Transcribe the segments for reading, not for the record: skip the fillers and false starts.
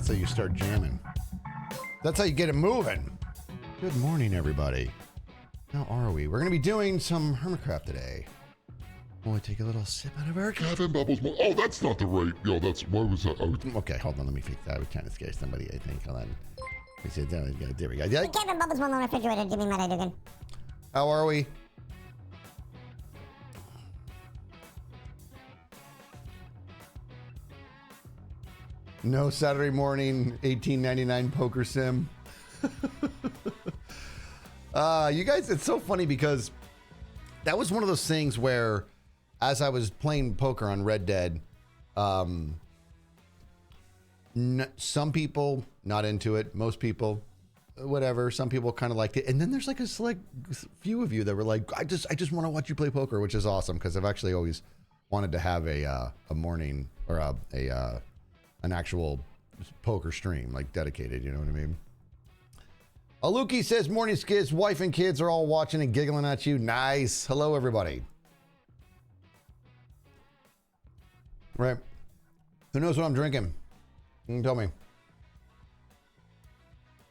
That's how you start jamming. That's how you get it moving. Good morning, everybody. How are we? We're going to be doing some Hermitcraft today. We'll take a little sip out of our Kevin Bubbles. Oh, that's not the right. Yo, that's why was that? Okay, hold on. Let me fix that. I was trying to scare somebody, I think. Hold on. There we go. Yeah. Kevin Bubbles one on the refrigerator. Give me my Dugan. How are we? No Saturday morning $18.99 poker sim. You guys, it's so funny because that was one of those things where as I was playing poker on Red Dead, some people not into it, most people whatever, some people kind of liked it, and then there's like a select few of you that were like, I just want to watch you play poker, which is awesome because I've actually always wanted to have a morning or an actual poker stream, like dedicated, you know what I mean? Aluki says, morning skids, wife and kids are all watching and giggling at you. Nice. Hello, everybody. Right. Who knows what I'm drinking? Who can tell me?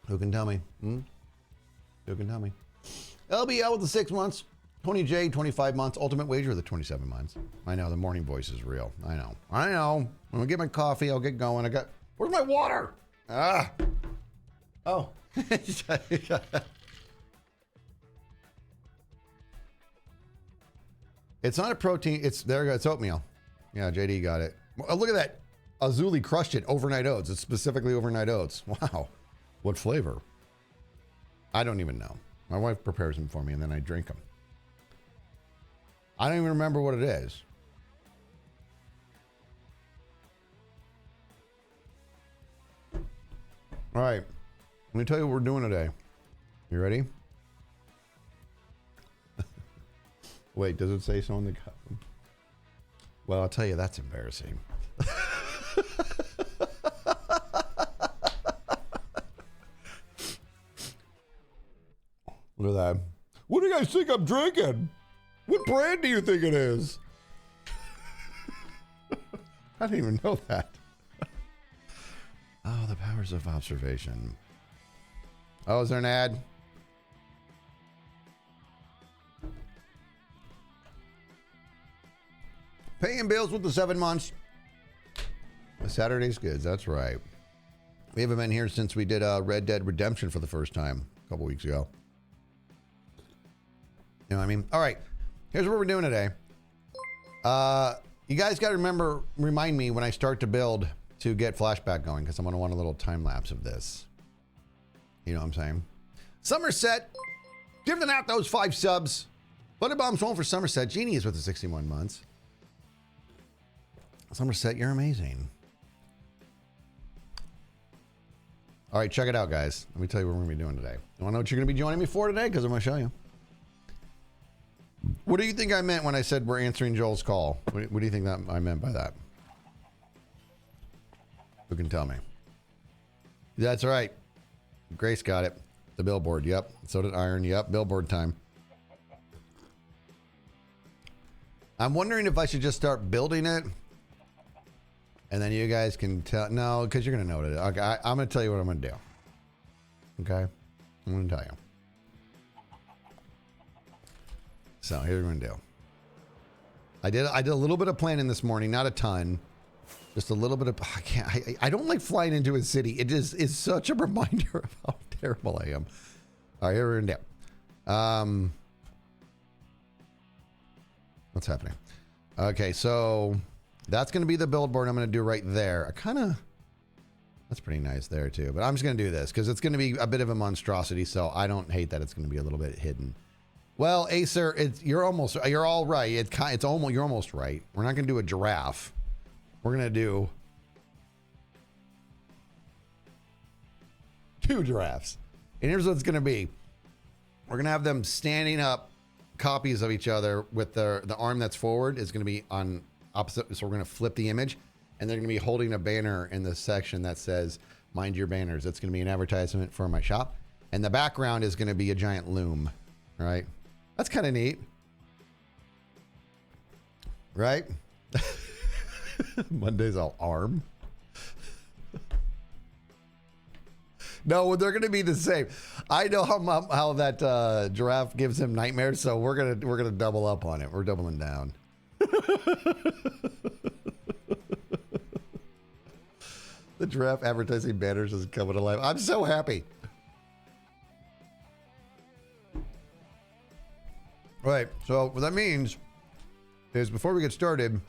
Who can tell me? Who can tell me? LBL with the 6 months. Tony J, 25 months. Ultimate Wager, the 27 months. I know, the morning voice is real. I know. When I get my coffee, I'll get going. Where's my water? Oh. It's not a protein. It's oatmeal. Yeah, JD got it. Oh, look at that. Azuli crushed it. Overnight oats. It's specifically overnight oats. Wow. What flavor? I don't even know. My wife prepares them for me and then I drink them. I don't even remember what it is. All right. Let me tell you what we're doing today. You ready? Wait, does it say so in the cup? Well, I'll tell you, that's embarrassing. Look at that. What do you guys think I'm drinking? What brand do you think it is? I didn't even know that. Oh, the powers of observation. Oh, is there an ad? Paying bills with the 7 months. Saturday's Goods, that's right. We haven't been here since we did Red Dead Redemption for the first time a couple weeks ago. You know what I mean? All right, here's what we're doing today. You guys got to remind me when I start to build to get flashback going because I'm going to want a little time lapse of this. You know what I'm saying? Somerset, giving out those 5 subs. Butterbomb's home for Somerset. Jeannie is with the 61 months. Somerset, you're amazing. All right, check it out, guys. Let me tell you what we're going to be doing today. You want to know what you're going to be joining me for today? Because I'm going to show you. What do you think I meant when I said we're answering Joel's call? What do you think that I meant by that? Who can tell me? That's right. Grace got it. The Billboard, yep. So did Iron, yep. Billboard time. I'm wondering if I should just start building it. And then you guys can tell. No, because you're going to know it. Okay, I'm going to tell you what I'm going to do. Okay? I'm going to tell you. So here's what I'm going to do. I did a little bit of planning this morning, not a ton. Just a little bit of, I don't like flying into a city. It is such a reminder of how terrible I am. All right, here we're going to do. What's happening? Okay, so that's going to be the billboard I'm going to do right there. That's pretty nice there too. But I'm just going to do this because it's going to be a bit of a monstrosity. So I don't hate that it's going to be a little bit hidden. Well, Acer, you're all right. You're almost right. We're not going to do a giraffe. We're going to do 2 giraffes. And here's what it's going to be. We're going to have them standing up, copies of each other with the arm that's forward is going to be on opposite. So we're going to flip the image and they're going to be holding a banner in the section that says, mind your banners. It's going to be an advertisement for my shop. And the background is going to be a giant loom, right? That's kind of neat. Right? Monday's all arm. No, they're gonna be the same. I know how that giraffe gives him nightmares, so we're gonna double up on it. We're doubling down. The giraffe advertising banners is coming alive. I'm so happy. Right. So what that means is before we get started,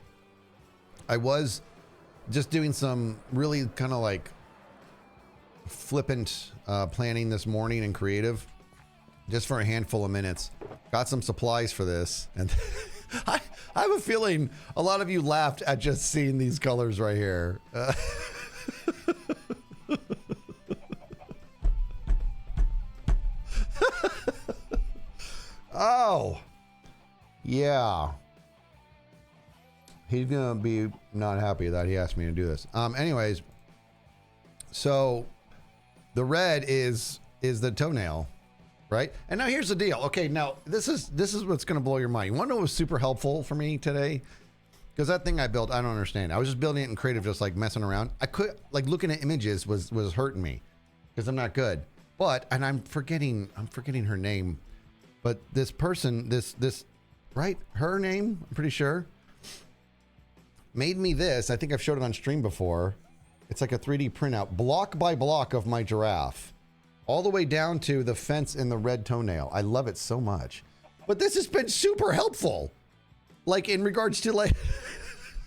I was just doing some really kind of like flippant planning this morning and creative just for a handful of minutes. Got some supplies for this, and I have a feeling a lot of you laughed at just seeing these colors right here. Oh, yeah. He's gonna be not happy that he asked me to do this. Anyways, so the red is the toenail, right? And now here's the deal. Okay, now this is what's gonna blow your mind. You want to know what was super helpful for me today? Because that thing I built, I don't understand. I was just building it in creative, just like messing around. I could like looking at images was hurting me because I'm not good. But and I'm forgetting her name. But this person, this right, her name, I'm pretty sure, made me this. I think I've showed it on stream before. It's like a 3D printout, block by block of my giraffe, all the way down to the fence in the red toenail. I love it so much. But this has been super helpful. Like in regards to like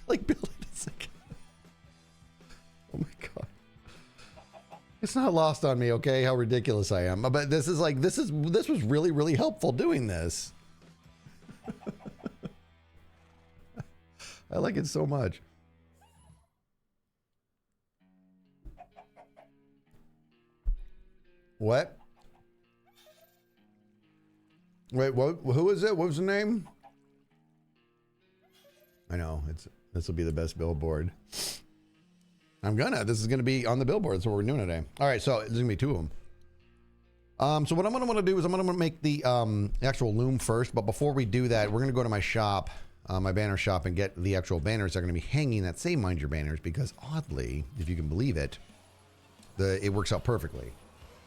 building this again. Oh my God. It's not lost on me, okay, how ridiculous I am. But this is like, this was really, really helpful doing this. I like it so much. What? Wait, what? Who is it? What was the name? I know, this will be the best billboard. This is gonna be on the billboard. That's what we're doing today. All right, so there's gonna be two of them. So what I'm gonna want to do is I'm gonna make the actual loom first. But before we do that, we're gonna go to my shop, my banner shop, and get the actual banners that are gonna be hanging that say "Mind Your Banners," because oddly, if you can believe it, it works out perfectly.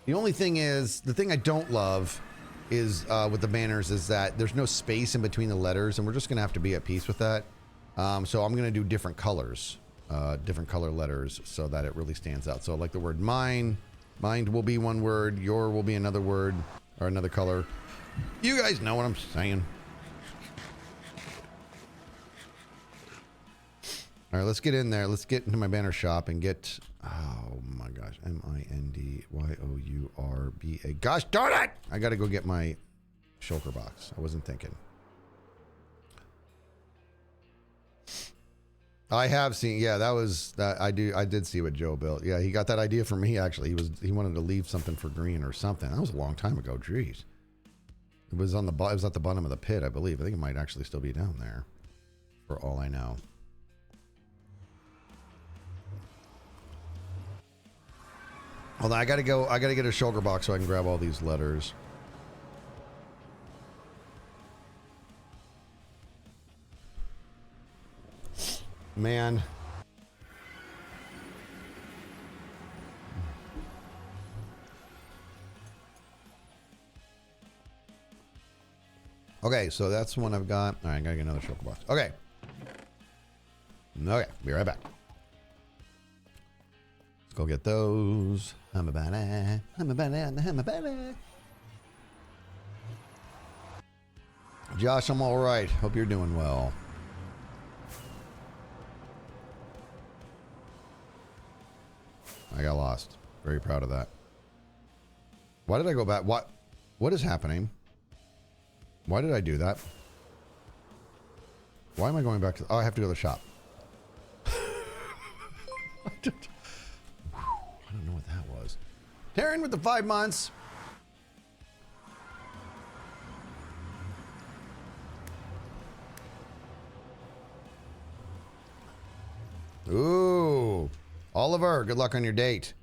The only thing is, the thing I don't love is with the banners is that there's no space in between the letters, and we're just gonna have to be at peace with that. So I'm gonna do different colors. Different color letters so that it really stands out. So like the word mind will be one word, your will be another word or another color. You guys know what I'm saying. All right, let's get in there. Let's get into my banner shop and get, oh my gosh, MINDYOURBA. Gosh darn it! I got to go get my shulker box. I wasn't thinking. I have seen, yeah, I did see what Joe built. Yeah, he got that idea from me actually. He wanted to leave something for green or something. That was a long time ago. Jeez. It was at the bottom of the pit, I believe. I think it might actually still be down there, for all I know. Hold on, I gotta get a shulker box so I can grab all these letters. Man. Okay, so that's one I've got. All right, I gotta get another shulker box. Okay. Okay, be right back. Let's go get those. I'm about it. Josh, I'm all right. Hope you're doing well. I got lost. Very proud of that. Why did I go back? What is happening? Why did I do that? Why am I going back to... Oh, I have to go to the shop. I don't know what that was. Taryn with the 5 months. Ooh. Oliver, good luck on your date.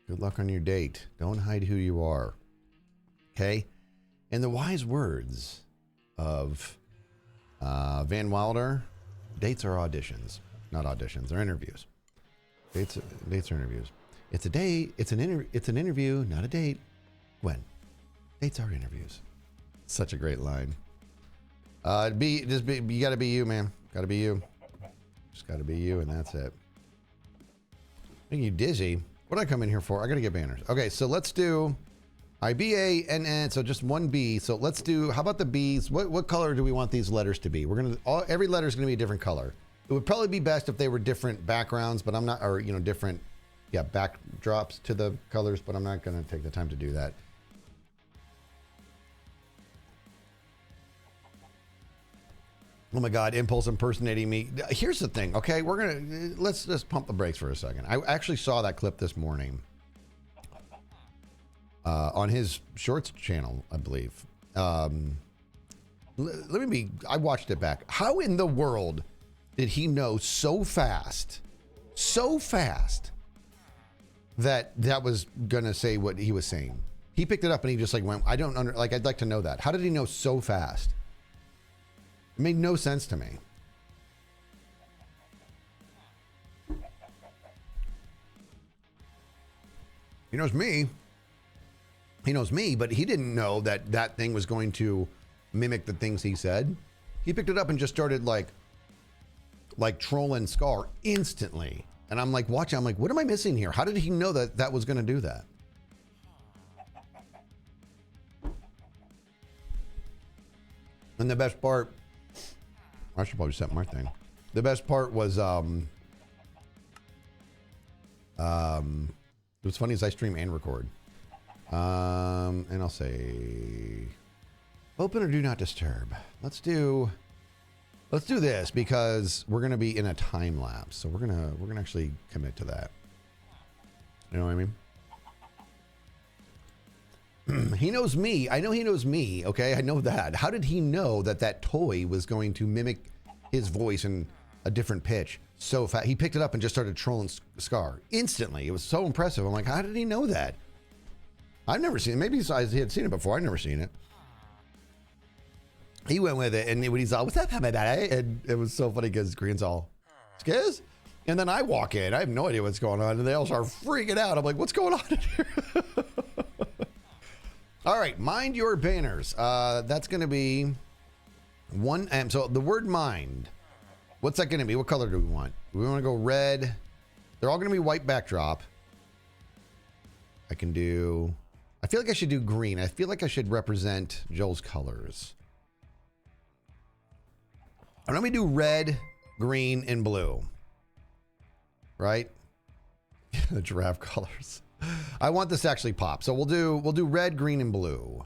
Good luck on your date. Don't hide who you are. Okay? In the wise words of Van Wilder, dates are auditions. Not auditions, they're interviews. Dates are interviews. It's a date. It's an interview, not a date. When? Dates are interviews. Such a great line. You gotta be you, man. Gotta be you. Just gotta be you, and that's it. Making you dizzy. What did I come in here for? I gotta get banners. Okay, so let's do IBA, so just one B. So let's do, how about the B's? What color do we want these letters to be? We're gonna, every letter is gonna be a different color. It would probably be best if they were different backgrounds, but I'm not, or, you know, different, yeah, backdrops to the colors, but I'm not gonna take the time to do that. Oh my God, Impulse impersonating me. Here's the thing, okay? Let's just pump the brakes for a second. I actually saw that clip this morning on his Shorts channel, I believe. I watched it back. How in the world did he know so fast that was gonna say what he was saying? He picked it up and he just like went, I'd like to know that. How did he know so fast? It made no sense to me. He knows me. He knows me, but he didn't know that that thing was going to mimic the things he said. He picked it up and just started like trolling Scar instantly. And I'm like watching, I'm like, what am I missing here? How did he know that that was going to do that? And the best part, I should probably set my thing. The best part was, it was funny as I stream and record. And I'll say, open or do not disturb. Let's do this because we're going to be in a time lapse. So we're going to actually commit to that. You know what I mean? He knows me. I know he knows me. Okay. I know that. How did he know that that toy was going to mimic his voice in a different pitch so fast? He picked it up and just started trolling Scar instantly. It was so impressive. I'm like, how did he know that? I've never seen it. Maybe he had seen it before. I've never seen it. He went with it, and when he's all, what's up, and it was so funny because Green's all, Skiz? And then I walk in. I have no idea what's going on, and they all start freaking out. I'm like, what's going on in here? All right, mind your banners. That's going to be one. So the word mind, what's that going to be? What color do we want? We want to go red. They're all going to be white backdrop. I feel like I should do green. I feel like I should represent Joel's colors. And let me do red, green, and blue. Right? The giraffe colors. I want this to actually pop. So we'll do red, green, and blue.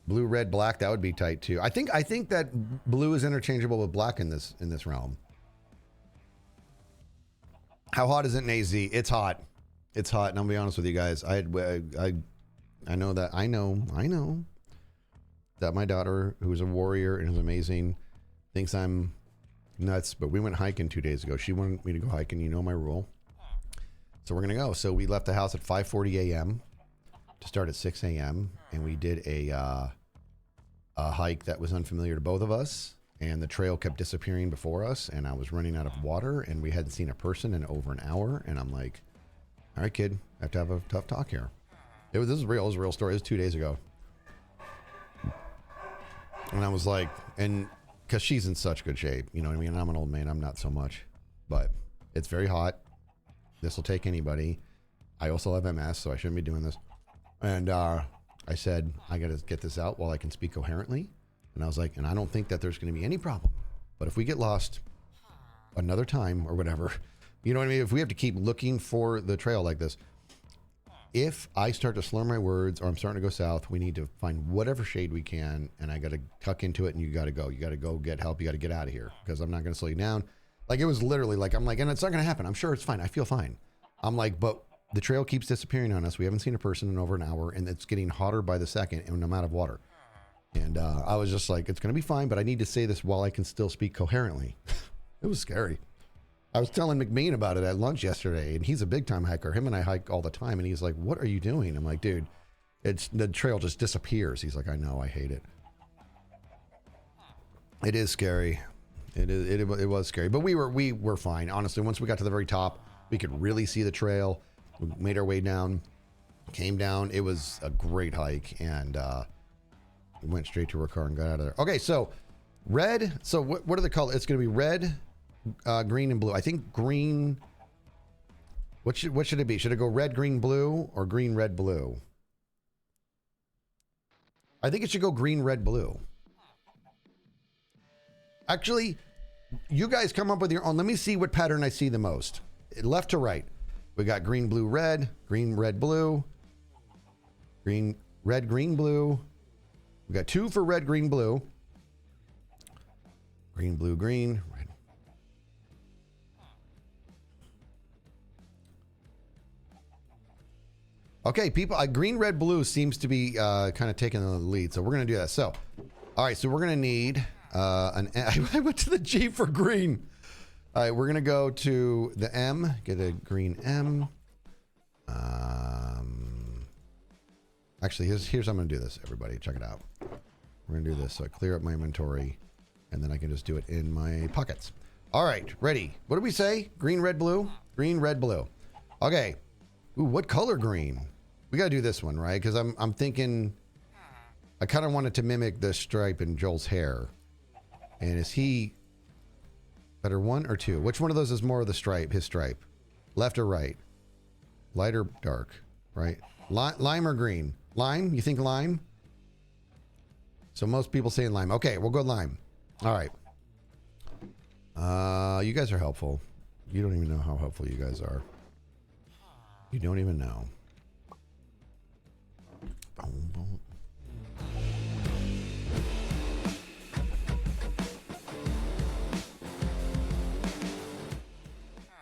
Blue, red, black, that would be tight too. I think that blue is interchangeable with black in this realm. How hot is it in AZ? It's hot. It's hot, and I'll be honest with you guys. I know that my daughter, who's a warrior and is amazing, thinks I'm nuts, but we went hiking 2 days ago. She wanted me to go hiking. You know my rule. So we're going to go. So we left the house at 5:40 a.m. to start at 6 a.m. And we did a hike that was unfamiliar to both of us. And the trail kept disappearing before us. And I was running out of water. And we hadn't seen a person in over an hour. And I'm like, all right, kid, I have to have a tough talk here. This is real. It was a real story. It was 2 days ago. And I was like, and because she's in such good shape, you know what I mean? I'm an old man. I'm not so much, but it's very hot. This will take anybody. I also have MS, so I shouldn't be doing this. And I said, I got to get this out while I can speak coherently. And I was like, and I don't think that there's going to be any problem. But if we get lost another time or whatever, you know what I mean? If we have to keep looking for the trail like this, if I start to slur my words or I'm starting to go south, we need to find whatever shade we can, and I got to tuck into it, and you got to go. You got to go get help. You got to get out of here because I'm not going to slow you down. Like, it was literally like, I'm like, and it's not going to happen. I'm sure it's fine. I feel fine. I'm like, but the trail keeps disappearing on us. We haven't seen a person in over an hour, and it's getting hotter by the second, and I'm out of water. And I was just like, it's going to be fine, but I need to say this while I can still speak coherently. It was scary. I was telling McMean about it at lunch yesterday, and he's a big time hiker. Him and I hike all the time, and he's like, what are you doing? I'm like, dude, the trail just disappears. He's like, I know, I hate it. It is scary. It was scary, but we were fine. Honestly, once we got to the very top, we could really see the trail. We made our way down, came down. It was a great hike, and we went straight to our car and got out of there. Okay, so red. So what are the colors? It's going to be red, green, and blue. I think green. What should it be? Should it go red, green, blue, or green, red, blue? I think it should go green, red, blue. Actually, you guys come up with your own. Let me see what pattern I see the most. Left to right. We got green, blue, red, green, red, blue, green, red, green, blue. We got 2 for red, green, blue. Green, blue, green, red. Okay, people, green, red, blue seems to be kind of taking the lead. So we're going to do that. So, all right, so we're going to need I went to the G for green. All right, we're going to go to the M, get a green M. Actually, here's how I'm going to do this, everybody. Check it out. We're going to do this. So I clear up my inventory, and then I can just do it in my pockets. All right, ready. What did we say? Green, red, blue? Green, red, blue. Okay. Ooh, what color green? We got to do this one, right? Because I'm thinking I kind of wanted to mimic the stripe in Joel's hair. And is he better 1 or 2? Which one of those is more of the stripe, his stripe? Left or right? Light or dark, right? Lime or green? Lime? You think lime? So most people saying lime. Okay, we'll go lime. All right. You guys are helpful. You don't even know how helpful you guys are. You don't even know. Boom, boom.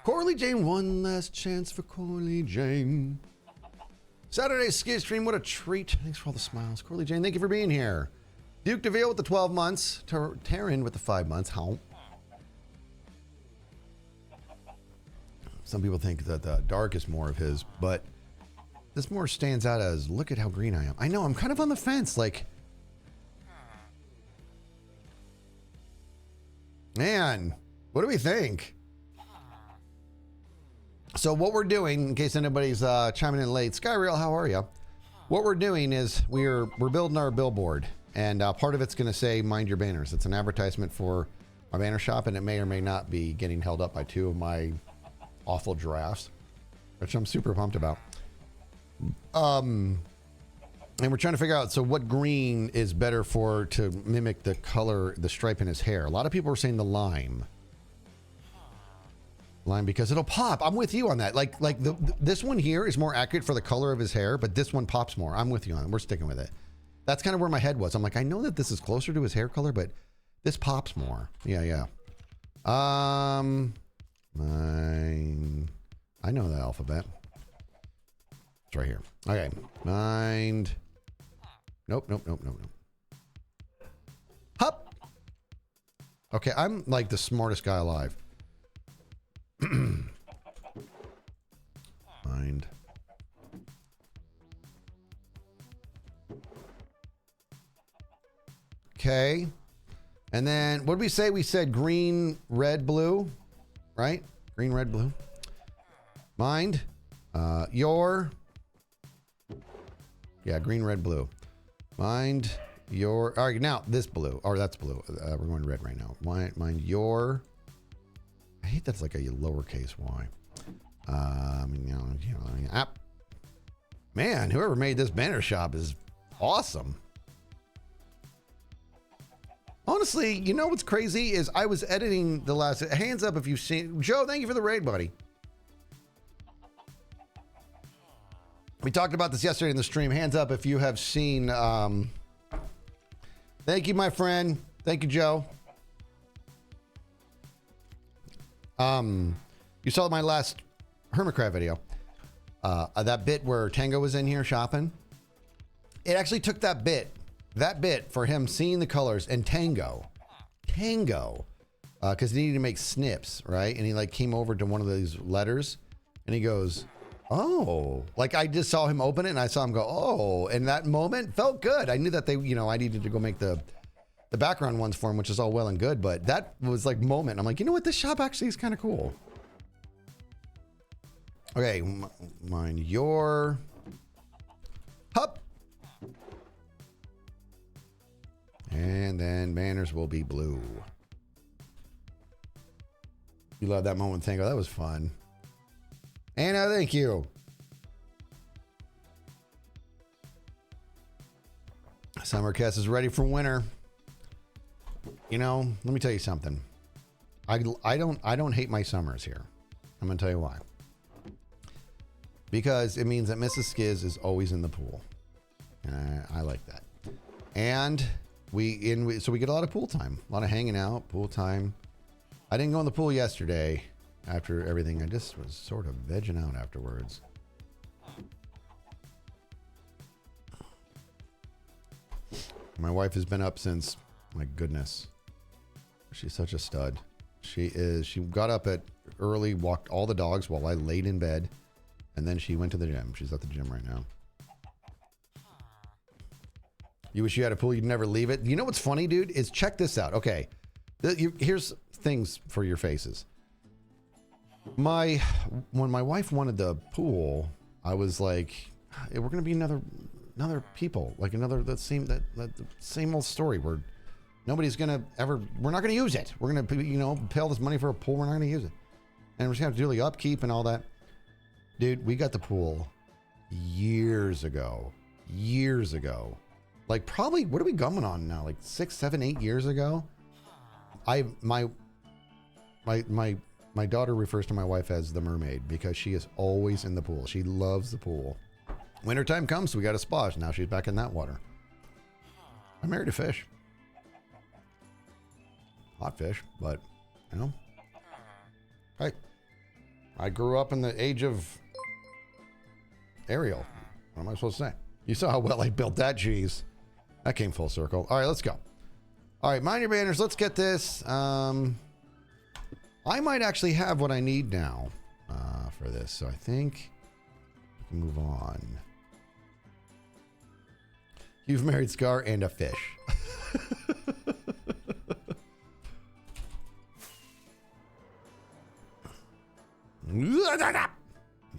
Corley Jane, one last chance for Corley Jane. Saturday skid stream, what a treat. Thanks for all the smiles. Corley Jane, thank you for being here. Duke DeVille with the 12 months. Taryn with the 5 months. How? Some people think that the dark is more of his, but this more stands out as, look at how green I am. I know, I'm kind of on the fence. Like, man, what do we think? So what we're doing, in case anybody's chiming in late, Skyrail, how are you? What we're doing is we're building our billboard, and part of it's going to say "Mind your banners." It's an advertisement for my banner shop, and it may or may not be getting held up by 2 of my awful giraffes, which I'm super pumped about. And we're trying to figure out, so what green is better for to mimic the color, the stripe in his hair. A lot of people are saying the lime. Lime because it'll pop. I'm with you on that. Like this one here is more accurate for the color of his hair, but this one pops more. I'm with you on it. We're sticking with it. That's kind of where my head was. I'm like, I know that this is closer to his hair color, but this pops more. Yeah. I know the alphabet. It's right here. Okay. Mind. Nope. Hup. Okay, I'm like the smartest guy alive. Mind. Okay. And then what did we say? We said green, red, blue, right? Green, red, blue. Mind. Your. Yeah, green, red, blue. Mind your. All right, now this blue. Or that's blue. We're going red right now. Mind your. I hate that's like a lowercase y. Man, whoever made this banner shop is awesome. Honestly, you know what's crazy is I was editing the last. Hands up if you've seen. Joe, thank you for the raid, buddy. We talked about this yesterday in the stream. Hands up if you have seen. Thank you, my friend. Thank you, Joe. You saw my last Hermitcraft video. That bit where Tango was in here shopping. It actually took that bit for him seeing the colors and Tango, because he needed to make snips, right? And he like came over to one of these letters and he goes, oh, like I just saw him open it and I saw him go, oh, and that moment felt good. I knew that I needed to go make the the background ones for him, which is all well and good, but that was like moment. I'm like, you know what? This shop actually is kind of cool. Okay, mine, your hup. And then banners will be blue. You love that moment, Tango. That was fun. Anna, thank you. Summercast is ready for winter. You know, let me tell you something. I don't hate my summers here. I'm gonna tell you why. Because it means that Mrs. Skiz is always in the pool. And I like that. And so we get a lot of pool time, a lot of hanging out, pool time. I didn't go in the pool yesterday after everything. I just was sort of vegging out afterwards. My wife has been up since, my goodness, she's such a stud. She got up at early, walked all the dogs while I laid in bed, and then she went to the gym. She's at the gym right now. You wish you had a pool, you'd never leave it. You know what's funny, dude? Is check this out. Okay. Here's things for your faces. When my wife wanted the pool, I was like, hey, we're going to be another people, like the same old story where nobody's going to ever, we're not going to use it. We're going to, pay all this money for a pool. We're not going to use it. And we're just going to have to do the upkeep and all that. Dude, we got the pool years ago. Like probably, what are we going on now? Like 6, 7, 8 years ago. My daughter refers to my wife as the mermaid because she is always in the pool. She loves the pool. Wintertime comes, so we got a splash. Now she's back in that water. I married a fish. Hot fish, but hey, I grew up in the age of Ariel. What am I supposed to say? You saw how well I built that cheese. That came full circle. All right, let's go. All right, mind your banners. Let's get this. I might actually have what I need now for this. So I think we can move on. You've married Scar and a fish.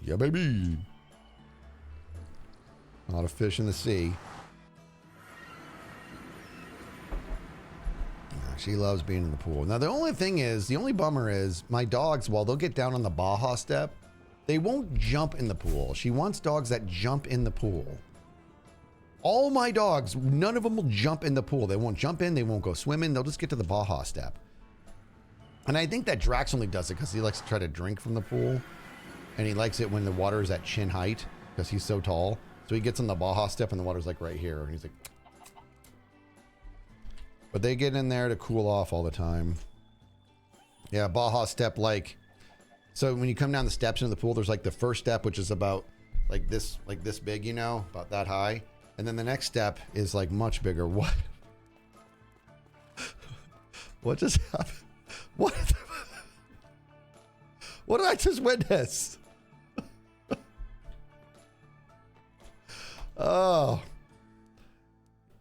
Yeah, baby. A lot of fish in the sea. She loves being in the pool. Now, the only bummer is my dogs, while they'll get down on the Baja step, they won't jump in the pool. She wants dogs that jump in the pool. All my dogs, none of them will jump in the pool. They won't jump in. They won't go swimming. They'll just get to the Baja step. And I think that Drax only does it because he likes to try to drink from the pool. And he likes it when the water is at chin height because he's so tall. So he gets on the Baja step and the water's like right here. And he's like... But they get in there to cool off all the time. Yeah, Baja step, like... So when you come down the steps into the pool, there's like the first step, which is about like this big, about that high. And then the next step is like much bigger. What? What just happened? What? What did I just witness? Oh.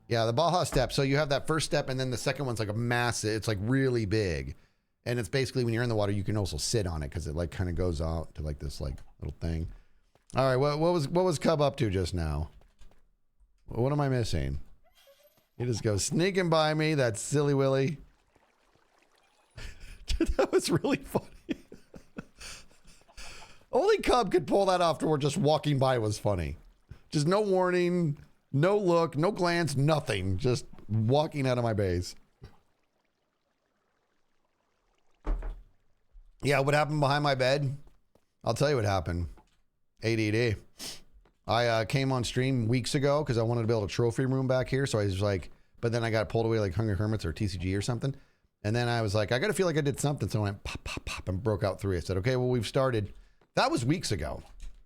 Yeah, the Baja step. So you have that first step, and then the second one's like a massive, it's like really big. And it's basically when you're in the water, you can also sit on it because it like kind of goes out to like this like little thing. All right, what was Cub up to just now? What am I missing? He just goes sneaking by me, that silly Willy. That was really funny. Only Cub could pull that off to where just walking by was funny. Just no warning, no look, no glance, nothing. Just walking out of my base. Yeah, what happened behind my bed? I'll tell you what happened. ADD. I came on stream weeks ago because I wanted to build a trophy room back here. So I was like, but then I got pulled away like Hungry Hermits or TCG or something. And then I was like, I got to feel like I did something. So I went pop, pop, pop and broke out 3. I said, okay, well, we've started. That was weeks ago.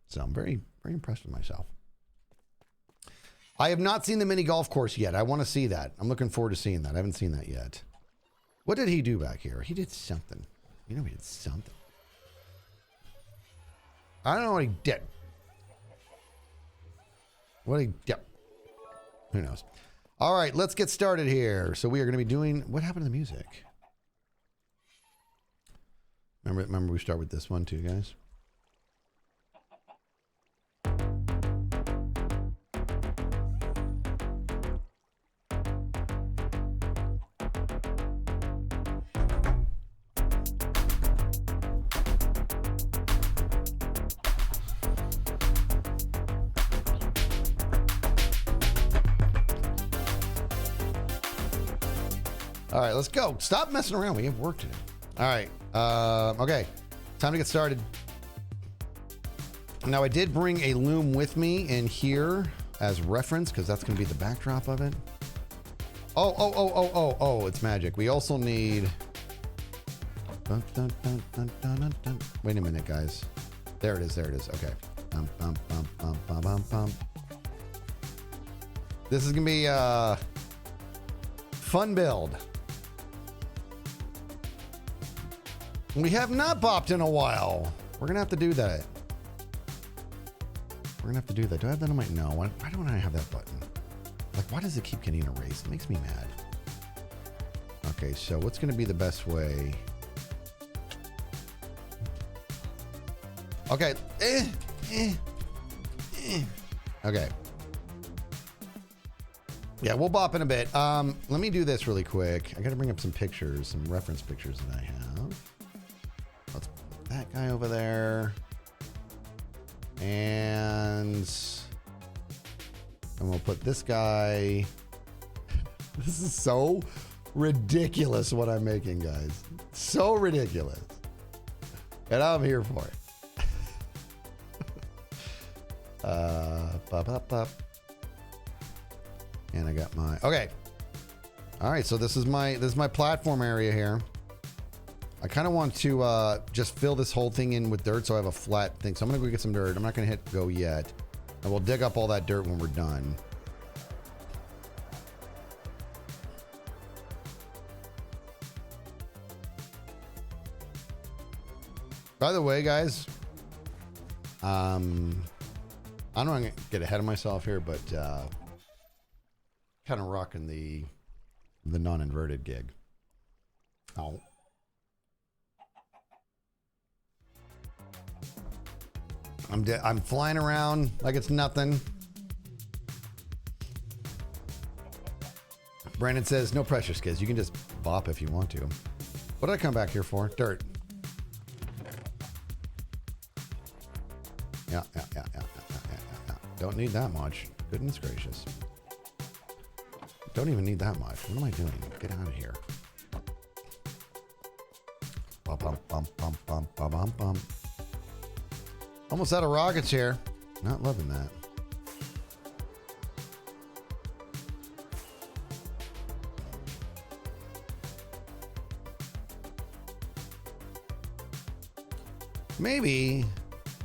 So I'm very, very impressed with myself. I have not seen the mini golf course yet. I want to see that. I'm looking forward to seeing that. I haven't seen that yet. What did he do back here? He did something. He did something. I don't know what he did. What he did. Who knows? All right, let's get started here. So we are going to be doing, what happened to the music? Remember we start with this one too, guys. All right, let's go. Stop messing around. We have work to do. All right. Okay. Time to get started. Now, I did bring a loom with me in here as reference because that's going to be the backdrop of it. Oh, it's magic. We also need... Dun, dun, dun, dun, dun, dun, dun. Wait a minute, guys. There it is. Okay. Bum, bum, bum, bum, bum, bum, bum. This is going to be a fun build. We have not bopped in a while. We're going to have to do that. Do I have that on my... No. Why don't I have that button? Like, why does it keep getting erased? It makes me mad. Okay, so what's going to be the best way? Okay. Okay. Yeah, we'll bop in a bit. Let me do this really quick. I got to bring up some pictures, some reference pictures that I have. Let's put that guy over there. And we'll put this guy. This is so ridiculous what I'm making, guys. So ridiculous. And I'm here for it. And I got my, okay. All right, so this is my platform area here. I kind of want to just fill this whole thing in with dirt so I have a flat thing. So I'm gonna go get some dirt. I'm not gonna hit go yet. And we'll dig up all that dirt when we're done. By the way, guys, I don't want to get ahead of myself here, but kind of rocking the non-inverted gig. Oh. I'm flying around like it's nothing. Brandon says, no pressure, Skiz. You can just bop if you want to. What did I come back here for? Dirt. Yeah. Don't need that much. Goodness gracious. Don't even need that much. What am I doing? Get out of here. Bum, bum, bum, bum, bum, bum, bum, bum. Almost out of rockets here. Not loving that. Maybe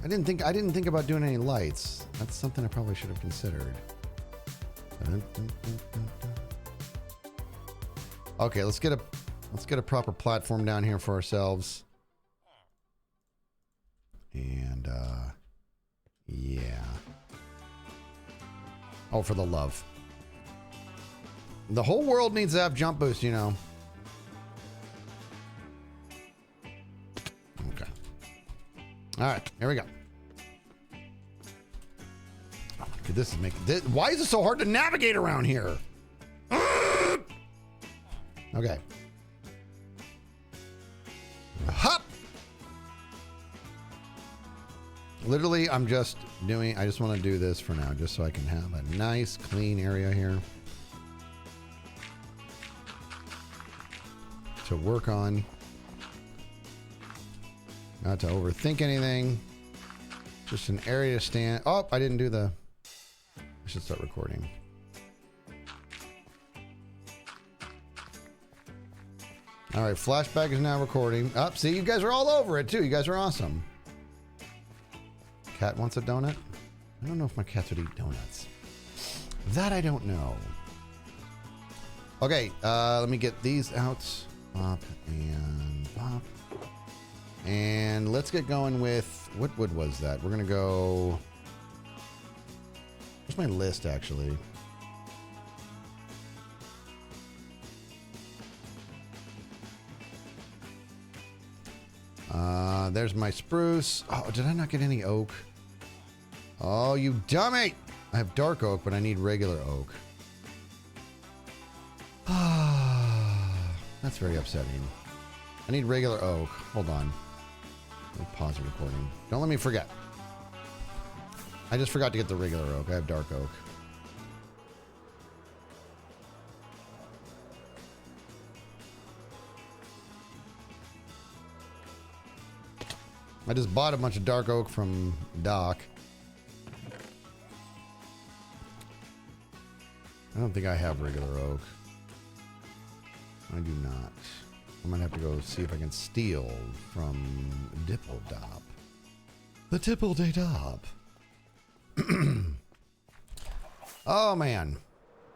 I didn't think about doing any lights. That's something I probably should have considered. Okay, let's get a proper platform down here for ourselves. And yeah. Oh, for the love. The whole world needs to have jump boost, you know. Okay. All right, here we go. Oh, dude, this is making this. Why is it so hard to navigate around here? Okay. Hop. Literally, I just want to do this for now, just so I can have a nice, clean area here to work on. Not to overthink anything. Just an area to stand. Oh, I didn't do the... I should start recording. All right, flashback is now recording. Up, see, you guys are all over it too. You guys are awesome. Cat wants a donut? I don't know if my cats would eat donuts. That I don't know. Okay, let me get these out. Pop and pop. And let's get going with, what wood was that? We're gonna go, where's my list actually? There's my spruce. Oh, did I not get any oak? Oh, you dummy! I have dark oak, but I need regular oak. That's very upsetting. I need regular oak. Hold on. Let me pause the recording. Don't let me forget. I just forgot to get the regular oak. I have dark oak. I just bought a bunch of dark oak from Doc. I don't think I have regular oak. I do not. I might have to go see if I can steal from Dipple-Dop. The Dipple-Day-Dop. Oh, man.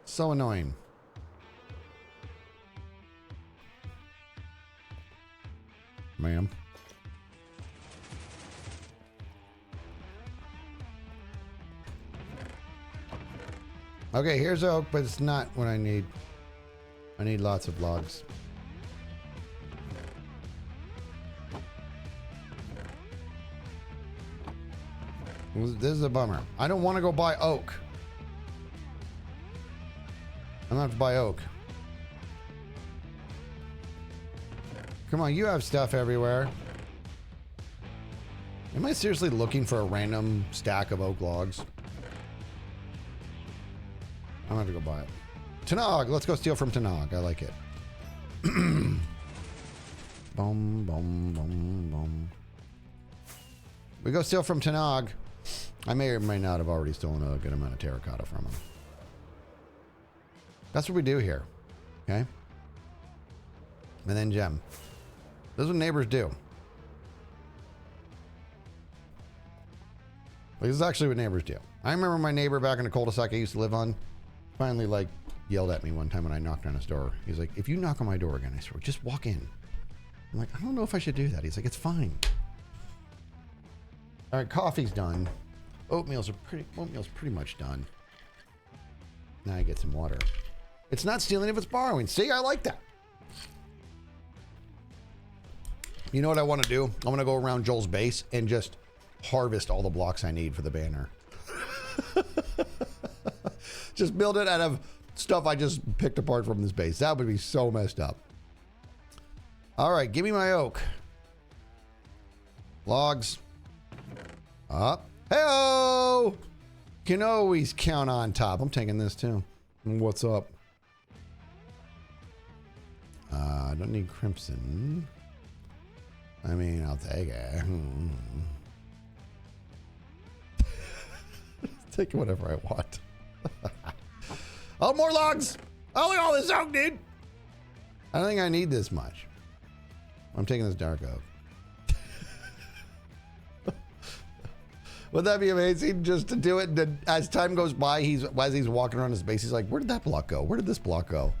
So annoying. Ma'am. Okay, here's oak, but it's not what I need. I need lots of logs. This is a bummer. I don't want to go buy oak. I'm gonna have to buy oak. Come on, you have stuff everywhere. Am I seriously looking for a random stack of oak logs? I'm gonna have to go buy it. Tanog, let's go steal from Tanog. I like it. Boom, boom, boom, boom. We go steal from Tanog. I may or may not have already stolen a good amount of terracotta from him. That's what we do here. Okay? And then gem. This is what neighbors do. Like, this is actually what neighbors do. I remember my neighbor back in the cul-de-sac I used to live on finally, like, yelled at me one time when I knocked on his door. He's like, if you knock on my door again, I swear, just walk in. I'm like, I don't know if I should do that. He's like, it's fine. All right, coffee's done. Oatmeal's pretty much done. Now I get some water. It's not stealing if it's borrowing. See, I like that. You know what I want to do? I want to go around Joel's base and just harvest all the blocks I need for the banner. Just build it out of stuff I just picked apart from this base. That would be so messed up. All right, give me my oak. Logs. Up. Hey-oh! Can always count on top. I'm taking this too. What's up? I don't need crimson. I mean, I'll take it. Take whatever I want. Oh, more logs! Oh, look at all this oak, dude! I don't think I need this much. I'm taking this dark oak. Would that be amazing just to do it? And then as time goes by, as he's walking around his base, he's like, where did that block go? Where did this block go?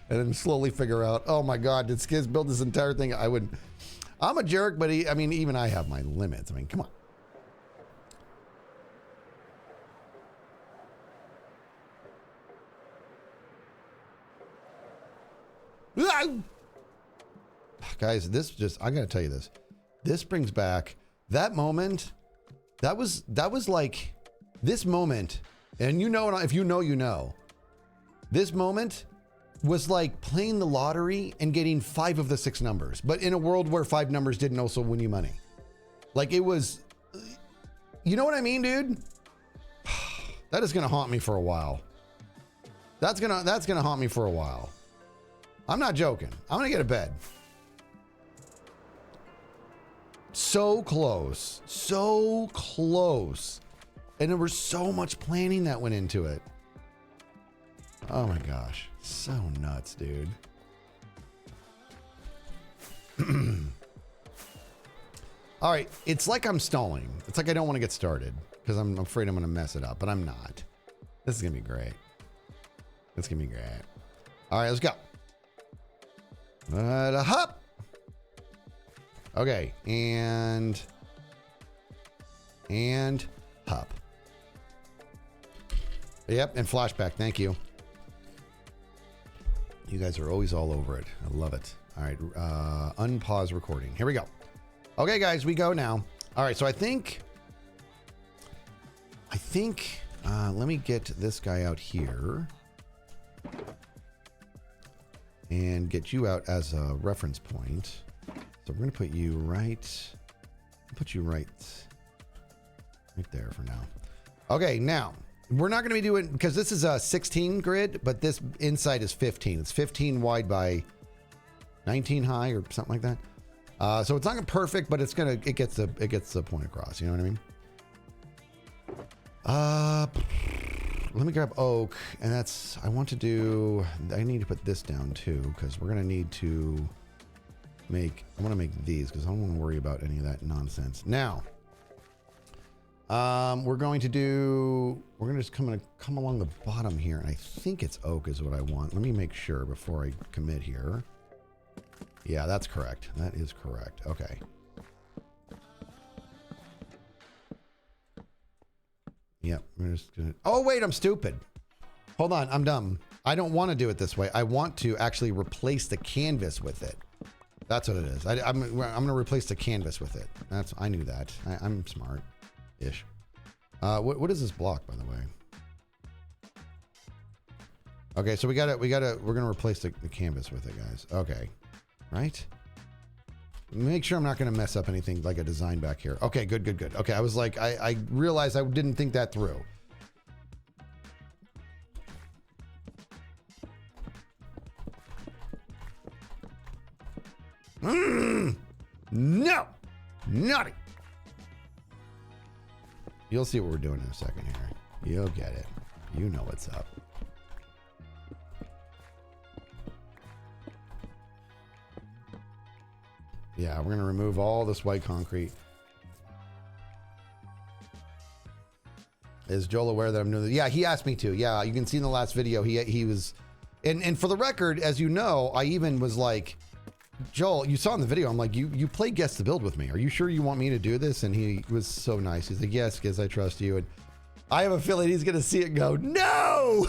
And then slowly figure out, oh my God, did Skiz build this entire thing? I'm a jerk, but I mean, even I have my limits. I mean, come on. Guys, I gotta tell you this. This brings back that moment. That was like this moment, and you know, if you know, you know. This moment was like playing the lottery and getting 5 of the 6 numbers, but in a world where 5 numbers didn't also win you money. Like it was, you know what I mean, dude? That is gonna haunt me for a while. That's gonna haunt me for a while. I'm not joking. I'm gonna get a bed. So close. So close. And there was so much planning that went into it. Oh my gosh. So nuts, dude. All right. It's like I'm stalling. It's like I don't want to get started because I'm afraid I'm going to mess it up, but I'm not. This is going to be great. It's going to be great. All right, let's go. Hop. Okay, and hop. Yep, and flashback. Thank you. You guys are always all over it. I love it. All right, unpause recording. Here we go. Okay, guys, we go now. All right, so I think, let me get this guy out here and get you out as a reference point. So we're going to put you right there for now. Okay, now we're not going to be doing, because this is a 16 grid, but this inside is 15. It's 15 wide by 19 high or something like that. So it's not perfect, but it gets the point across. You know what I mean? Let me grab oak, and I need to put this down too, because we're gonna need to I want to make these because I don't want to worry about any of that nonsense. Now, we're gonna just come along the bottom here, and I think it's oak is what I want. Let me make sure before I commit here. Yeah, that's correct. That is correct. Okay. Yep. We're just gonna. Oh wait, I'm stupid. Hold on, I'm dumb. I don't want to do it this way. I want to actually replace the canvas with it. That's what it is. I'm gonna replace the canvas with it. I knew that. I'm smart-ish. What is this block, by the way? Okay, so we're gonna replace the canvas with it, guys. Okay. Right? Make sure I'm not going to mess up anything like a design back here. Okay, good. Okay, I was like, I realized I didn't think that through. No! Naughty! You'll see what we're doing in a second here. You'll get it. You know what's up. Yeah, we're going to remove all this white concrete. Is Joel aware that I'm doing this? Yeah, he asked me to. Yeah, you can see in the last video, he was... And for the record, as you know, I even was like, Joel, you saw in the video, I'm like, you play Guess the Build with me. Are you sure you want me to do this? And he was so nice. He's like, yes, because I trust you. And I have a feeling he's going to see it and go, no!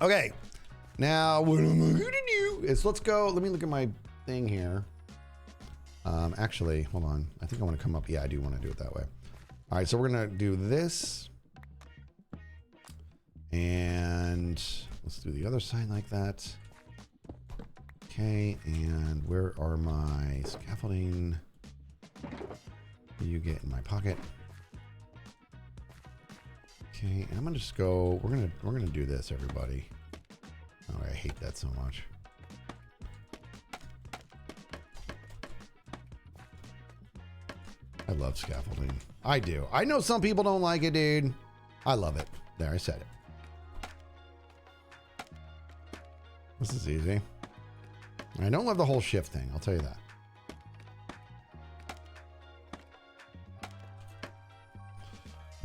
Okay, now what am I gonna do is let's go. Let me look at my thing here. Actually, hold on. I think I want to come up. Yeah, I do want to do it that way. All right, so we're gonna do this, and let's do the other side like that. Okay, and where are my scaffolding? You get in my pocket. Okay, and I'm gonna just go. We're gonna do this, everybody. Oh, I hate that so much. I love scaffolding. I do. I know some people don't like it, dude. I love it. There, I said it. This is easy. I don't love the whole shift thing. I'll tell you that.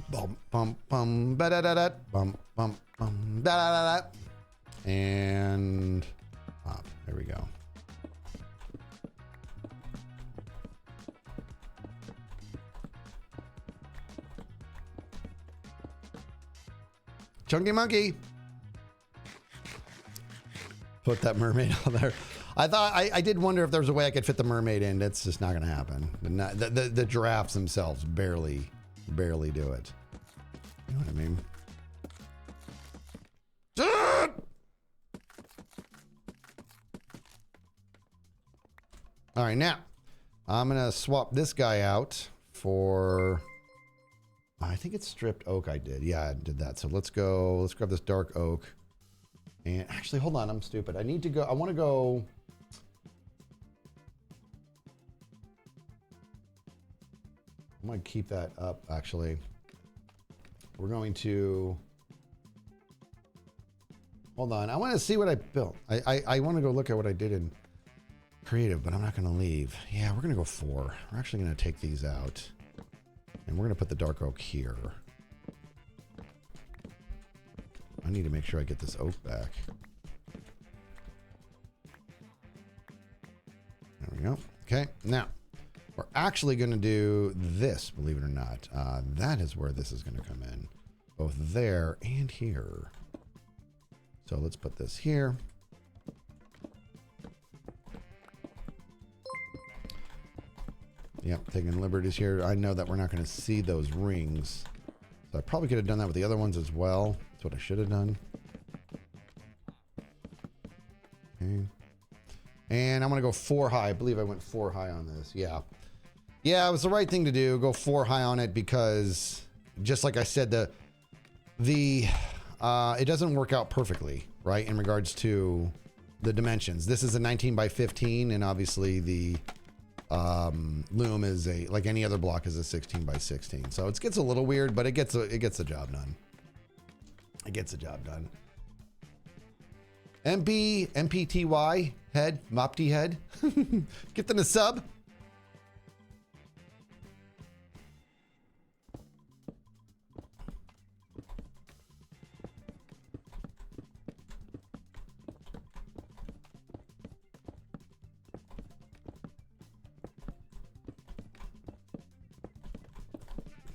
Bum bum bum ba da da da bum bum bum da da da da, and pop. There we go. Chunky monkey. Put that mermaid on there. I thought I did wonder if there was a way I could fit the mermaid in. That's just not going to happen. The giraffes themselves barely do it. You know what I mean? All right, now I'm gonna swap this guy out for. I think it's stripped oak. I did. Yeah, I did that. So let's go. Let's grab this dark oak. And actually, hold on. I'm stupid. I need to go. I want to go. I'm going to keep that up, actually. We're going to... Hold on. I want to see what I built. I want to go look at what I did in creative, but I'm not going to leave. Yeah, we're going to go 4. We're actually going to take these out. And we're going to put the dark oak here. I need to make sure I get this oak back. There we go. Okay, now we're actually going to do this, believe it or not. That is where this is going to come in. Both there and here. So let's put this here. Yep, taking liberties here. I know that we're not going to see those rings. So I probably could have done that with the other ones as well. That's what I should have done. Okay. And I'm going to go 4 high. I believe I went 4 high on this. Yeah. Yeah, it was the right thing to do. Go 4 high on it because just like I said, it doesn't work out perfectly, right? In regards to the dimensions. This is a 19 by 15 and obviously the loom is like any other block is a 16 by 16. So it gets a little weird, but it gets the job done. It gets the job done. MPTY head, Mopty head. Get them a sub.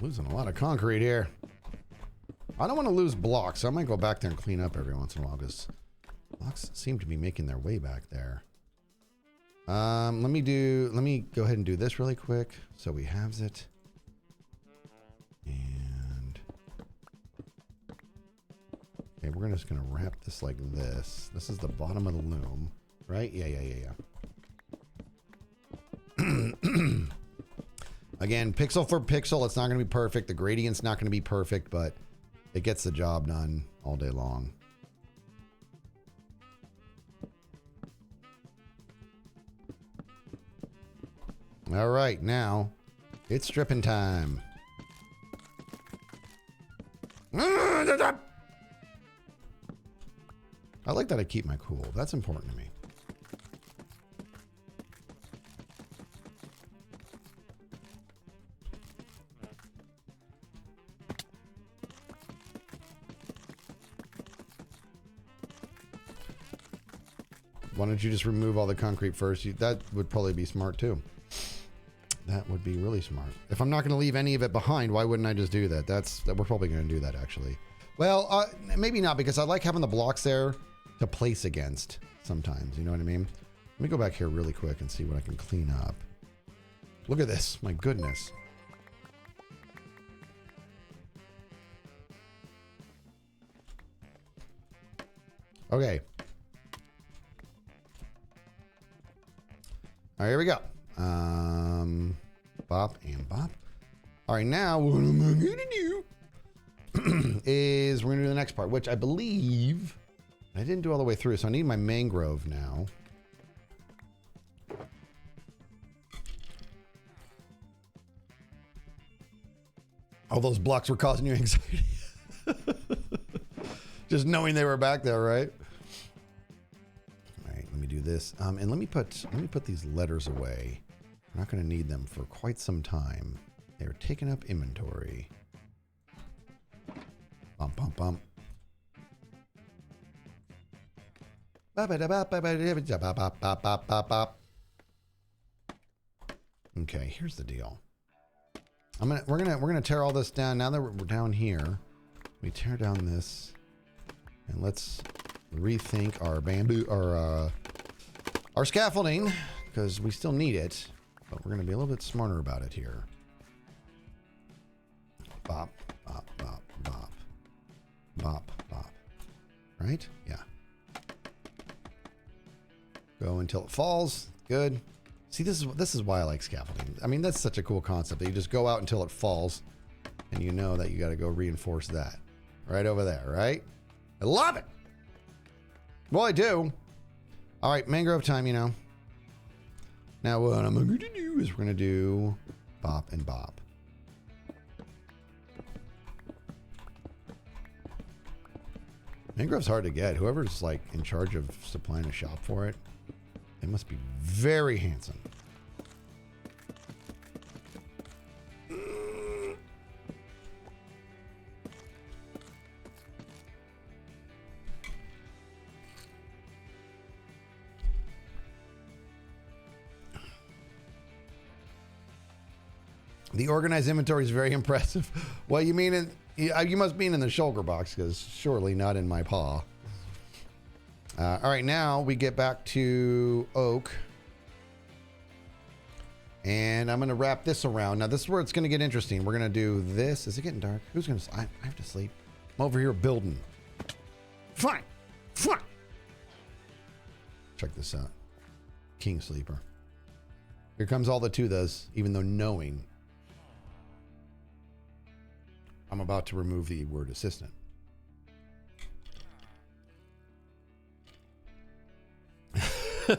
Losing a lot of concrete here. I don't want to lose blocks, so I might go back there and clean up every once in a while because blocks seem to be making their way back there. Let me go ahead and do this really quick so we have it. And okay, we're just gonna wrap this like this. This is the bottom of the loom, right? Yeah. Again, pixel for pixel, it's not going to be perfect. The gradient's not going to be perfect, but it gets the job done all day long. All right, now it's stripping time. I like that I keep my cool. That's important to me. Why don't you just remove all the concrete first? That would probably be smart too. That would be really smart. If I'm not going to leave any of it behind, why wouldn't I just do that? We're probably going to do that actually. Well, maybe not because I like having the blocks there to place against sometimes. You know what I mean? Let me go back here really quick and see what I can clean up. Look at this. My goodness. Okay. All right, here we go. Bop and bop. All right, now what am I gonna do is we're gonna do the next part, which I believe I didn't do all the way through, so I need my mangrove now. All those blocks were causing you anxiety. Just knowing they were back there, right? Let me do this. And let me put these letters away. I'm not going to need them for quite some time. They're taking up inventory. Bump, bump, bump. Okay, here's the deal. We're gonna tear all this down. Now that we're down here, we tear down this, and let's rethink our bamboo, our scaffolding, because we still need it, but we're gonna be a little bit smarter about it here. Bop, bop, bop, bop, bop, bop. Right? Yeah. Go until it falls. Good. See, this is why I like scaffolding. I mean, that's such a cool concept that you just go out until it falls, and you know that you got to go reinforce that right over there, right? I love it. Well, I do. All right, mangrove time, you know. Now what I'm going to do is we're going to do bop and bop. Mangrove's hard to get. Whoever's like in charge of supplying a shop for it, they must be very handsome. The organized inventory is very impressive. Well, you mean you must mean in the shulker box, because surely not in my paw. All right, now we get back to oak. And I'm going to wrap this around. Now, this is where it's going to get interesting. We're going to do this. Is it getting dark? Who's going to... I have to sleep. I'm over here building. Fine. Fine. Check this out. King Sleeper. Here comes all the to-thas, even though knowing I'm about to remove the word assistant.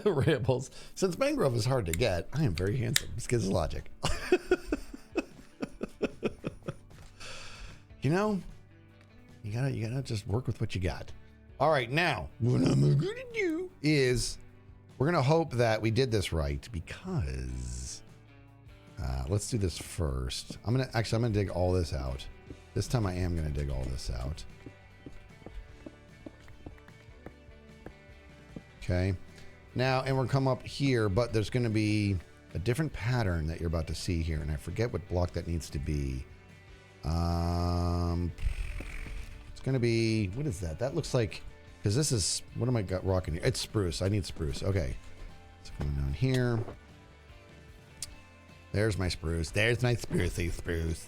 Rambles. Since mangrove is hard to get, I am very handsome. Skiz logic. You know, you gotta just work with what you got. All right, now what I'm gonna do is we're gonna hope that we did this right, because let's do this first. I'm gonna dig all this out. This time I am gonna dig all this out. Okay. Now, and we're come up here, but there's going to be a different pattern that you're about to see here, and I forget what block that needs to be. It's going to be, what is that? That looks like, because this is, what am I got rocking here? It's spruce. I need spruce. Okay. It's going down here. There's my spruce. There's my sprucey spruce.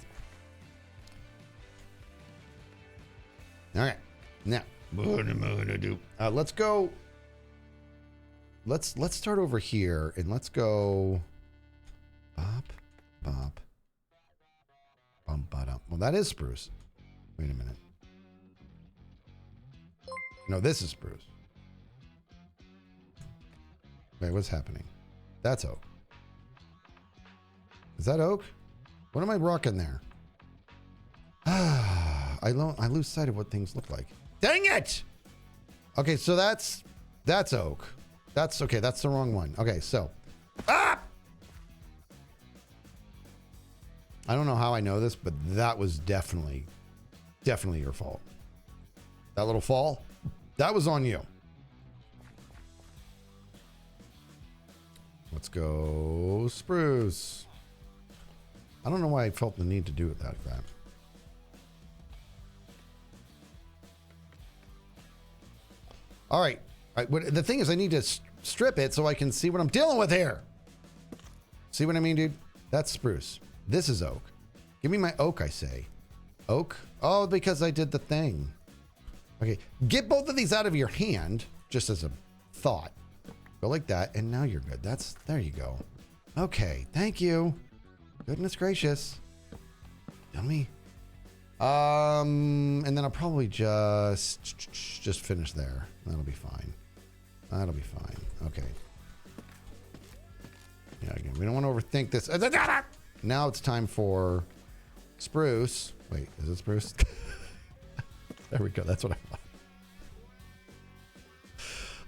All right. Now, what am I going to do? Let's go. Let's start over here and let's go bop, bop, bum, bottom. Well, that is spruce. Wait a minute. No, this is spruce. Wait, what's happening? That's oak. Is that oak? What am I rocking there? I lose sight of what things look like. Dang it! Okay, so that's oak. That's okay. That's the wrong one. Okay, so, I don't know how I know this, but that was definitely your fault. That little fall, that was on you. Let's go spruce. I don't know why I felt the need to do it like that. All right. The thing is, I need to strip it so I can see what I'm dealing with here. See what I mean, dude? That's spruce. This is oak. Give me my oak, I say. Oak? Oh, because I did the thing. Okay. Get both of these out of your hand, just as a thought. Go like that, and now you're good. There you go. Okay. Thank you. Goodness gracious. Dummy. And then I'll probably just finish there. That'll be fine. That'll be fine. Okay. Yeah, again, we don't want to overthink this. Now it's time for spruce. Wait, is it spruce? There we go. That's what I want.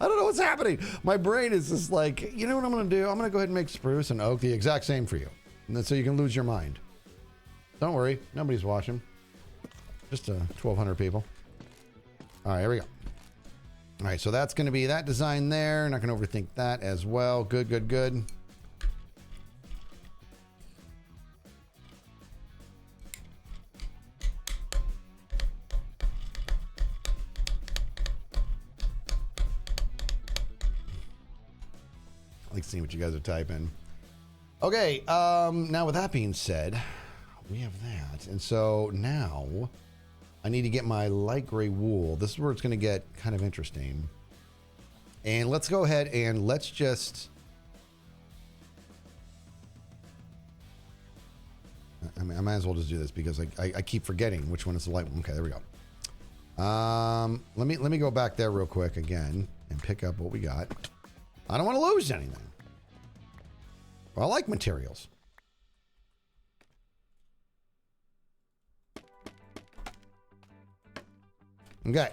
I don't know what's happening. My brain is just like, you know what I'm going to do? I'm going to go ahead and make spruce and oak the exact same for you. And then so you can lose your mind. Don't worry. Nobody's watching. Just 1,200 people. All right, here we go. All right, so that's going to be that design there. Not going to overthink that as well. Good, good, good. I like seeing what you guys are typing. Okay, now with that being said, we have that. And so now I need to get my light gray wool. This is where it's going to get kind of interesting. And let's go ahead and let's just... I might as well just do this because I keep forgetting which one is the light one. Okay, there we go. Let me go back there real quick again and pick up what we got. I don't want to lose anything. Well, I like materials. Okay.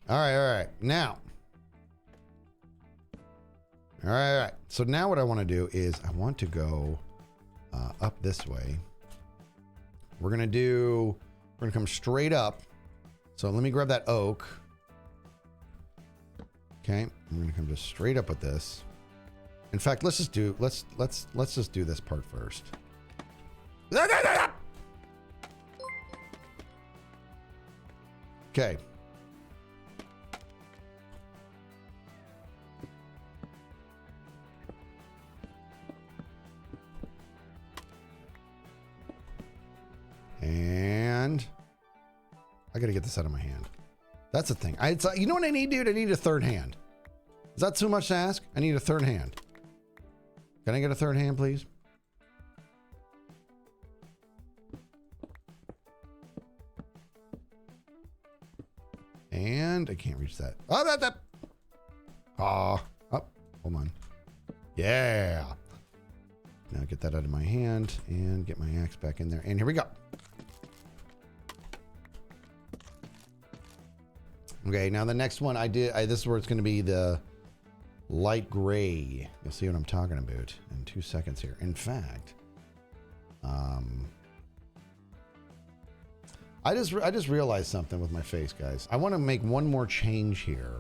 All right. Now. All right. So now what I want to do is I want to go up this way. We're going to come straight up. So let me grab that oak. Okay. I'm going to come just straight up with this. In fact, let's just do this part first. Okay. got to get this out of my hand. That's the thing. You know what I need, dude? I need a third hand. Is that too much to ask? I need a third hand. Can I get a third hand, please? And I can't reach that. Oh, that. Oh, hold on. Yeah. Now get that out of my hand and get my axe back in there. And here we go. Okay, now the next one this is where it's going to be the light gray. You'll see what I'm talking about in 2 seconds here. In fact, I just realized something with my face, guys. I want to make one more change here.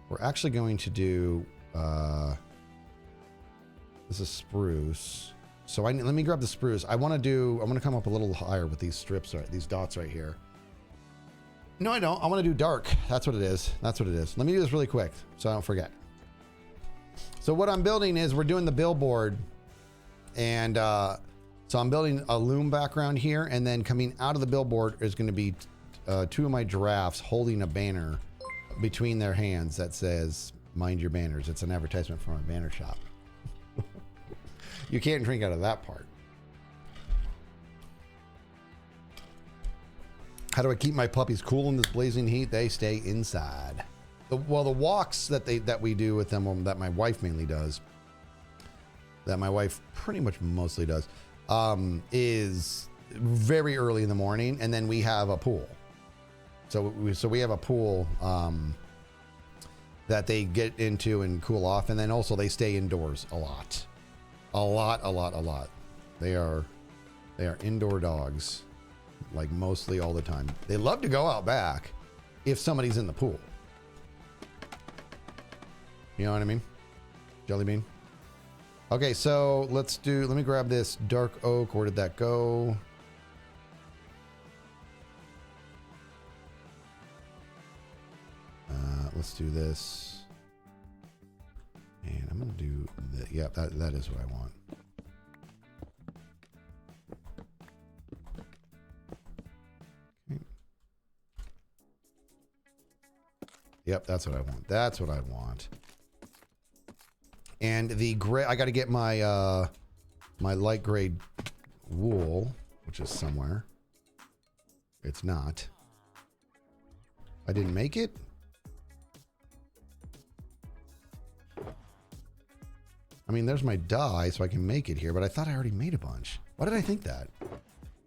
We're actually going to do this is spruce. So let me grab the spruce. I want to come up a little higher with these strips, these dots right here. No, I don't. I want to do dark. That's what it is. That's what it is. Let me do this really quick so I don't forget. So what I'm building is we're doing the billboard, and so I'm building a loom background here, and then coming out of the billboard is going to be 2 of my giraffes holding a banner between their hands that says "Mind your banners." It's an advertisement for my banner shop. You can't drink out of that part. How do I keep my puppies cool in this blazing heat? They stay inside. The walks that we do with them, that my wife mainly does, that my wife pretty much mostly does, is very early in the morning, and then we have a pool. So we have a pool that they get into and cool off, and then also they stay indoors a lot. They are indoor dogs. Like mostly all the time. They love to go out back if somebody's in the pool. You know what I mean? Jelly bean. Okay, so let me grab this dark oak. Where did that go? Let's do this. And I'm gonna do yep, that is what I want. Yep, that's what I want. That's what I want. And the gray, I got to get my my light gray wool, which is somewhere. It's not. I didn't make it. I mean, there's my dye, so I can make it here, but I thought I already made a bunch. Why did I think that?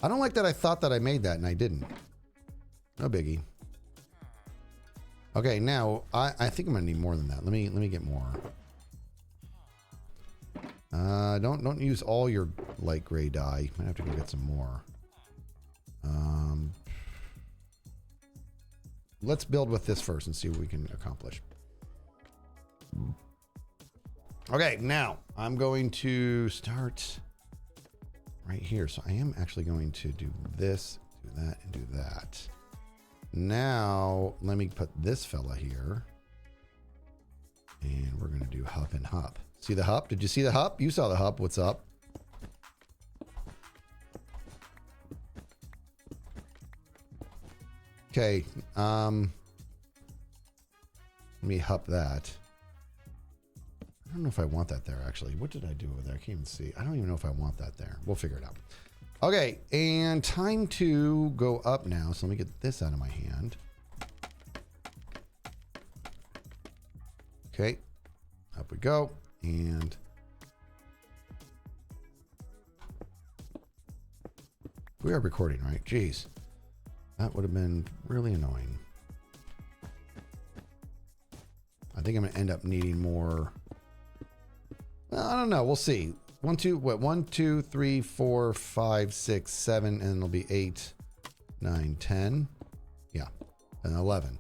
I don't like that I thought that I made that and I didn't. No biggie. Okay, now I think I'm gonna need more than that. Let me get more. Don't use all your light gray dye. Might have to go get some more. Let's build with this first and see what we can accomplish. Okay, now I'm going to start right here. So I am actually going to do this, do that, and do that. Now, let me put this fella here. And we're going to do hup and hup. See the hup? Did you see the hup? You saw the hup. What's up? Okay. Let me hup that. I don't know if I want that there, actually. What did I do over there? I can't even see. I don't even know if I want that there. We'll figure it out. Okay, and time to go up now. So let me get this out of my hand. Okay, up we go. And we are recording, right? Jeez, that would have been really annoying. I think I'm gonna end up needing more. Well, I don't know. We'll see. 1, 2, 3, 4, 5, 6, 7, and it'll be 8, 9, 10. Yeah, and 11.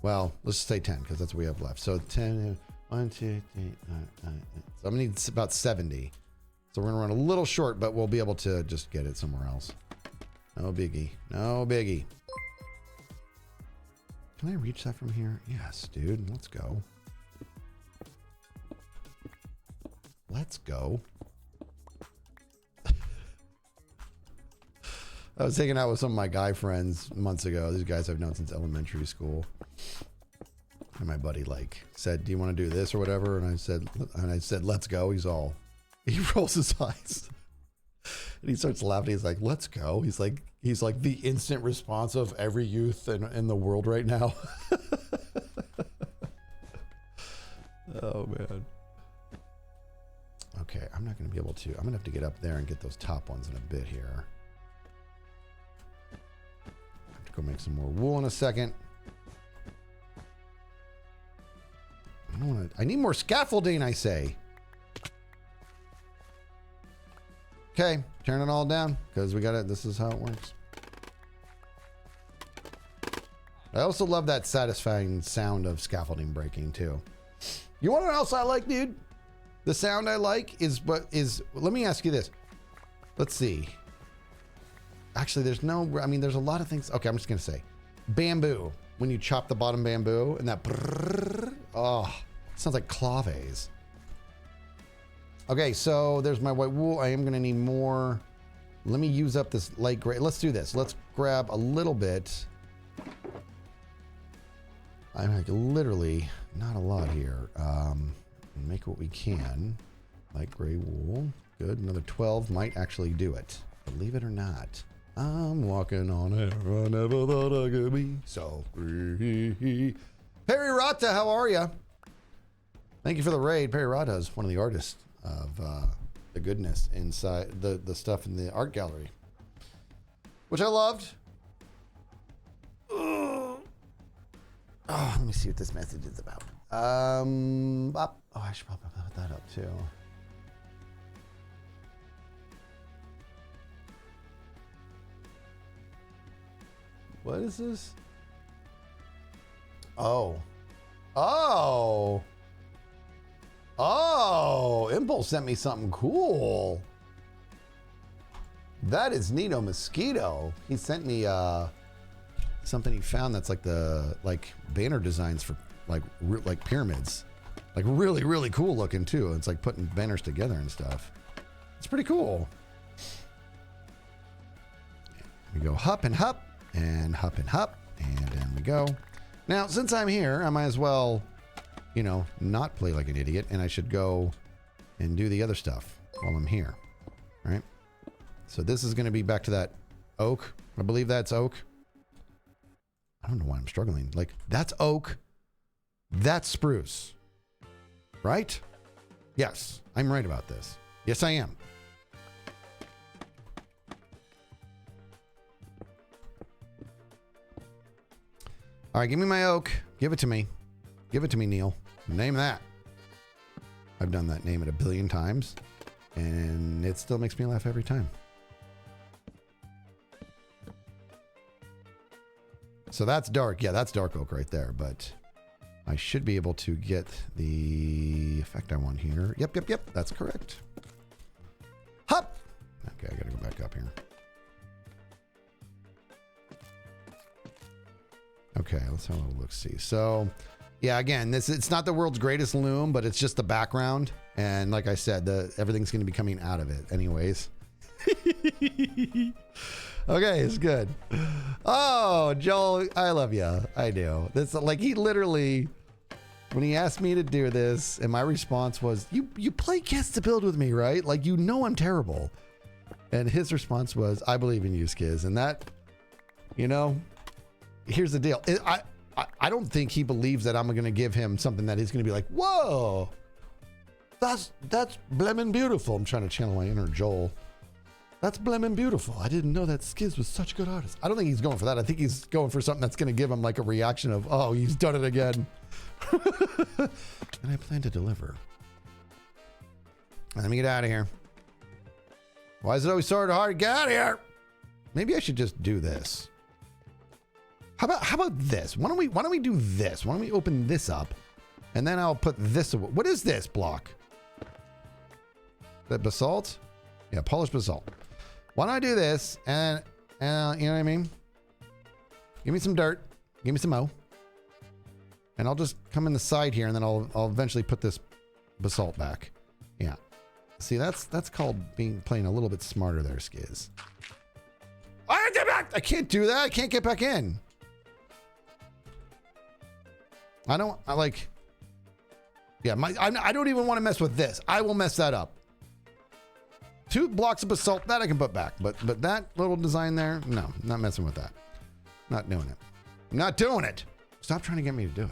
Well, let's just say 10 because that's what we have left. So 10, 1, 2, 3, 4, 5. So I'm gonna need about 70. So we're gonna run a little short, but we'll be able to just get it somewhere else. No biggie. No biggie. Can I reach that from here? Yes, dude. Let's go. Let's go. I was hanging out with some of my guy friends months ago. These guys I've known since elementary school. And my buddy like said, "Do you want to do this or whatever?" And I said, "Let's go." He rolls his eyes. And he starts laughing. He's like, "Let's go." He's like the instant response of every youth in the world right now. Oh man. Okay, I'm not going to be able to. I'm going to have to get up there and get those top ones in a bit here. I have to go make some more wool in a second. I need more scaffolding, I say. Okay, turn it all down because we got it. This is how it works. I also love that satisfying sound of scaffolding breaking too. You want to know what else I like, dude? The sound I like is let me ask you this. Let's see. Actually, there's a lot of things. Okay, I'm just going to say bamboo. When you chop the bottom bamboo and that brrrr, oh, it sounds like claves. Okay, so there's my white wool. I am going to need more. Let me use up this light gray. Let's do this. Let's grab a little bit. I'm like literally not a lot here. Make what we can. Light gray wool. Good. Another 12 might actually do it. Believe it or not. I'm walking on air. I never thought I could be so free. Perry Rata, how are you? Thank you for the raid. Perry Rata is one of the artists of the goodness inside the stuff in the art gallery, which I loved. Oh, let me see what this message is about. I should probably put that up too. What is this? Oh, Impulse sent me something cool. That is Nino Mosquito. He sent me something he found that's like the banner designs for like pyramids, like really cool looking too. It's like putting banners together and stuff. It's pretty cool. We go hup and hup and hup and hup, and in we go. Now, since I'm here, I might as well, not play like an idiot, and I should go and do the other stuff while I'm here, right? So this is going to be back to that oak. I believe that's oak. I don't know why I'm struggling. Like, that's oak. That's spruce. Right? Yes, I'm right about this. Yes, I am. All right, give me my oak. Give it to me. Give it to me, Neil. Name that. I've done that. Name it 1 billion times, and it still makes me laugh every time. So that's dark. Yeah, that's dark oak right there, but I should be able to get the effect I want here. Yep. That's correct. Hop. Okay, I gotta go back up here. Okay, let's have a look. See. So, yeah, again, it's not the world's greatest loom, but it's just the background. And like I said, everything's going to be coming out of it anyways. Okay, it's good. Oh, Joel, I love you. I do. That's like he literally, when he asked me to do this, and my response was, "You play Guess to Build with me, right? Like I'm terrible." And his response was, "I believe in you, Skiz." And that, here's the deal. I don't think he believes that I'm going to give him something that he's going to be like, "Whoa, that's blemmin' beautiful." I'm trying to channel my inner Joel. That's blemmin' beautiful. I didn't know that Skiz was such a good artist. I don't think he's going for that. I think he's going for something that's going to give him like a reaction of, "Oh, he's done it again." And I plan to deliver. Let me get out of here. Why is it always so hard to get out of here? Maybe I should just do this. How about this? Why don't we do this? Why don't we open this up, and then I'll put this away. What is this block? That basalt? Yeah, polished basalt. Why don't I do this, and you know what I mean? Give me some dirt. Give me some mo. And I'll just come in the side here, and then I'll eventually put this basalt back. Yeah. See, that's called playing a little bit smarter there, Skiz. I I can't do that. I can't get back in. I like... Yeah, I don't even want to mess with this. I will mess that up. 2 blocks of basalt, that I can put back. But that little design there, no, not messing with that. Not doing it. Not doing it. Stop trying to get me to do it.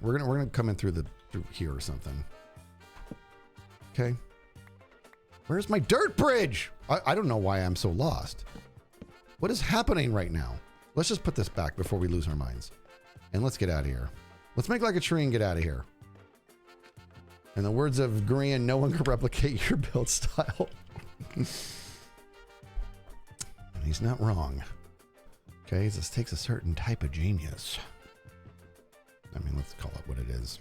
We're gonna come in through here or something. Okay. Where's my dirt bridge? I don't know why I'm so lost. What is happening right now? Let's just put this back before we lose our minds. And let's get out of here. Let's make like a tree and get out of here. In the words of Grian, no one can replicate your build style. And he's not wrong. Okay, this takes a certain type of genius. I mean, let's call it what it is.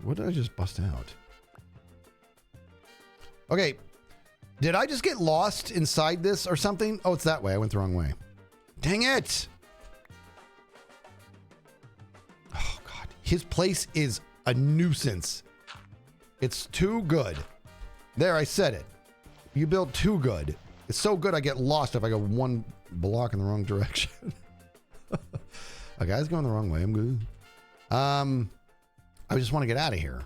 What did I just bust out? Okay, did I just get lost inside this or something? Oh, it's that way. I went the wrong way. Dang it! Oh, God. His place is a nuisance. It's too good. There, I said it. You built too good. It's so good I get lost if I go 1 block in the wrong direction. A guy's going the wrong way. I'm good. I just want to get out of here.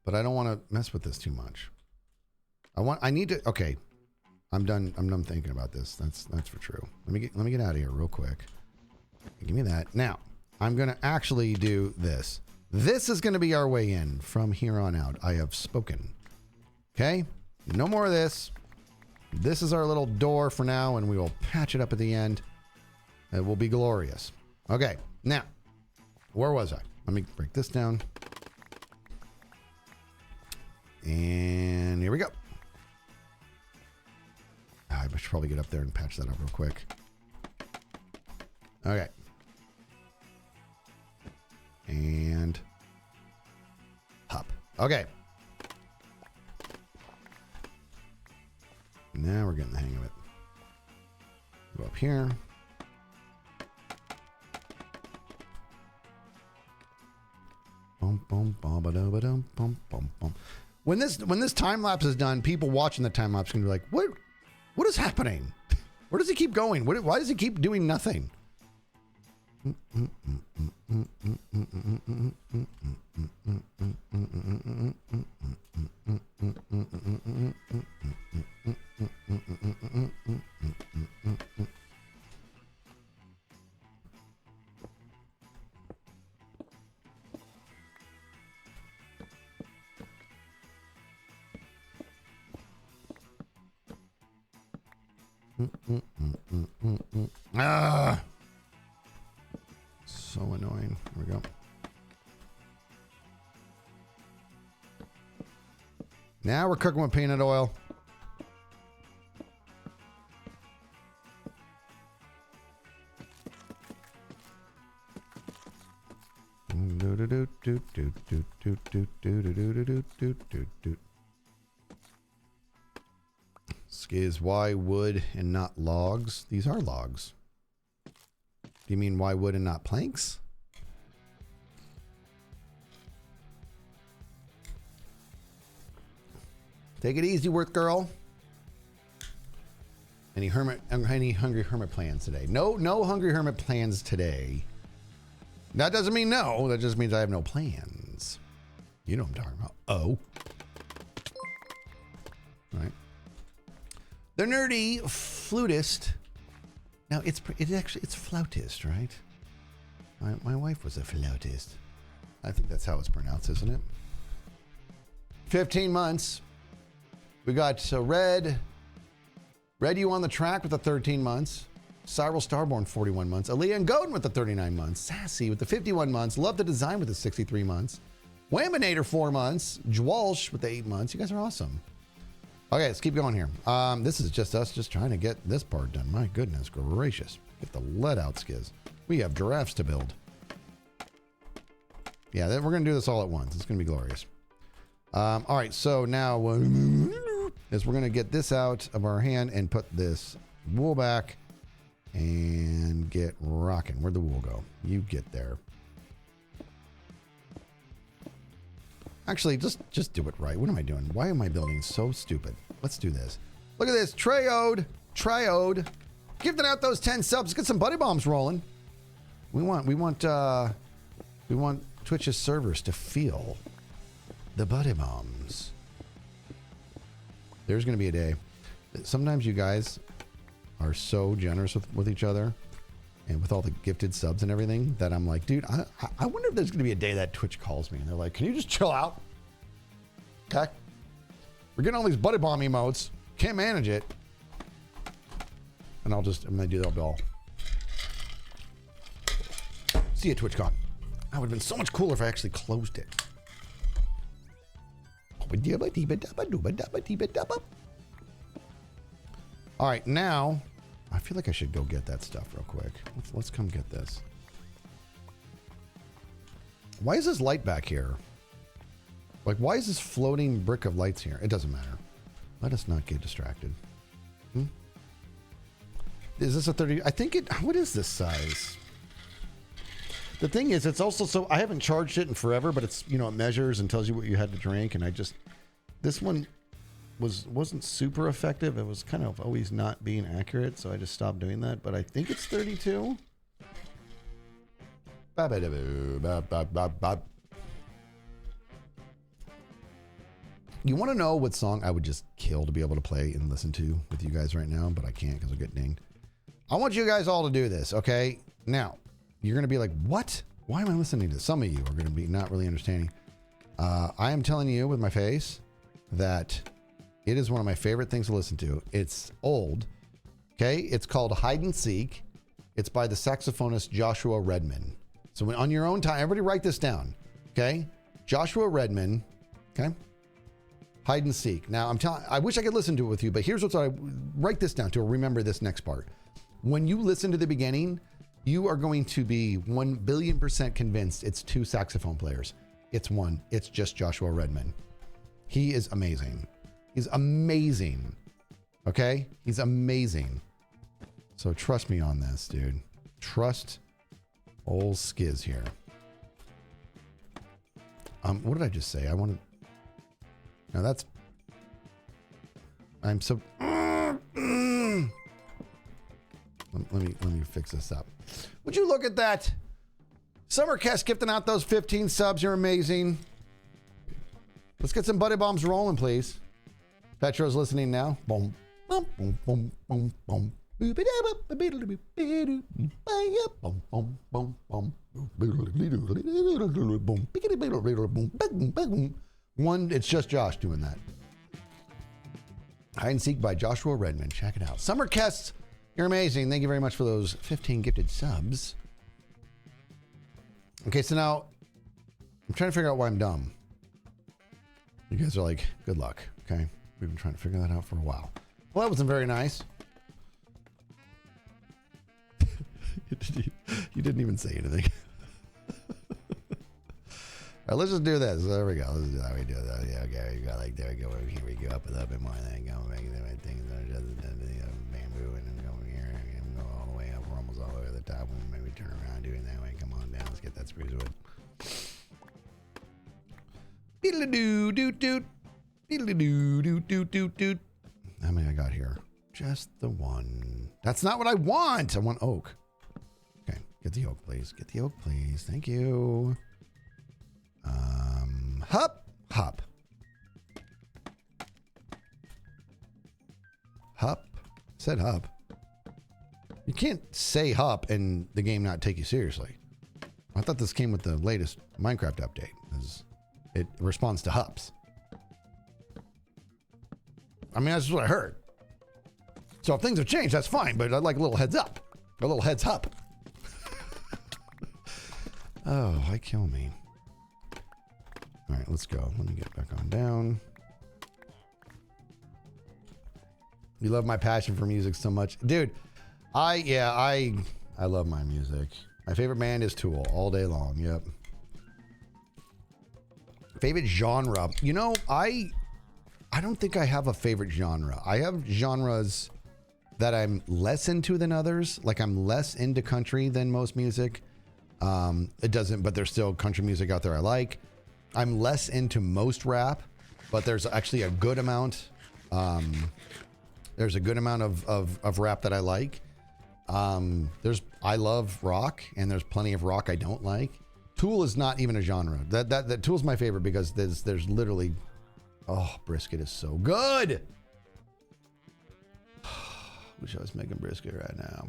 But I don't want to mess with this too much. I need to... Okay. I'm done thinking about this. That's for true. Let me get out of here real quick. Give me that. Now, I'm going to actually do this. This is going to be our way in from here on out. I have spoken. Okay? No more of this. This is our little door for now, and we will patch it up at the end. It will be glorious. Okay. Now, where was I? Let me break this down. And here we go. I should probably get up there and patch that up real quick. Okay. And hop. Okay. Now we're getting the hang of it. Go up here. Bum, bum, bum, ba-dum, ba-dum, bum, bum, bum. When this time lapse is done, people watching the time lapse can be like, what is happening? Where does he keep going? Why does he keep doing nothing? Ah, so annoying. Here we go. Now we're cooking with peanut oil. Skiz, why wood and not logs? These are logs. Do you mean why wood and not planks? Take it easy, Worth girl. Any hungry hermit plans today? No hungry hermit plans today. That doesn't mean no. That just means I have no plans. You know what I'm talking about. Oh. All right. The nerdy flutist. Now it's flautist, right? My wife was a flautist. I think that's how it's pronounced, isn't it? 15 months. We got Red You on the track with the 13 months. Cyril Starborn, 41 months. Aaliyah and Godin with the 39 months. Sassy with the 51 months. Love the Design with the 63 months. Waminator, 4 months. Jwalsh with the 8 months. You guys are awesome. Okay, let's keep going here. This is just us just trying to get this part done. My goodness gracious. Get the lead out, Skiz. We have giraffes to build. Yeah, we're going to do this all at once. It's going to be glorious. All right, so now is we're going to get this out of our hand and put this wool back and get rocking. Where'd the wool go? You get there. Actually, just do it right. What am I doing? Why am I building so stupid? Let's do this. Look at this. Triode. Giving out those 10 subs. Get some buddy bombs rolling. We want Twitch's servers to feel the buddy bombs. There's going to be a day. Sometimes you guys are so generous with each other and with all the gifted subs and everything that I'm like, dude, I wonder if there's going to be a day that Twitch calls me and they're like, can you just chill out? Okay. We're getting all these buddy bomb emotes. Can't manage it. And I'm going to do that all. See you, TwitchCon. That would have been so much cooler if I actually closed it. All right, now I feel like I should go get that stuff real quick. Let's come get this. Why is this light back here? Like, why is this floating brick of lights here? It doesn't matter. Let us not get distracted. Is this a 30? I think it, what is this size? The thing is, it's also so, I haven't charged it in forever, but it's, you know, it measures and tells you what you had to drink. And I just, this one wasn't super effective. It was kind of always not being accurate. So I just stopped doing that, but I think it's 32. You want to know what song I would just kill to be able to play and listen to with you guys right now, but I can't because I'll get dinged. I want you guys all to do this, okay? Now, you're going to be like, what? Why am I listening to this? Some of you are going to be not really understanding. I am telling you with my face that it is one of my favorite things to listen to. It's old, okay? It's called Hide and Seek. It's by the saxophonist Joshua Redman. So when, on your own time, everybody write this down, okay? Joshua Redman, okay? Hide and Seek. Now, I wish I could listen to it with you, but here's what I write this down to remember this next part. When you listen to the beginning, you are going to be 1,000,000,000% convinced it's two saxophone players. It's one. It's just Joshua Redman. He is amazing. He's amazing. Okay? He's amazing. So trust me on this, dude. Trust old Skiz here. What did I just say? I want to... Now that's... I'm so... Let me fix this up. Would you look at that? Summercast gifting out those 15 subs. You're amazing. Let's get some buddy bombs rolling, please. Petro's listening now. Boom. Boom, boom, boom, boom, boom. One, it's just Josh doing that. Hide and Seek by Joshua Redman. Check it out. Summercast, you're amazing. Thank you very much for those 15 gifted subs. Okay, so now I'm trying to figure out why I'm dumb. You guys are like, good luck. Okay, we've been trying to figure that out for a while. Well, that wasn't very nice. You didn't even say anything. All right, let's just do this. There we go. Let's do how we do that. Yeah, okay. You got like, there we go. Here we go. Up a little bit more. Then go make the right things. Bamboo and then go over here and go all the way up. We're almost all the way to the top. And maybe turn around, do it that way. Come on down. Let's get that spruce wood. Beedle-a-doo, doot-doot. Beedle-a-doo, doot-doot, doot-doot. How many I got here? Just the one. That's not what I want. I want oak. Okay, get the oak, please. Get the oak, please. Thank you. Hop. Hup. Said hup. You can't say hup and the game not take you seriously. I thought this came with the latest Minecraft update. It responds to hups. I mean, that's what I heard. So if things have changed, that's fine, but I'd like a little heads up. A little heads up. Oh, why kill me? All right, let's go. Let me get back on down. You love my passion for music so much. Dude, I love my music. My favorite band is Tool all day long. Yep. Favorite genre. You know, I don't think I have a favorite genre. I have genres that I'm less into than others. Like I'm less into country than most music. But there's still country music out there I like. I'm less into most rap, but there's actually a good amount. There's a good amount of rap that I like. I love rock, and there's plenty of rock I don't like. Tool is not even a genre. That Tool's my favorite because there's literally, oh, brisket is so good. Wish I was making brisket right now.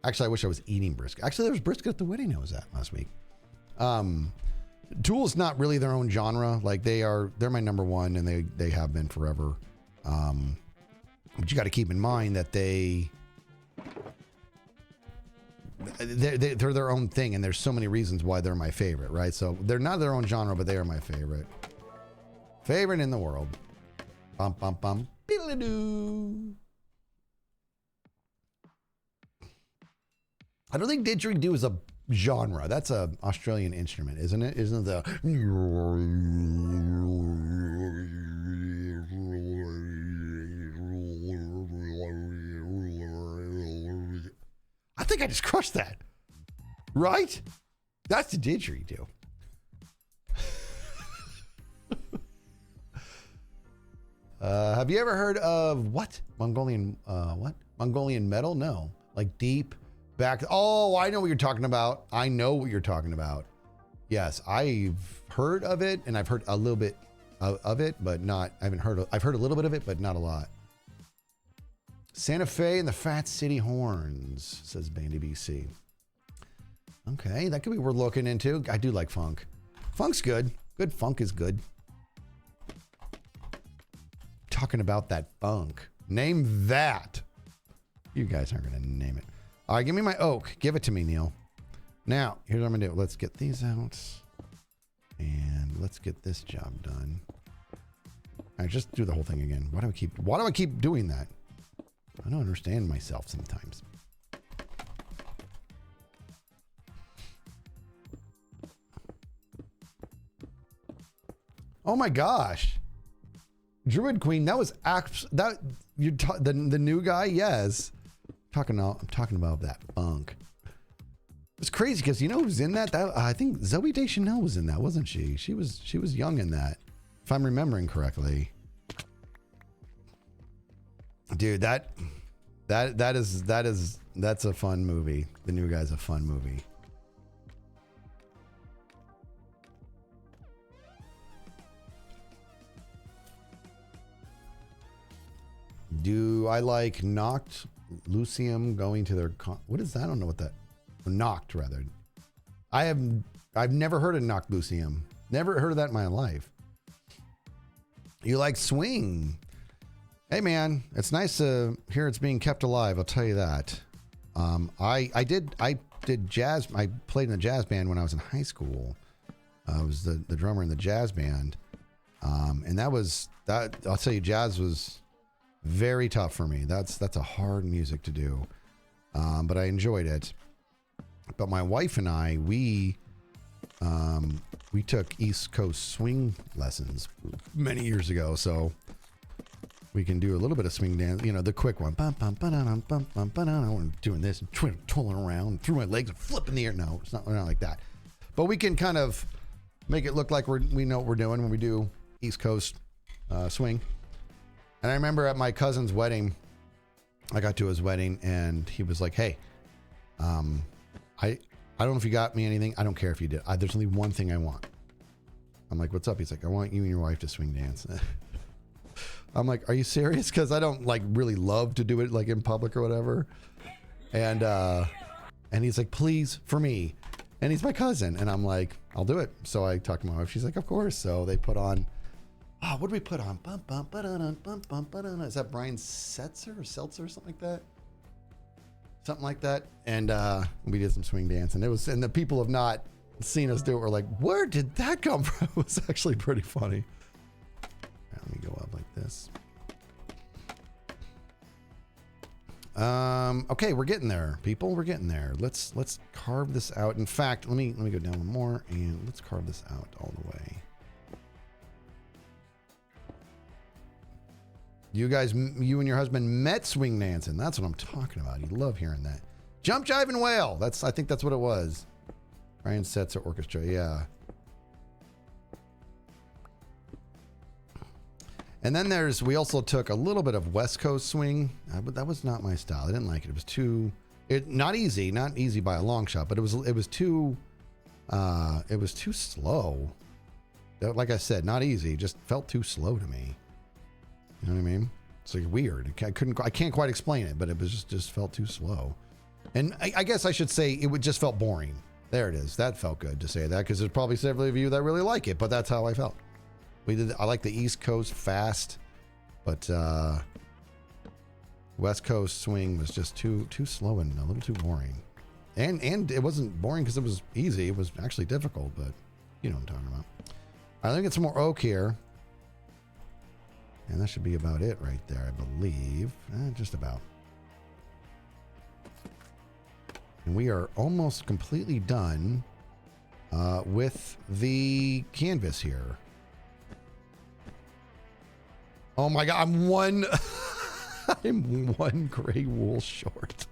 Actually, I wish I was eating brisket. Actually, there was brisket at the wedding I was at last week. Tool's not really their own genre. Like they're my number one, and they have been forever. But you got to keep in mind that they're their own thing, and there's so many reasons why they're my favorite, right? So they're not their own genre, but they are my favorite. Favorite in the world. Bum bum bum. Biddle-a-doo. I don't think didgeridoo is a genre. That's a Australian instrument, isn't it? Isn't it the... I think I just crushed that. Right? That's the didgeridoo. Have you ever heard of what? Mongolian metal? No. Like deep back. Oh, I know what you're talking about. I know what you're talking about. Yes, I've heard of it, and I've heard a little bit of it, but not, I've heard a little bit of it, but not a lot. Santa Fe and the Fat City Horns, says Bandy BC. Okay, that could be worth looking into. I do like funk. Funk's good. Good funk is good. Talking about that funk. Name that. You guys aren't going to name it. All right, give me my oak. Give it to me, Neil. Now, here's what I'm going to do. Let's get these out. And let's get this job done. All right, just do the whole thing again. Why do I keep doing that? I don't understand myself sometimes. Oh my gosh. Druid Queen, that was the new guy? Yes. I'm talking about that funk. It's crazy because you know who's in that? I think Zoe Deschanel was in that, wasn't she? She was young in that, if I'm remembering correctly. Dude, that's a fun movie. The new guy's a fun movie. Do I like Knocked Lucium going to their what is that? I don't know what that. Knocked rather. I've never heard of Knocked Lucium. Never heard of that in my life. You like swing? Hey man, it's nice to hear it's being kept alive. I'll tell you that. I did jazz. I played in a jazz band when I was in high school. I was the drummer in the jazz band, and that. I'll tell you, jazz was very tough for me. That's a hard music to do, but I enjoyed it. But my wife and I, we took East Coast swing lessons many years ago, so we can do a little bit of swing dance, you know, the quick one. Bum, bum, ba-da-dum, bum, bum, ba-da-dum. I'm doing this and twirling around through my legs and flipping the air. No, it's not like that. But we can kind of make it look like we know what we're doing when we do East Coast swing. And I remember at my cousin's wedding, I got to his wedding and he was like, hey, I don't know if you got me anything. I don't care if you did. There's only one thing I want. I'm like, what's up? He's like, I want you and your wife to swing dance. I'm like, are you serious? Because I don't like really love to do it like in public or whatever. And he's like, please, for me. And he's my cousin. And I'm like, I'll do it. So I talked to my wife. She's like, of course. So they put on, what did we put on? Bum, bum, ba-da-dun, bum, bum, ba-da-dun. Is that Brian Setzer or Seltzer or something like that? Something like that. And we did some swing dance. And the people have not seen us do it. We're like, where did that come from? It was actually pretty funny. Let me go up like this. Okay, we're getting there, people. We're getting there. Let's carve this out. In fact, let me go down one more and let's carve this out all the way. You guys, you and your husband met swing dancing. That's what I'm talking about. You love hearing that. Jump, jive, and wail. I think that's what it was. Brian Setzer Orchestra. Yeah. And then we also took a little bit of West Coast swing, but that was not my style. I didn't like it. It was too, not easy by a long shot, but it was too slow. Like I said, not easy. It just felt too slow to me. You know what I mean? It's like weird. I can't quite explain it, but it was just felt too slow. And I guess I should say it just felt boring. There it is. That felt good to say that because there's probably several of you that really like it, but that's how I felt. I like the East Coast fast, but West Coast swing was just too slow and a little too boring. And it wasn't boring because it was easy. It was actually difficult, but you know what I'm talking about. All right, let me get some more oak here. And that should be about it right there, I believe. Just about. And we are almost completely done with the canvas here. Oh my God, I'm one gray wool short.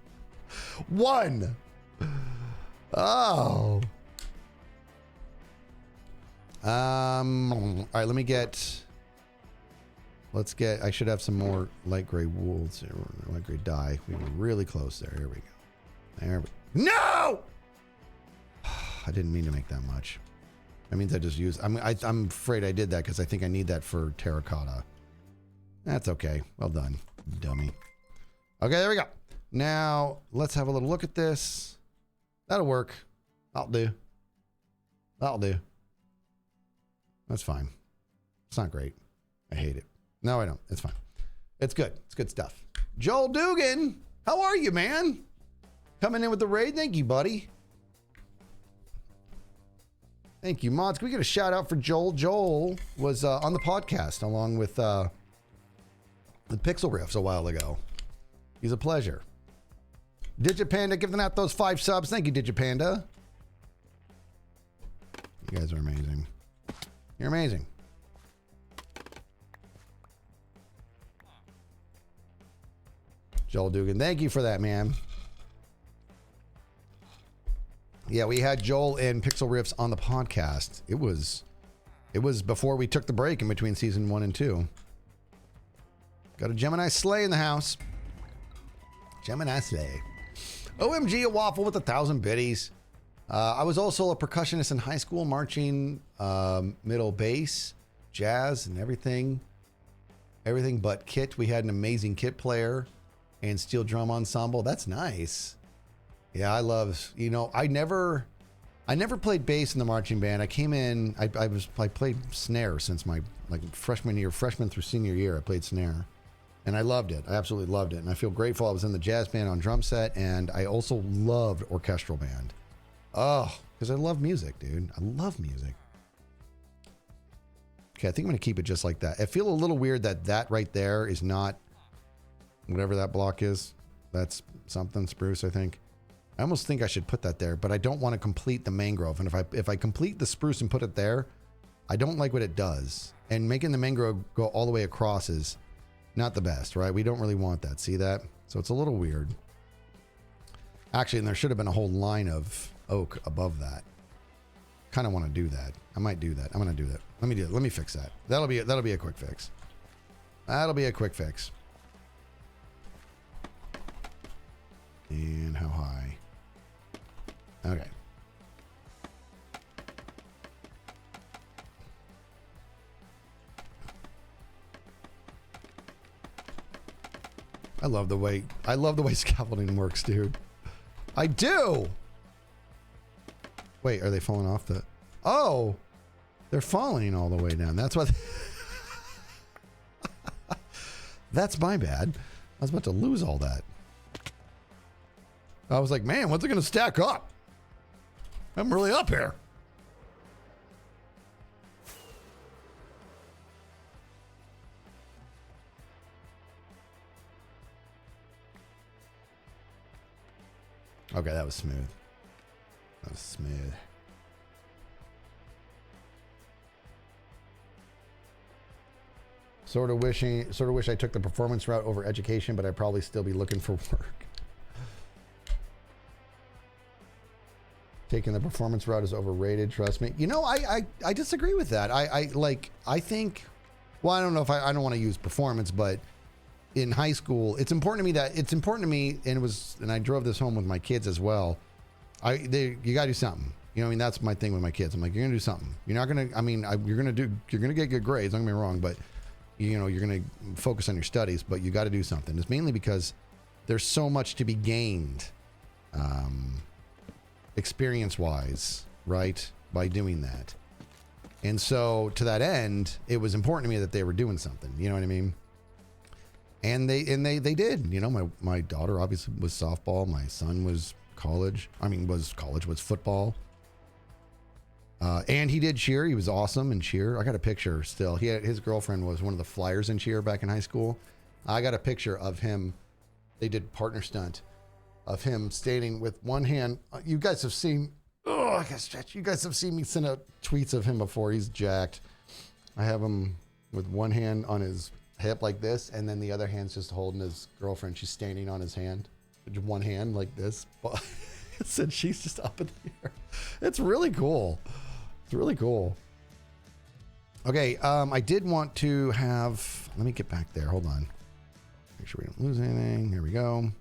One. Oh. All right, I should have some more light gray wools, light gray dye. We were really close there. Here we go. No! I didn't mean to make that much. That means I just used, I'm afraid I did that because I think I need that for terracotta. That's okay. Well done, dummy. Okay, there we go. Now, let's have a little look at this. That'll work. That'll do. That's fine. It's not great. I hate it. No, I don't. It's fine. It's good. It's good stuff. Joel Dugan, how are you, man? Coming in with the raid. Thank you, buddy. Thank you, mods. Can we get a shout out for Joel? Joel was on the podcast along with the Pixel Riffs a while ago. He's a pleasure. Digipanda giving out those 5 subs. Thank you, Digipanda. You guys are amazing. You're amazing. Joel Dugan, thank you for that, man. Yeah, we had Joel and Pixel Riffs on the podcast. It was before we took the break in between season 1 and 2. Got a Gemini Slay in the house. Gemini Slay. OMG, a waffle with 1,000 biddies. I was also a percussionist in high school, marching, middle bass, jazz, and everything but kit. We had an amazing kit player and steel drum ensemble. That's nice. Yeah, I love, I never played bass in the marching band. I came in, I played snare since my freshman through senior year. I played snare and I loved it. I absolutely loved it. And I feel grateful I was in the jazz band on drum set. And I also loved orchestral band. Oh, because I love music, dude. I love music. Okay, I think I'm going to keep it just like that. I feel a little weird that right there is not whatever that block is. That's something spruce, I think. I almost think I should put that there, but I don't want to complete the mangrove. And if I complete the spruce and put it there, I don't like what it does. And making the mangrove go all the way across is not the best, right? We don't really want that. See that? So it's a little weird. Actually, and there should have been a whole line of oak above that. Kind of want to do that. I might do that. I'm going to do that. Let me do it. Let me fix that. That'll be a quick fix. That'll be a quick fix. And how high? Okay. I love the way scaffolding works, dude. I do. Wait, are they falling off the? Oh, they're falling all the way down. That's what. That's my bad. I was about to lose all that. I was like, man, what's it going to stack up? I'm really up here. Okay, that was smooth. That was smooth. Sort of wish I took the performance route over education, but I'd probably still be looking for work. Taking the performance route is overrated, trust me. You know, I disagree with that. I think well, I don't know if I don't want to use performance, but in high school, it's important to me, and I drove this home with my kids as well. You gotta do something. You know what I mean? That's my thing with my kids. I'm like, you're gonna do something. You're not gonna, you're gonna get good grades, don't get me wrong, but you know, you're gonna focus on your studies, but you gotta do something. It's mainly because there's so much to be gained, experience-wise, right? By doing that. And so to that end, it was important to me that they were doing something, you know what I mean? And they did, you know, my daughter obviously was softball. My son was was football. And he did cheer. He was awesome in cheer. I got a picture still. His girlfriend was one of the flyers in cheer back in high school. I got a picture of him. They did partner stunt of him standing with one hand. You guys have seen, I gotta stretch. You guys have seen me send out tweets of him before. He's jacked. I have him with one hand on his hip like this, and then the other hand's just holding his girlfriend. She's standing on his hand. One hand like this. And she's just up in the air. It's really cool. It's really cool. Okay, I did want to have, let me get back there. Hold on. Make sure we don't lose anything. Here we go.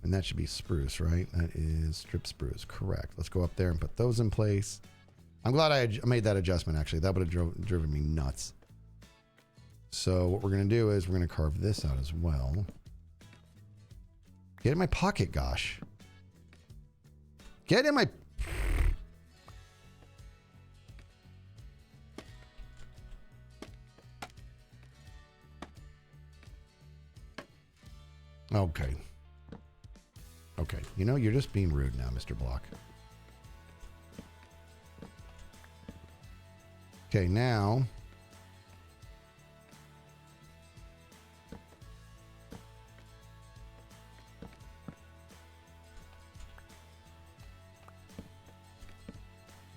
And that should be spruce, right? That is strip spruce. Correct. Let's go up there and put those in place. I'm glad I made that adjustment, actually. That would have driven me nuts. So what we're going to do is we're going to carve this out as well. Get in my pocket, gosh. Get in my... Okay. Okay. You know, you're just being rude now, Mr. Block. Okay, now...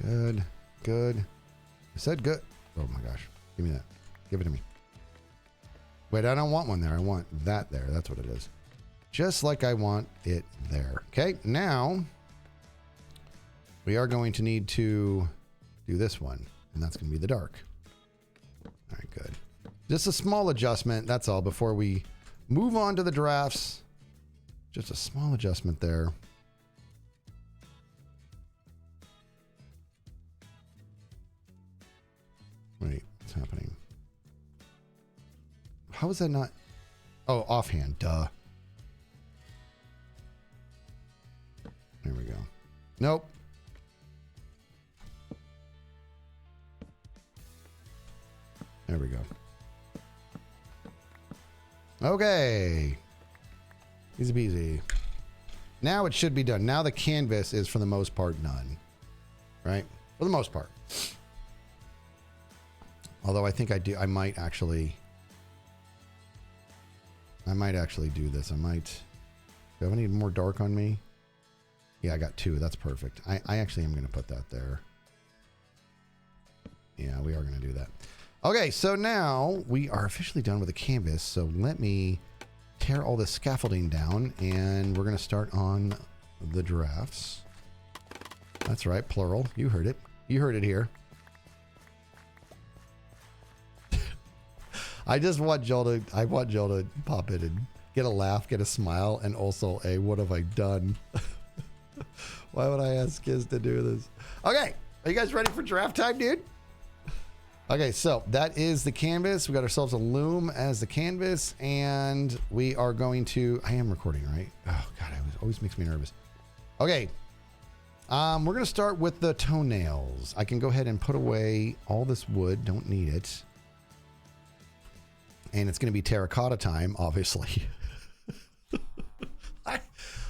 Good. Good. I said good. Oh my gosh. Give me that. Give it to me. Wait, I don't want one there. I want that there. That's what it is. Just like I want it there. Okay, now we are going to need to do this one, and that's going to be the dark. All right, good. Just a small adjustment. That's all before we move on to the giraffes. Just a small adjustment there. Wait, what's happening? How is that not? Oh, offhand, duh. There we go. Nope. There we go. Okay. Easy peasy. Now it should be done. Now the canvas is for the most part done. Right? For the most part. Although I think I might actually do this. Do I need more dark on me? Yeah, I got 2. That's perfect. I actually am going to put that there. Yeah, we are going to do that. Okay, so now we are officially done with the canvas. So let me tear all this scaffolding down, and we're going to start on the giraffes. That's right, plural. You heard it. You heard it here. I want Joel to pop in and get a laugh, get a smile, and also a what have I done? Why would I ask kids to do this? Okay, are you guys ready for giraffe time, dude? Okay, so that is the canvas. We got ourselves a loom as the canvas, and we are going to... I am recording, right? Oh, God, it always makes me nervous. Okay, we're going to start with the toenails. I can go ahead and put away all this wood. Don't need it. And it's going to be terracotta time, obviously.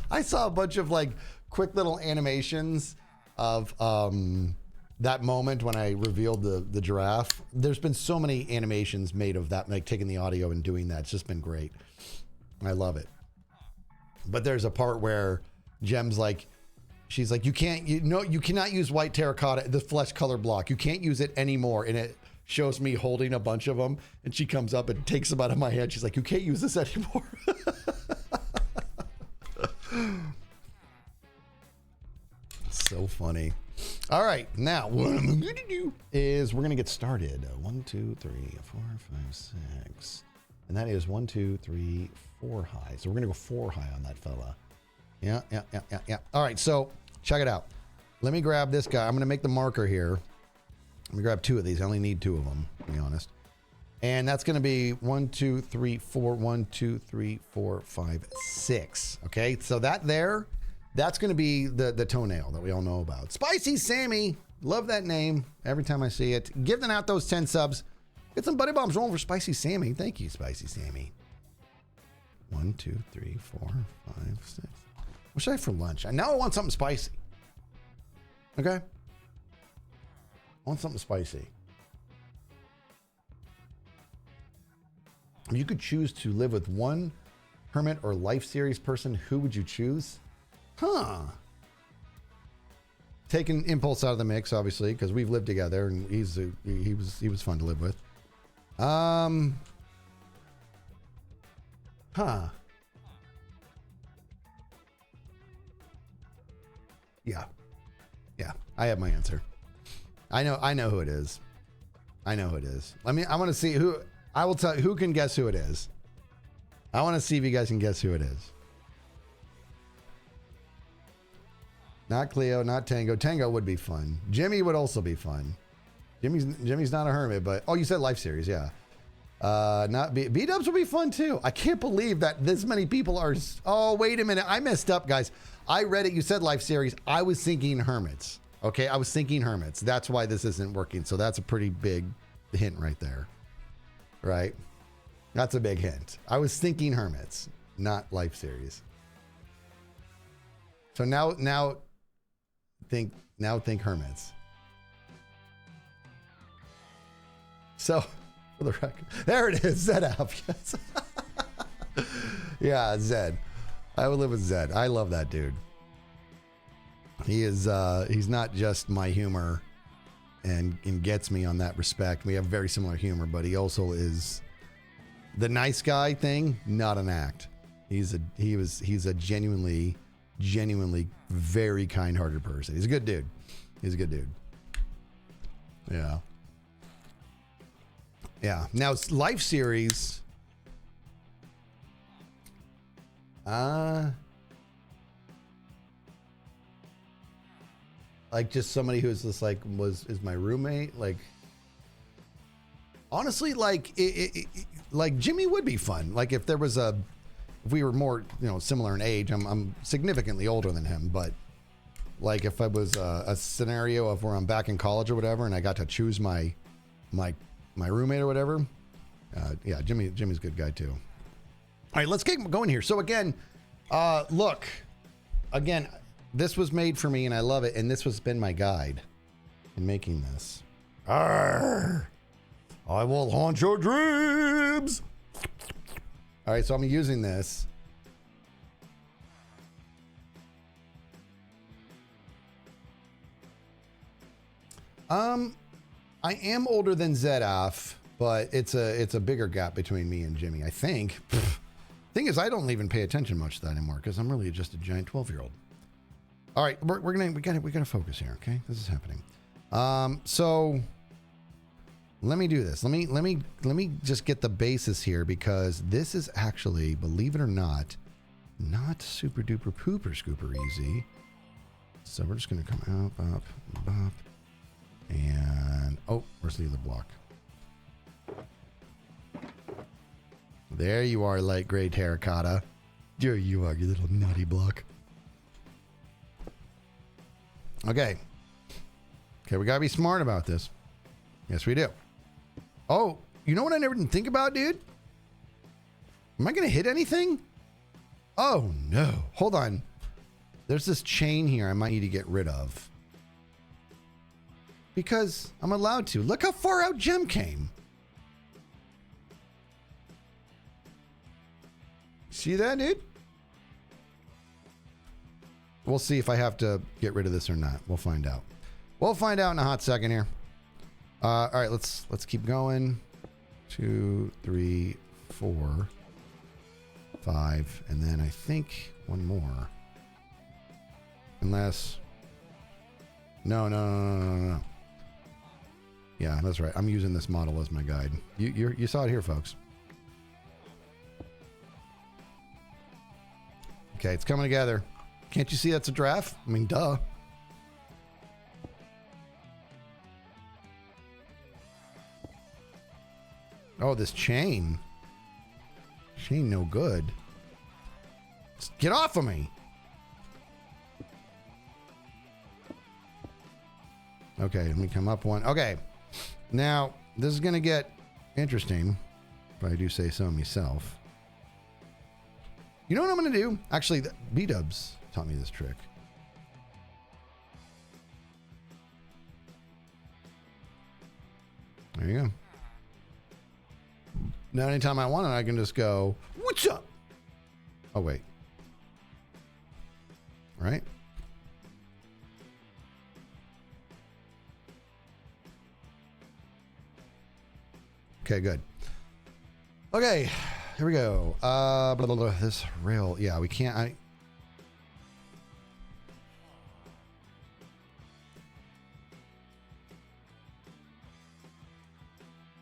I saw a bunch of like quick little animations of that moment when I revealed the giraffe. There's been so many animations made of that, like taking the audio and doing that. It's just been great. I love it. But there's a part where Jem's like, she's like, you cannot use white terracotta, the flesh color block. You can't use it anymore. And it shows me holding a bunch of them, and she comes up and takes them out of my hand. She's like, you can't use this anymore. So funny. All right, now what I'm going to do is we're going to get started. 1, 2, 3, 4, 5, 6. And that is 1, 2, 3, 4 high. So we're going to go 4 high on that fella. Yeah. All right, so check it out. Let me grab this guy. I'm going to make the marker here. Let me grab 2 of these. I only need 2 of them, to be honest. And that's going to be 1, 2, 3, 4, 1, 2, 3, 4, 5, 6. Okay, so that's going to be the toenail that we all know about. Spicy Sammy. Love that name every time I see it. Giving out those 10 subs. Get some buddy bombs rolling for Spicy Sammy. Thank you, Spicy Sammy. 1, 2, 3, 4, 5, 6. What should I have for lunch? Now I want something spicy. Okay? I want something spicy. You could choose to live with one Hermit or Life Series person. Who would you choose? Huh. Taking Impulse out of the mix, obviously, because we've lived together and he was fun to live with. Huh. Yeah. I have my answer. I know who it is. I want to see who. I will tell you who can guess who it is. I want to see if you guys can guess who it is. Not Cleo, not Tango. Tango would be fun. Jimmy would also be fun. Jimmy's not a hermit, but you said Life Series, yeah. Not B-dubs would be fun too. I can't believe that this many people are. Oh, wait a minute. I messed up, guys. I read it. You said Life Series. I was thinking hermits. Okay, I was thinking hermits. That's why this isn't working. So that's a pretty big hint right there. Right? That's a big hint. I was thinking hermits, not Life Series. So now think hermits. So for the record, there it is. Zed app. Yes. Yeah, Zed. I would live with Zed. I love that dude. He is he's not just my humor and gets me on that respect. We have very similar humor, but he also is the nice guy thing, not an act. He's a genuinely very kind-hearted person. He's a good dude. Yeah. Now Life Series. Like just somebody who's just like is my roommate. Like honestly, like like Jimmy would be fun. Like if we were more similar in age. I'm significantly older than him, but like if I was a scenario of where I'm back in college or whatever, and I got to choose my roommate or whatever. Yeah, Jimmy's a good guy too. All right, let's get going here. So again, look, this was made for me and I love it. And this has been my guide in making this. Arr, I will haunt your dreams. All right, so I'm using this. I am older than Zedoff, but it's a bigger gap between me and Jimmy, I think. Thing is, I don't even pay attention much to that anymore because I'm really just a giant 12-year-old. All right, we gotta focus here, okay? This is happening. So let me do this. Let me just get the basis here because this is actually, believe it or not super duper pooper scooper easy. So we're just gonna come up, and where's the other block? There you are, light gray terracotta. There you are, you little nutty block. Okay, we gotta be smart about this. Yes, we do. Oh, you know what I never didn't think about, dude? Am I gonna hit anything? Oh no, hold on. There's this chain here I might need to get rid of. Because I'm allowed to. Look how far out Gem came. See that, dude? We'll see if I have to get rid of this or not. We'll find out. We'll find out in a hot second here. All right, let's keep going. 2, 3, 4, 5, and then I think one more. Unless No, no, no, no, no, no. Yeah, that's right. I'm using this model as my guide. You saw it here, folks. Okay, it's coming together. Can't you see that's a giraffe? I mean, duh. Oh, this chain. Chain no good. Just get off of me. Okay, let me come up one. Okay. Now, this is going to get interesting, if I do say so myself. You know what I'm going to do? Actually, B-Dubs taught me this trick. There you go. Now, anytime I want it, I can just go, what's up? Oh, wait. Right? Okay, good. Okay, here we go. Blah, blah, blah, this rail, yeah, we can't.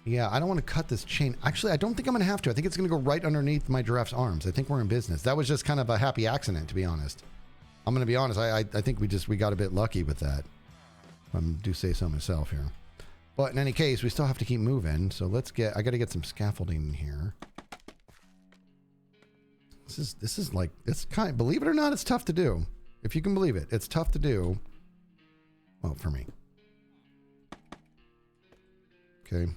Yeah, I don't want to cut this chain. Actually, I don't think I'm going to have to. I think it's going to go right underneath my giraffe's arms. I think we're in business. That was just kind of a happy accident, to be honest. I'm going to be honest. I think we got a bit lucky with that. I do say so myself here. But in any case, we still have to keep moving. So I got to get some scaffolding in here. This is like, it's kind of, believe it or not, it's tough to do. If you can believe it, it's tough to do. Well, for me. Okay.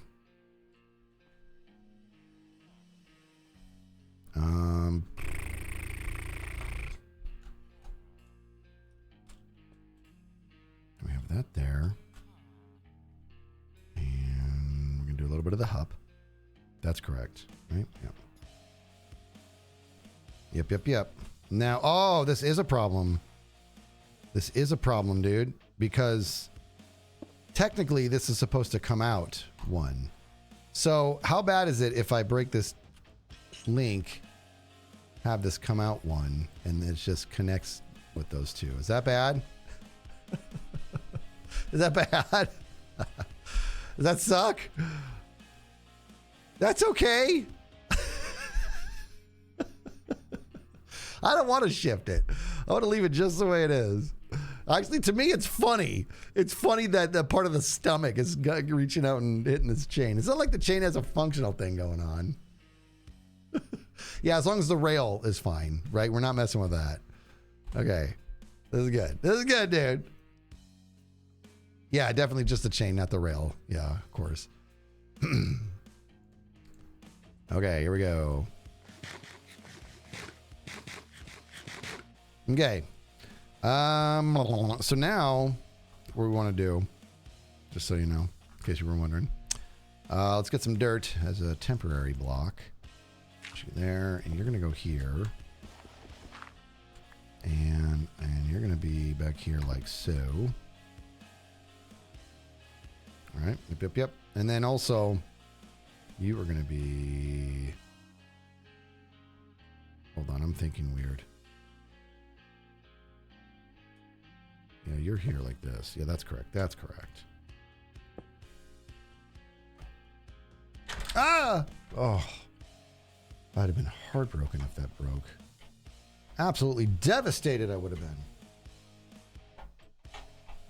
We have that there. And we're going to do a little bit of the hub. That's correct, right? Yep. Yep. Now, oh, this is a problem. This is a problem, dude, because technically this is supposed to come out one. So how bad is it if I break this link, have this come out one, and it just connects with those two? Is that bad? Is that bad? Does that suck? That's okay. I don't want to shift it. I want to leave it just the way it is. Actually, to me, it's funny. It's funny that the part of the stomach is reaching out and hitting this chain. It's not like the chain has a functional thing going on. Yeah, as long as the rail is fine, right? We're not messing with that. Okay. This is good. This is good, dude. Yeah, definitely just the chain, not the rail. Yeah, of course. Okay, here we go. Okay. So now, what we want to do, just so you know, in case you were wondering, let's get some dirt as a temporary block. Put you there, and you're going to go here. And you're going to be back here like so. All right. Yep. And then also, you are going to be... Hold on, I'm thinking weird. Yeah, you're here like this. Yeah, that's correct. That's correct. Ah! Oh. I'd have been heartbroken if that broke. Absolutely devastated I would have been.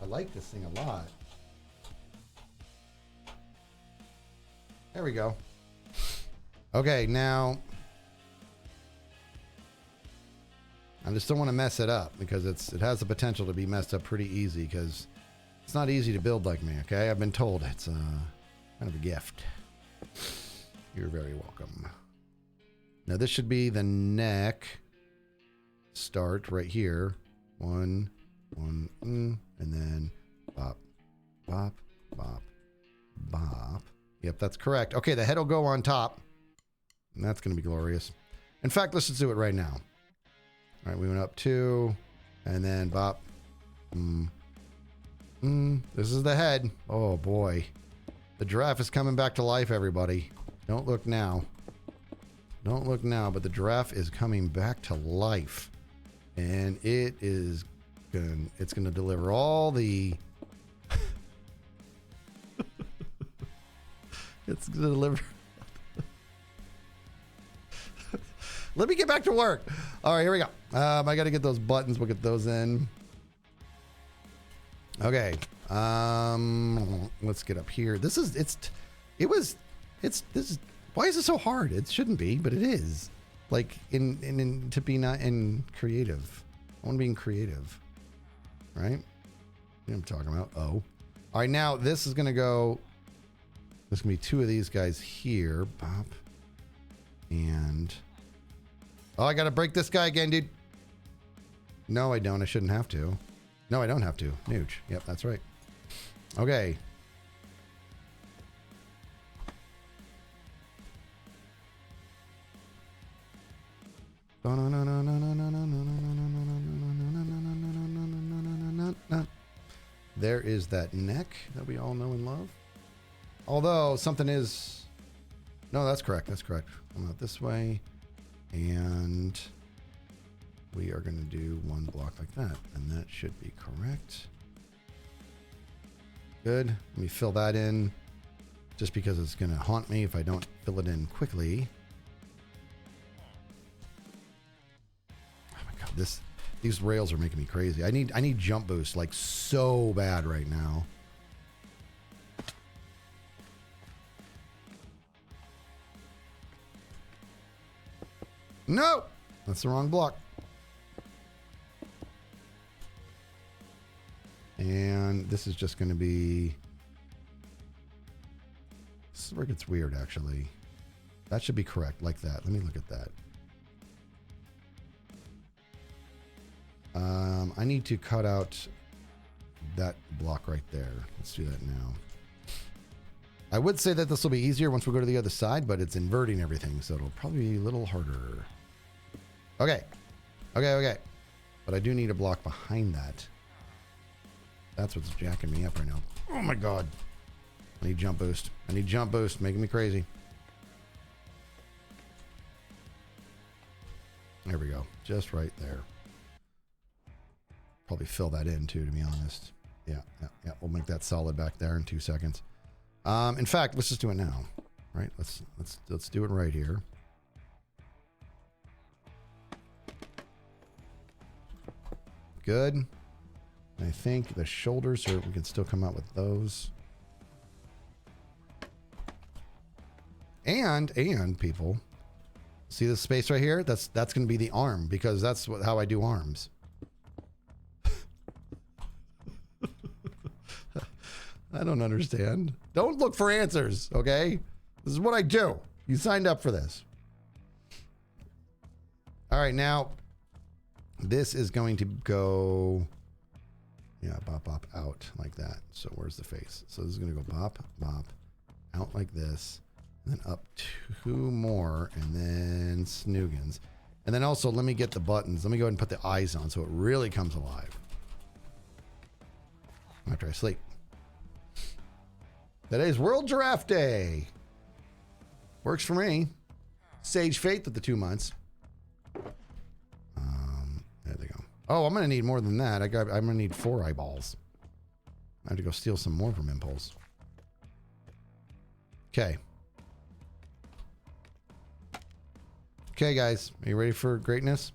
I like this thing a lot. There we go. Okay, now I just don't want to mess it up because it has the potential to be messed up pretty easy because it's not easy to build like me, okay? I've been told it's kind of a gift. You're very welcome. Now this should be the neck start right here. One, and then bop, bop, bop, bop. Yep, that's correct. Okay, the head will go on top. And that's going to be glorious. In fact, let's just do it right now. All right, we went up 2, and then bop. This is the head. Oh, boy. The giraffe is coming back to life, everybody. Don't look now. Don't look now, but the giraffe is coming back to life. And it's going to deliver all the It's gonna deliver. Let me get back to work. All right, here we go. I got to get those buttons. We'll get those in. Okay. Let's get up here. This is why is it so hard? It shouldn't be, but it is. Like to be not in creative. I want being creative. Right? You know what I'm talking about. Oh. All right, now this is gonna go. There's gonna be two of these guys here. Bop. And oh, I gotta break this guy again, dude. No, I don't. I shouldn't have to. No, I don't have to. Nooch. Yep, that's right. Okay. There is that neck that we all know and love. Although something is... No, that's correct. That's correct. I'm out this way. And we are going to do one block like that. And that should be correct. Good. Let me fill that in. Just because it's going to haunt me if I don't fill it in quickly. Oh my God. These rails are making me crazy. I need jump boost like so bad right now. No, that's the wrong block. And this is just going to be... This is where it gets weird, actually. That should be correct, like that. Let me look at that. I need to cut out that block right there. Let's do that now. I would say that this will be easier once we go to the other side, but it's inverting everything, so it'll probably be a little harder. Okay. Okay. But I do need a block behind that. That's what's jacking me up right now. Oh my God. I need jump boost. Making me crazy. There we go. Just right there. Probably fill that in too, to be honest. Yeah. We'll make that solid back there in 2 seconds. In fact, let's just do it now. Right? Let's do it right here. Good. I think the shoulders are, we can still come out with those. And people, see this space right here? That's going to be the arm, because that's how I do arms. I don't understand. Don't look for answers, okay? This is what I do. You signed up for this. All right, now this is going to go, yeah, bop, out like that. So where's the face? So this is going to go bop, out like this, and then up 2 more, and then snoogans. And then also, let me get the buttons. Let me go ahead and put the eyes on so it really comes alive. After I sleep. Today's World Giraffe Day. Works for me. Sage Faith with the 2 months. There they go. Oh, I'm going to need more than that. I'm going to need 4 eyeballs. I have to go steal some more from Impulse. Okay. Okay, guys. Are you ready for greatness?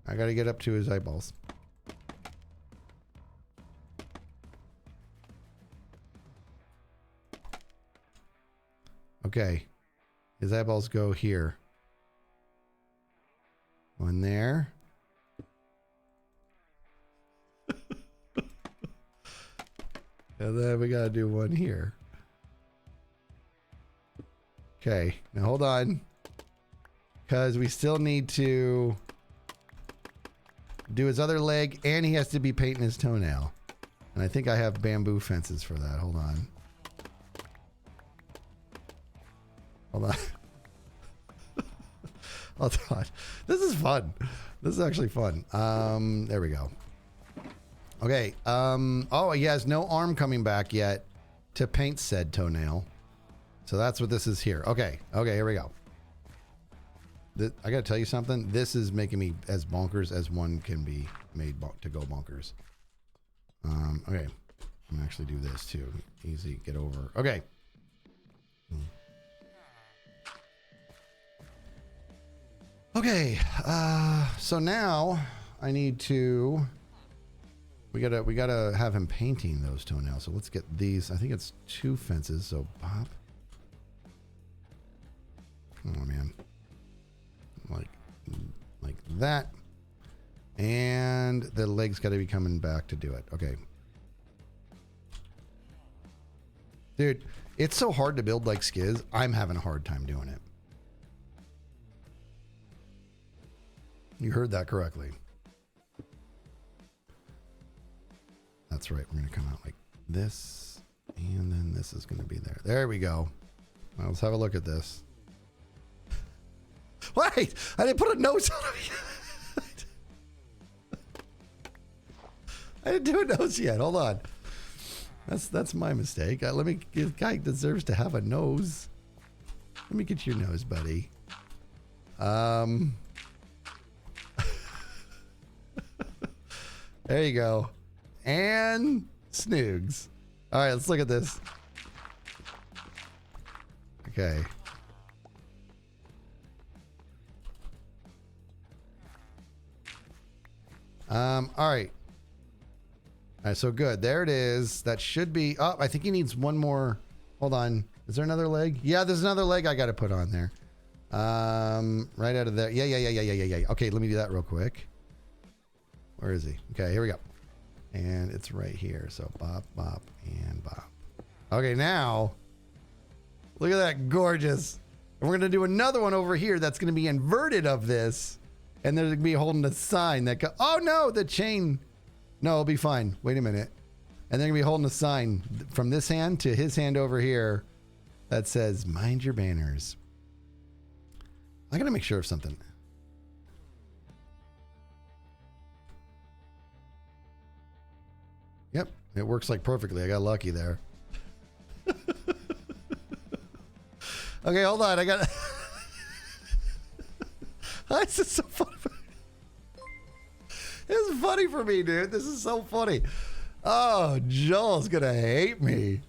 I got to get up to his eyeballs. Okay. His eyeballs go here. One there. And then we got to do one here. Okay. Now hold on. Because we still need to do his other leg, and he has to be painting his toenail. And I think I have bamboo fences for that. Hold on. Hold on. Hold on. This is fun. This is actually fun. There we go. Okay. Oh, he has no arm coming back yet to paint said toenail. So that's what this is here. Okay. Okay, here we go. I gotta tell you something. This is making me as bonkers as one can be made to go bonkers. Okay. I'm gonna actually do this too. Easy. Get over. Okay. Okay, so now I need to. We gotta have him painting those toenails. So let's get these. I think it's 2 fences. So pop. Come on, man. Like that. And the legs got to be coming back to do it. Okay. Dude, it's so hard to build like Skiz. I'm having a hard time doing it. You heard that correctly. That's right. We're going to come out like this. And then this is going to be there. There we go. Well, let's have a look at this. Wait! I didn't put a nose on him. I didn't do a nose yet. Hold on. That's my mistake. This guy deserves to have a nose. Let me get your nose, buddy. There you go. And Snoogs. All right, let's look at this. Okay. All right. All right, so good. There it is. That should be. Oh, I think he needs one more. Hold on. Is there another leg? Yeah, there's another leg I got to put on there. Right out of there. Yeah. Okay, let me do that real quick. Where is he? Okay, here we go. And it's right here. So bop, bop, and bop. Okay, now look at that, gorgeous. And we're gonna do another one over here that's gonna be inverted of this, and they're gonna be holding a sign that go. Oh no, the chain. No, it'll be fine. Wait a minute. And they're gonna be holding a sign from this hand to his hand over here that says "Mind your banners." I gotta make sure of something. Yep, it works like perfectly. I got lucky there. Okay, hold on. I got. This is so funny. This is funny for me, dude. This is so funny. Oh, Joel's gonna hate me.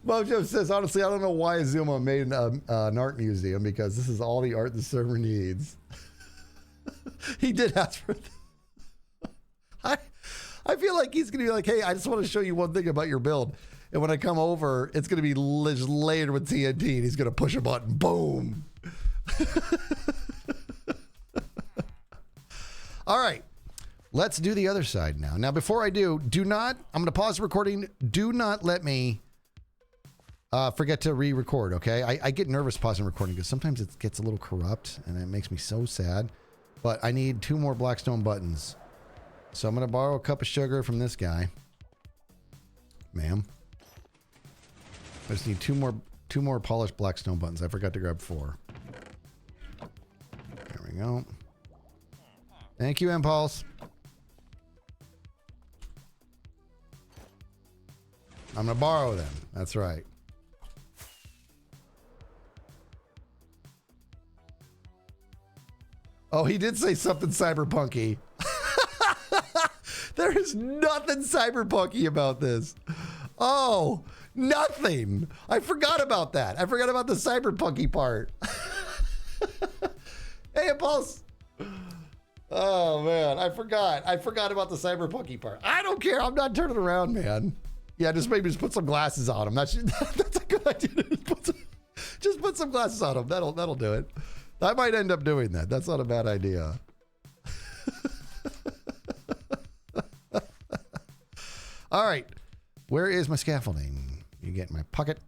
Mojo says, honestly, I don't know why Azuma made an art museum, because this is all the art the server needs. He did ask for it. I feel like he's going to be like, hey, I just want to show you one thing about your build. And when I come over, it's going to be layered with TNT, and he's going to push a button. Boom. All right. Let's do the other side now. Now, before I do, I'm going to pause the recording. Do not let me forget to re-record, okay? I get nervous pausing recording because sometimes it gets a little corrupt, and it makes me so sad. But I need 2 more Blackstone buttons. So I'm going to borrow a cup of sugar from this guy. Ma'am. I just need 2 more polished Blackstone buttons. I forgot to grab 4. There we go. Thank you, Impulse. I'm going to borrow them. That's right. Oh, he did say something cyberpunky. There is nothing cyberpunky about this. Oh, nothing. I forgot about that. I forgot about the cyberpunky part. Hey, Impulse. Oh, man. I forgot. I forgot about the cyberpunky part. I don't care. I'm not turning around, man. Yeah, just maybe just put some glasses on him. That's a good idea. Just put some glasses on him. That'll do it. I might end up doing that. That's not a bad idea. All right. Where is my scaffolding? You get in my pocket.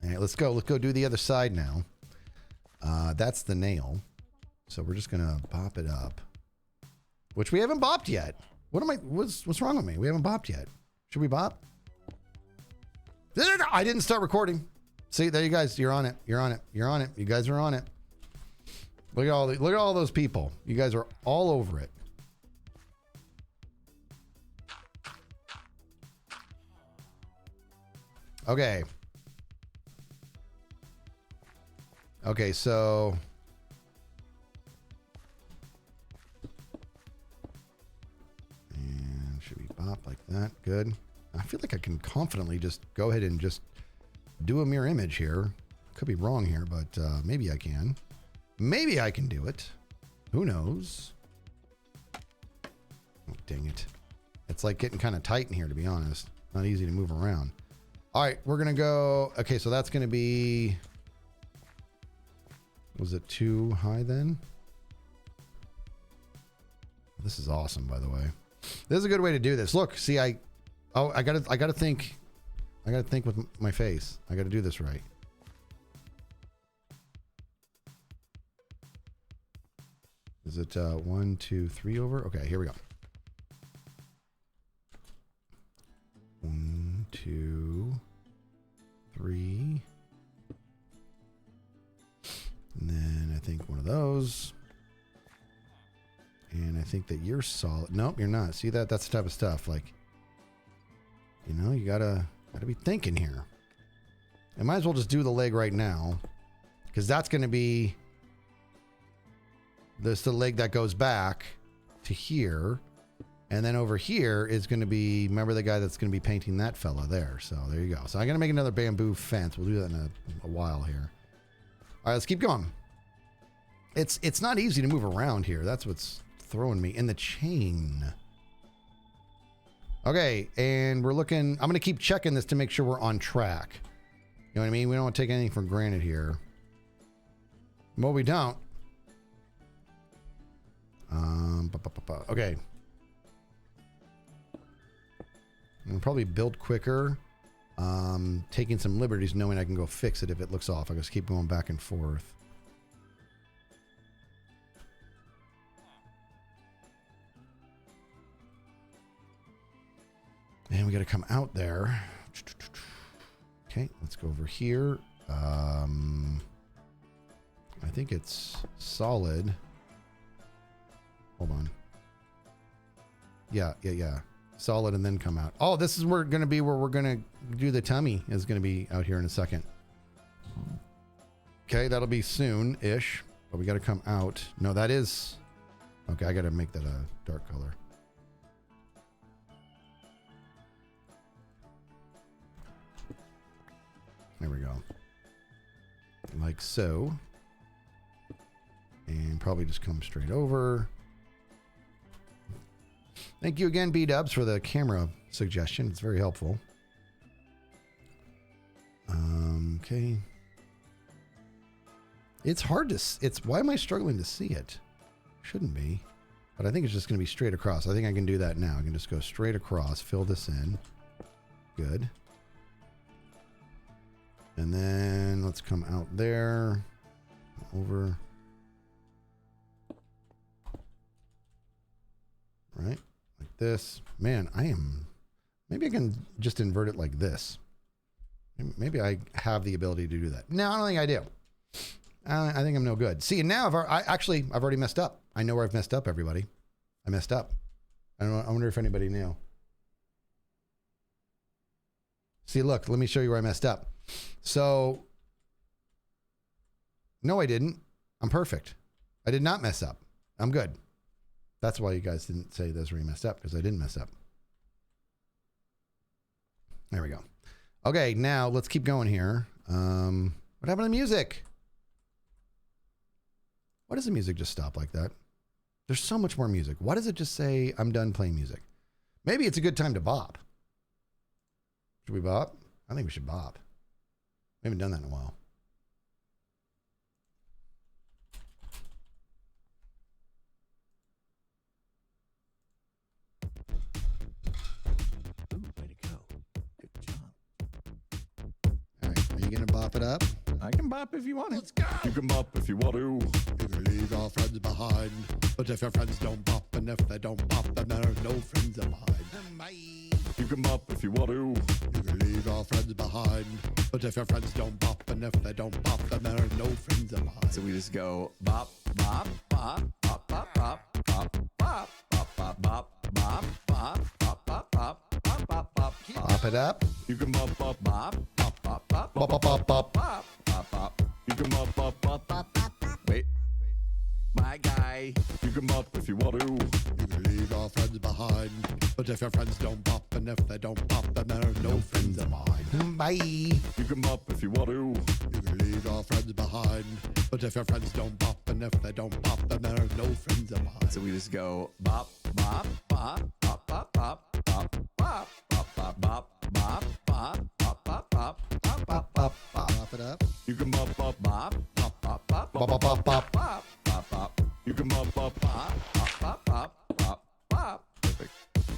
All right, let's go. Let's go do the other side now. That's the nail. So we're just going to bop it up. Which we haven't bopped yet. What's wrong with me? We haven't bopped yet. Should we bop? I didn't start recording. See, there you guys. You're on it. You're on it. You're on it. You guys are on it. Look at all those people. You guys are all over it. Okay. Okay, so and should we bop like that? Good. I feel like I can confidently just go ahead and just do a mirror image here. Could be wrong here, but maybe I can. Maybe I can do it. Who knows? Oh, dang it. It's like getting kind of tight in here, to be honest. Not easy to move around. All right, we're going to go. Okay, so that's going to be... Was it too high then? This is awesome, by the way. This is a good way to do this. Look, see, I gotta think with my face. I gotta do this right. Is it 1, 2, 3 over? Okay, here we go. 1, 2, 3. And then I think one of those. And I think that you're solid. Nope, you're not. See that? That's the type of stuff. Like, you know, you gotta be thinking here. I might as well just do the leg right now, because that's going to be this the leg that goes back to here, and then over here is going to be, remember the guy that's going to be painting that fella there. So there you go. So I'm going to make another bamboo fence. We'll do that in a while here. All right, let's keep going. It's not easy to move around here. That's what's throwing me in the chain. Okay, and we're looking. I'm going to keep checking this to make sure we're on track. You know what I mean? We don't want to take anything for granted here. Well, we don't. Okay. I'll probably build quicker. Taking some liberties knowing I can go fix it if it looks off. I just keep going back and forth. And we got to come out there. Okay, let's go over here. I think it's solid. Hold on. Yeah. Solid and then come out. Oh, this is where going to be where we're going to do the tummy is going to be out here in a second. Okay, that'll be soon-ish. But we got to come out. No, that is... Okay, I got to make that a dark color. There we go. Like so. And probably just come straight over. Thank you again, B-Dubs, for the camera suggestion. It's very helpful. Okay. It's hard to... Why am I struggling to see it? Shouldn't be. But I think it's just going to be straight across. I think I can do that now. I can just go straight across, fill this in. Good. And then let's come out there, over, right, like this. Man, maybe I can just invert it like this. Maybe I have the ability to do that. No, I don't think I do. I think I'm no good. See, now I've already messed up. I know where I've messed up, everybody. I messed up. I wonder if anybody knew. See, look, let me show you where I messed up. So, no, I didn't. I'm perfect. I did not mess up. I'm good. That's why you guys didn't say this where you messed up, because I didn't mess up. There we go. Okay, now let's keep going here. What happened to the music? Why does the music just stop like that? There's so much more music. Why does it just say I'm done playing music? Maybe it's a good time to bop. Should we bop? I think we should bop. We haven't done that in a while. Ooh, way to go. Good job. All right, are you going to bop it up? I can bop if you want it. Let's go. You can bop if you want to. You can leave your friends behind. But if your friends don't bop, and if they don't bop, then there are no friends behind. Bye. You can bop if you want to. You can leave your friends behind. But if your friends don't bop, and if they don't bop, then there are no friends behind. So we just go bop, bop, bop, bop, bop, bop, bop, bop, bop, bop, bop, bop, bop, bop, bop, bop, bop, bop, bop. Bop it up. You can bop, bop, bop, bop, bop, bop, Bop, bop, bop, bop. bop, bop, bop. You can bop, bop, bop, bop, bop. Wait, my guy. You can bop if you want to. You can leave your friends behind. But if your friends don't bop, and and if they don't bop, then they're no friends of mine. Bye. You can bop if you want to. You can leave your friends behind, but if your friends don't bop, and if they don't bop, then they're no friends of mine. So we just go bop, bop, bop, bop, bop, bop, bop, bop, bop, bop, bop, bop, bop, bop, bop, bop, bop, bop, bop. Bop it up. You can bop, bop, bop, bop, bop, bop, Bop, bop, bop, bop. bop, bop, bop. You can bop, bop, bop, bop, bop, bop, bop, bop. Perfect.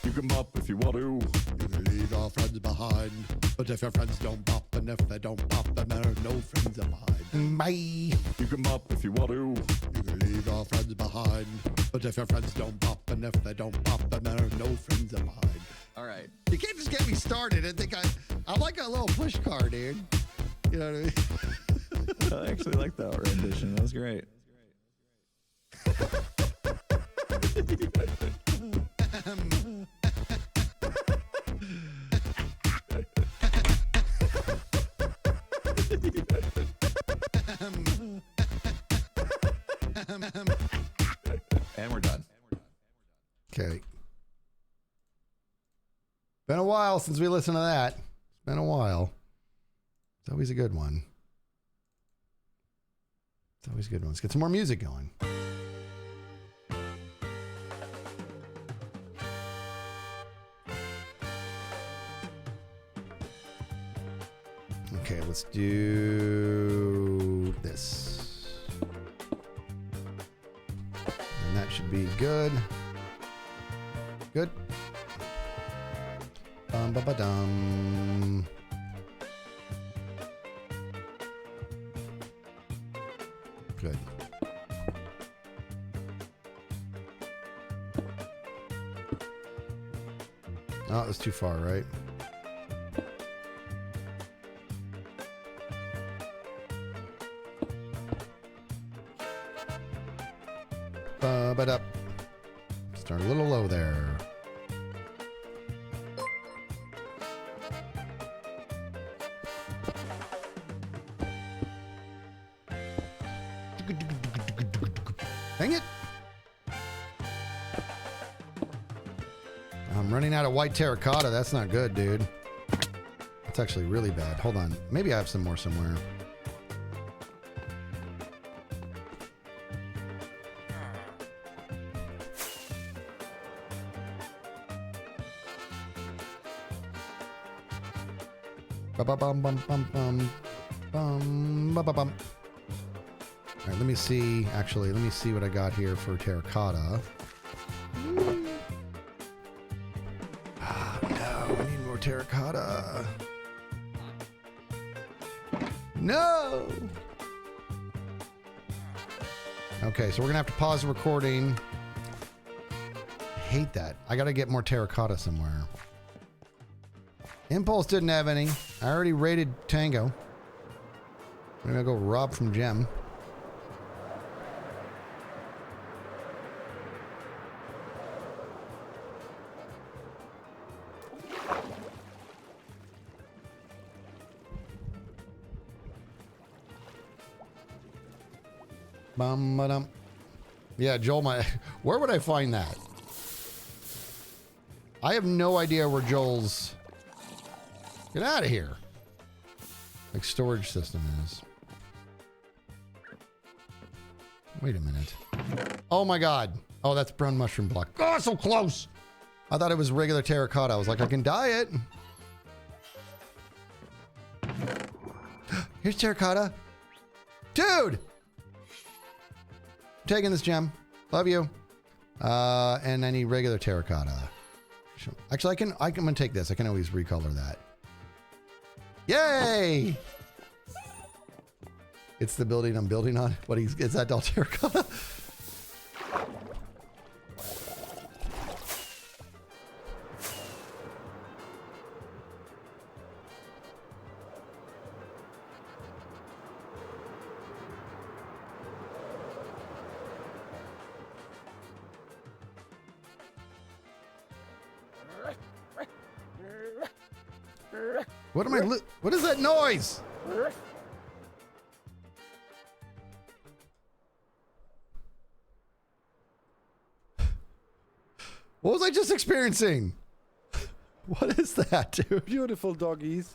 You can bop if you want to. You can leave your friends behind, but if your friends don't bop, and if they don't bop, then they're no friends of mine. Bye. You can bop if you want to. You can leave your friends behind, but if your friends don't bop, and if they don't bop, then they're no friends of mine. All right. You can't just get me started. I think I'm like a little push car, dude. You know what I mean? I actually like that rendition. That was great. And we're done. Okay. Been a while since we listened to that. It's been a while. It's always a good one. It's always a good one. Let's get some more music going. Okay, let's do this. And that should be good. Good. Bum ba ba dum. Good. Oh, that's too far, right? But up. Start a little low there. Dang it. I'm running out of white terracotta. That's not good, dude. That's actually really bad. Hold on. Maybe I have some more somewhere. Bum bum bum bum bum bum bum bum. All right, let me see. Actually, let me see what I got here for terracotta. Ah, no, I need more terracotta. No. Okay, so we're gonna have to pause the recording. I hate that. I gotta get more terracotta somewhere. Impulse didn't have any. I already raided Tango. I'm gonna go rob from Gem. Bum ba dum. Yeah, Joel, where would I find that? I have no idea where Joel's. Get out of here. Like storage system is. Wait a minute. Oh my God. Oh, that's brown mushroom block. Oh, so close. I thought it was regular terracotta. I was like, I can dye it. Here's terracotta. Dude. I'm taking this gem. Love you. And I need regular terracotta. Actually, I'm gonna take this. I can always recolor that. Yay! It's the building I'm building on. Is that Del Terracotta? What am I? What is that noise? What was I just experiencing? What is that, dude? Beautiful doggies.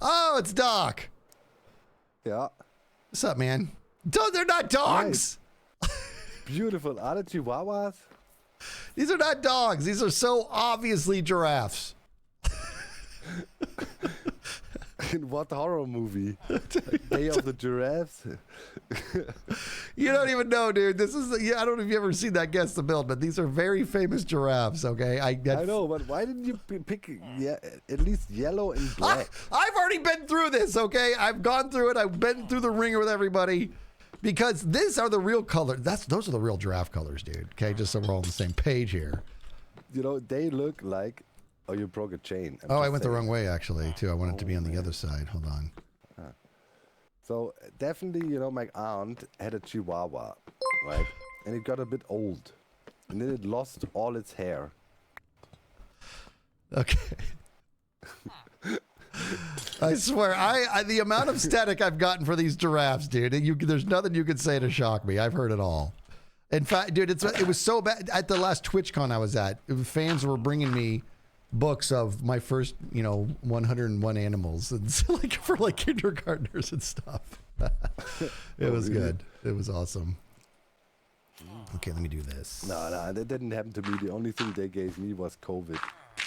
Oh, it's Doc. Yeah. What's up, man? They're not dogs. Beautiful. Are they chihuahuas? These are not dogs. These are so obviously giraffes. In what horror movie? Like Day of the Giraffes? You don't even know, dude. This is, I don't know if you've ever seen that Guess the Build, but these are very famous giraffes, okay? I know, but why didn't you pick at least yellow and black? I've already been through this, okay? I've gone through it. I've been through the ringer with everybody because these are the real colors. Those are the real giraffe colors, dude. Okay, just so we're all on the same page here. You know, they look like... Oh, you broke a chain. I went the wrong way, actually, too. I wanted to be on the other side. Hold on. So, definitely, you know, my aunt had a chihuahua, right? And it got a bit old. And then it lost all its hair. Okay. I swear, the amount of static I've gotten for these giraffes, dude, there's nothing you could say to shock me. I've heard it all. In fact, dude, it was so bad. At the last TwitchCon I was at, fans were bringing me books of my first, 101 animals, and so, for kindergartners and stuff. It was good. It was awesome. Okay, let me do this. No, that didn't happen to me. The only thing they gave me was COVID.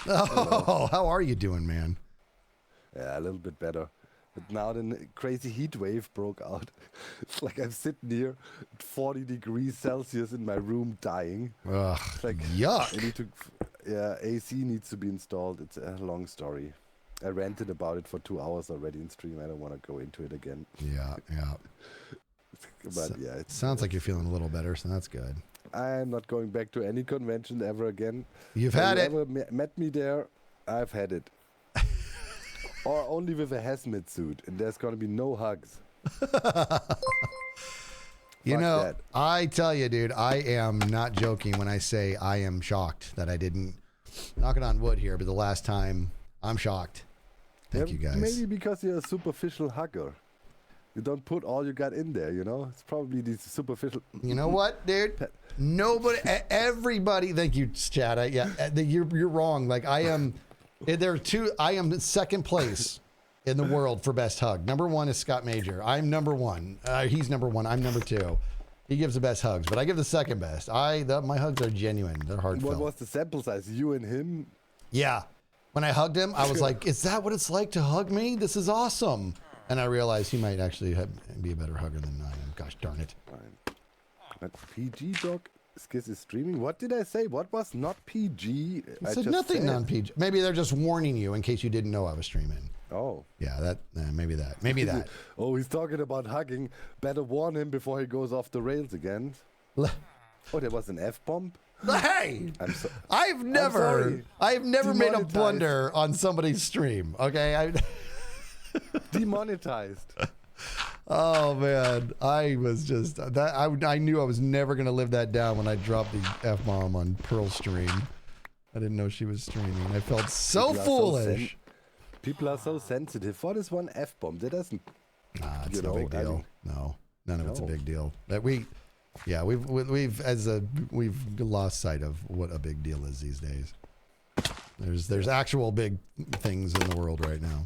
Oh, how are you doing, man? Yeah, a little bit better. But now the crazy heat wave broke out. It's like I'm sitting here at 40 degrees Celsius in my room dying. Ugh, it's like, yuck. AC needs to be installed. It's a long story. I ranted about it for 2 hours already in stream. I don't want to go into it again. Yeah. But yeah. It sounds like you're feeling a little better, so that's good. I'm not going back to any convention ever again. You've had it. If you ever met me there, I've had it. Or only with a hazmat suit, and there's going to be no hugs. That. I tell you, dude, I am not joking when I say I am shocked that I didn't, knocking on wood here, but the last time, I'm shocked. Thank you, guys. Maybe because you're a superficial hugger. You don't put all you got in there, It's probably these superficial... You know what, dude? Everybody, thank you, Chad. You're wrong. I am second place in the world for best hug. Number one is Scott Major. I'm number one. He's number one. I'm number two. He gives the best hugs, but I give the second best. My hugs are genuine. They're heartfelt. What was the sample size? You and him? Yeah. When I hugged him, I was like, is that what it's like to hug me? This is awesome. And I realized he might actually be a better hugger than I am. Gosh darn it. Fine. But PG dog Skiz is streaming. What did I say? What was not PG? I said nothing non-PG. Maybe they're just warning you in case you didn't know I was streaming. Oh. Yeah, maybe that. Oh, he's talking about hugging. Better warn him before he goes off the rails again. Oh, there was an F-bomb? Hey! I've never made a blunder on somebody's stream, okay? Demonetized. Oh man, I was just that I knew I was never gonna live that down when I dropped the F-bomb on Pearl's stream. I didn't know she was streaming. I felt so foolish. People are so sensitive. What is one F-bomb? That doesn't. It's no big deal. No, none of it's a big deal. That we've lost sight of what a big deal is these days. There's actual big things in the world right now.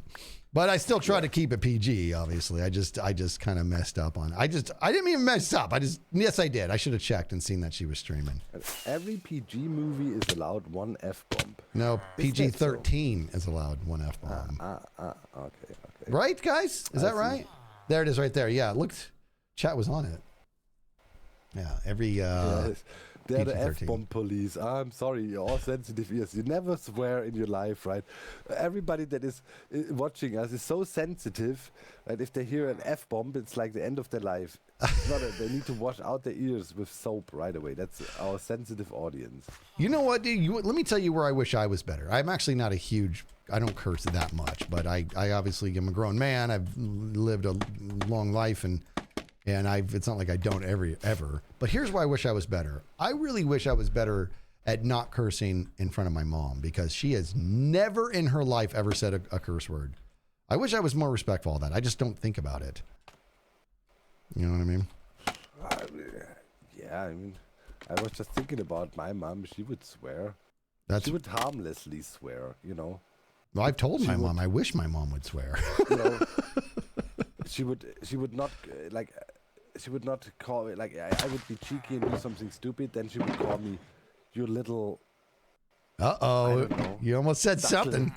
But I still try to keep it PG, obviously. I just kind of messed up on it. I didn't even mess up. Yes, I did. I should have checked and seen that she was streaming. Every PG movie is allowed one F-bomb. No, PG-13 is allowed one F-bomb. Okay. Right, guys? Is that right? There it is right there. Yeah, look, chat was on it. Yeah, every... They're the F-bomb police. I'm sorry, you're all sensitive ears. You never swear in your life, right? Everybody that is watching us is so sensitive, right? If they hear an F-bomb, it's like the end of their life. They need to wash out their ears with soap right away. That's our sensitive audience. You know what, dude? Let me tell you where I wish I was better. I'm actually not I don't curse that much, but I obviously am a grown man. I've lived a long life, and it's not like I don't ever. But here's why I wish I was better. I really wish I was better at not cursing in front of my mom, because she has never in her life ever said a curse word. I wish I was more respectful of that. I just don't think about it. You know what I mean? Yeah, I mean, I was just thinking about my mom. She would swear. She would harmlessly swear, you know. Well, I've told my mom. I wish my mom would swear. You know, she would not like. She would not call it like I would be cheeky and do something stupid. Then she would call me, "You little." Uh-oh. You almost said something.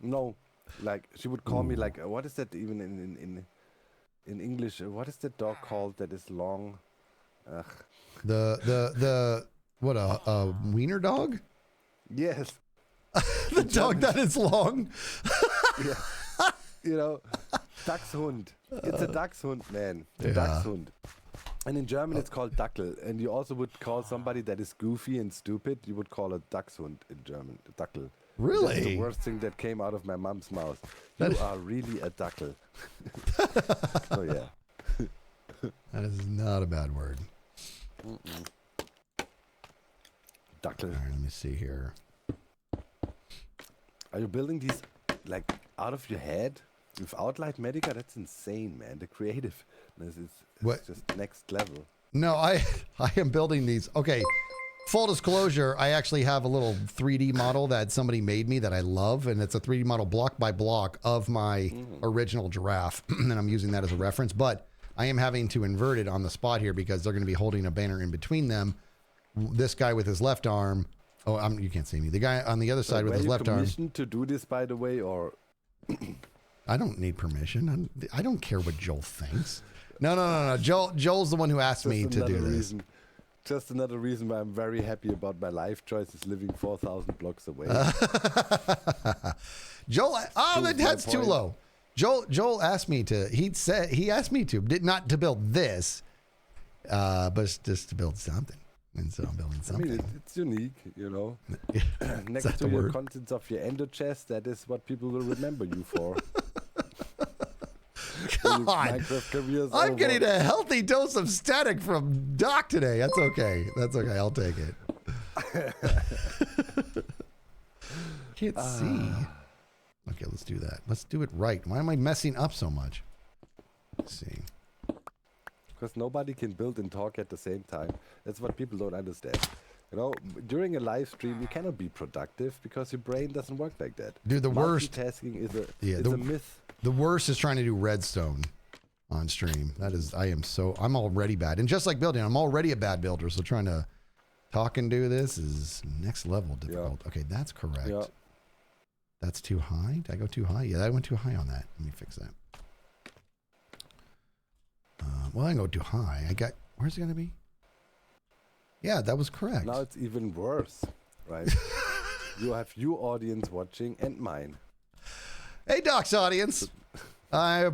No, like she would call me like what is that even in English? What is that dog called that is long? Ugh. The what a wiener dog? Yes. The dog that is long. Yeah. You know, Dachshund. It's a Dachshund, man. The Dachshund. And in German, it's called Dackel. And you also would call somebody that is goofy and stupid, you would call a Dachshund in German. Dackel. Really? That's the worst thing that came out of my mom's mouth. You are really a Dackel. So, yeah. That is not a bad word. Dackel. All right, let me see here. Are you building these, like, out of your head? Without Light Medica? That's insane, man. The creativeness is just next level. No, I am building these. Okay, full disclosure, I actually have a little 3D model that somebody made me that I love, and it's a 3D model block by block of my original giraffe, and I'm using that as a reference, but I am having to invert it on the spot here because they're going to be holding a banner in between them. This guy with his left arm, you can't see me. The guy on the other side with his left arm. Permission to do this, by the way, or... I don't need permission. I don't care what Joel thinks. No. Joel's the one who asked me to do this. Just another reason why I'm very happy about my life choice is living 4,000 blocks away. Joel, that's too low. Joel asked me to. He asked me to, not to build this, but just to build something. And so I'm building something. I mean, it's unique, you know. Next to your contents of your endo chest, that is what people will remember you for. God, I'm getting a healthy dose of static from Doc today. That's okay. I'll take it. Can't see. Okay, let's do that. Let's do it right. Why am I messing up so much? Let's see. Because nobody can build and talk at the same time. That's what people don't understand. You know, during a live stream, you cannot be productive because your brain doesn't work like that. Dude, the worst. Multitasking is a myth. The worst is trying to do redstone on stream. I'm already bad. And just like building, I'm already a bad builder. So trying to talk and do this is next level difficult. Yeah. Okay, that's correct. Yeah. That's too high. Did I go too high? Yeah, I went too high on that. Let me fix that. Well, I didn't go too high. Where's it going to be? Yeah, that was correct. Now it's even worse, right? You have your audience watching and mine. Hey, Doc's audience. I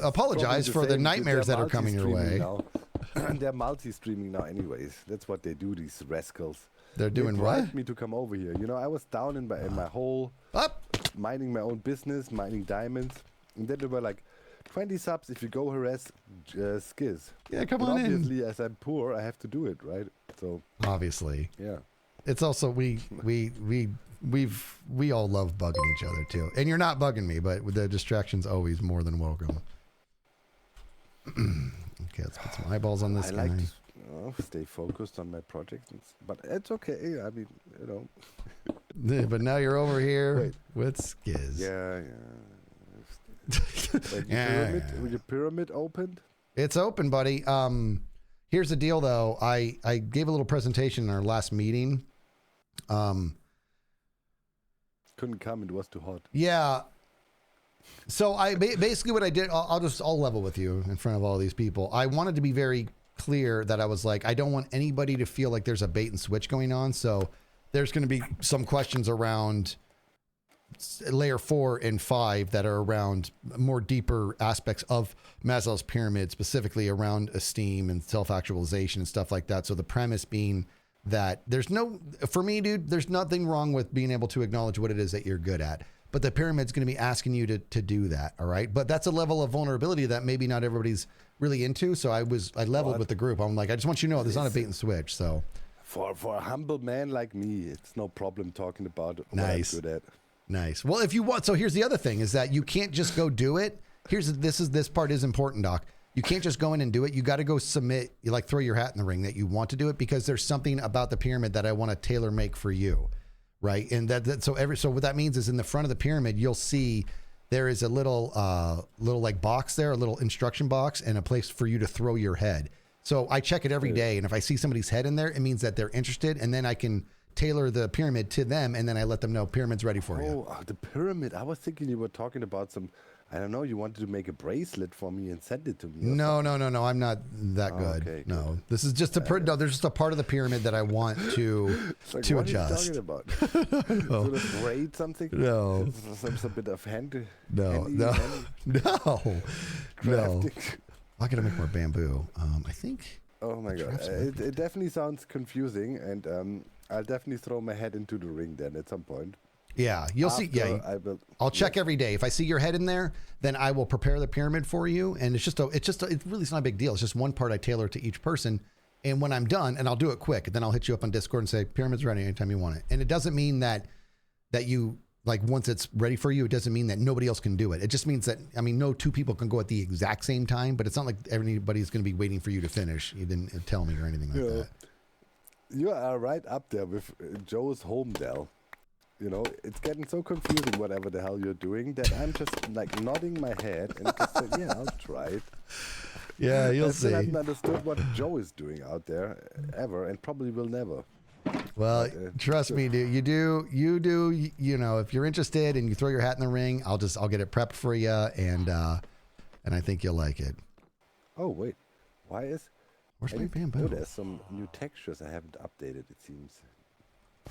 apologize for the nightmares that are coming your way. They're multi-streaming now anyways. That's what they do, these rascals. They're doing what? They invited me to come over here. You know, I was down in my hole, minding my own business, mining diamonds. And then they were like, 20 subs if you go harass Skiz. Yeah, come on in. Obviously, as I'm poor, I have to do it, right? So obviously, yeah. It's also we all love bugging each other too. And you're not bugging me, but the distraction's always more than welcome. Okay, let's put some eyeballs on this guy. I like to stay focused on my project, but it's okay. I mean, you know. But now you're over here with Skiz. Yeah. Your pyramid opened? It's open, buddy. Here's the deal, though. I gave a little presentation in our last meeting. Couldn't come. It was too hot. Yeah. So I basically what I did, I'll level with you in front of all these people. I wanted to be very clear that I was like, I don't want anybody to feel like there's a bait and switch going on. So there's going to be some questions around layer 4 and 5 that are around more deeper aspects of Maslow's pyramid, specifically around esteem and self-actualization and stuff like that. So the premise being that for me, dude, there's nothing wrong with being able to acknowledge what it is that you're good at, but the pyramid's going to be asking you to do that. All right. But that's a level of vulnerability that maybe not everybody's really into. So I leveled with the group. I'm like, I just want you to know there's not a bait and switch. So for a humble man like me, it's no problem talking about what I'm good at. Nice. Well, if you want, so here's the other thing is that you can't just go do it. This part is important, Doc. you can't just go in and do it. You got to go submit, you like throw your hat in the ring that you want to do it, because there's something about the pyramid that I want to tailor make for you. Right. And so what that means is in the front of the pyramid, you'll see there is a little like box there, a little instruction box, and a place for you to throw your head. So I check it every day. And if I see somebody's head in there, it means that they're interested. And then I can tailor the pyramid to them. And then I let them know pyramid's ready for you. Oh, the pyramid. I was thinking you were talking about some, I don't know, you wanted to make a bracelet for me and send it to me. No. I'm not that good. Okay, no, good. this is just there's just a part of the pyramid that I want to Like, to what adjust. Are you talking about? Sort of braid something? No. Some bit of hand. No. Crafting. I gotta make more bamboo. I think. Oh my god, it definitely sounds confusing, and I'll definitely throw my head into the ring then at some point. Yeah, you'll see. Yeah, I'll check every day. If I see your head in there, then I will prepare the pyramid for you. And it's really not a big deal. It's just one part I tailor to each person. And when I'm done, and I'll do it quick, then I'll hit you up on Discord and say, pyramid's ready anytime you want it. And it doesn't mean that you, like, once it's ready for you, it doesn't mean that nobody else can do it. It just means that, I mean, no two people can go at the exact same time, but it's not like everybody's going to be waiting for you to finish. You didn't tell me or anything like that. You are right up there with Joe's home Dell. You know, it's getting so confusing, whatever the hell you're doing, that I'm just like nodding my head and just saying, yeah, I'll try it. Yeah, you'll see. I haven't understood what Joe is doing out there ever, and probably will never. Well, trust me, dude. You do. You know, if you're interested and you throw your hat in the ring, I'll get it prepped for you, and I think you'll like it. Oh wait, where's my bamboo? Oh, there's some new textures I haven't updated. It seems.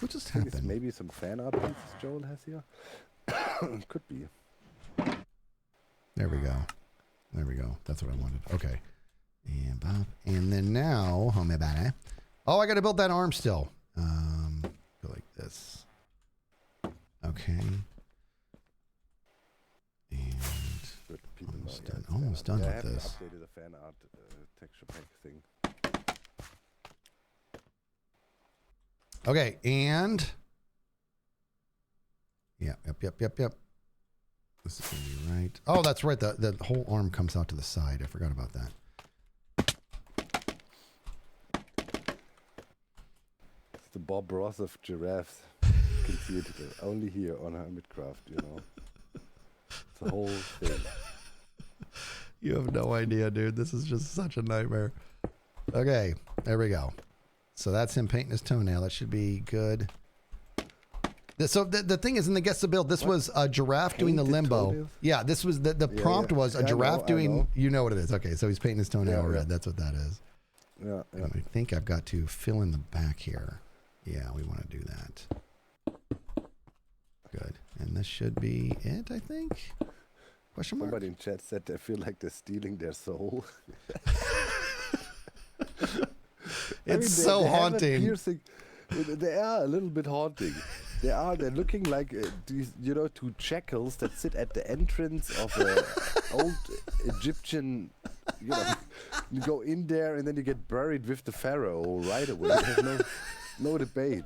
What just happened? Maybe some fan art pieces Joel has here. Could be. There we go. That's what I wanted. Okay. And Bob. And then now, homie buddy. Oh, I got to build that arm still. Go like this. Okay. And almost done with this. I haven't updated the fan art texture pack thing. Okay, and yep. This is gonna be right. Oh, that's right. The whole arm comes out to the side. I forgot about that. It's the Bob Ross of giraffes. You can see it only here on Hermitcraft, you know. It's the whole thing. You have no idea, dude. This is just such a nightmare. Okay, there we go. So that's him painting his toenail. That should be good. So the thing is, in the Guess the Build, this was a giraffe doing the limbo. Toenails? Yeah, this was the prompt was a giraffe doing. You know what it is. Okay, so he's painting his toenail red. That's what that is. Yeah. And I think I've got to fill in the back here. Yeah, we want to do that. Good. And this should be it, I think. Question mark? Somebody in chat said they feel like they're stealing their soul. It's so haunting. They are a little bit haunting. They're looking like these, you know, two jackals that sit at the entrance of an old Egyptian. You know, you go in there and then you get buried with the pharaoh right away. There's no debate.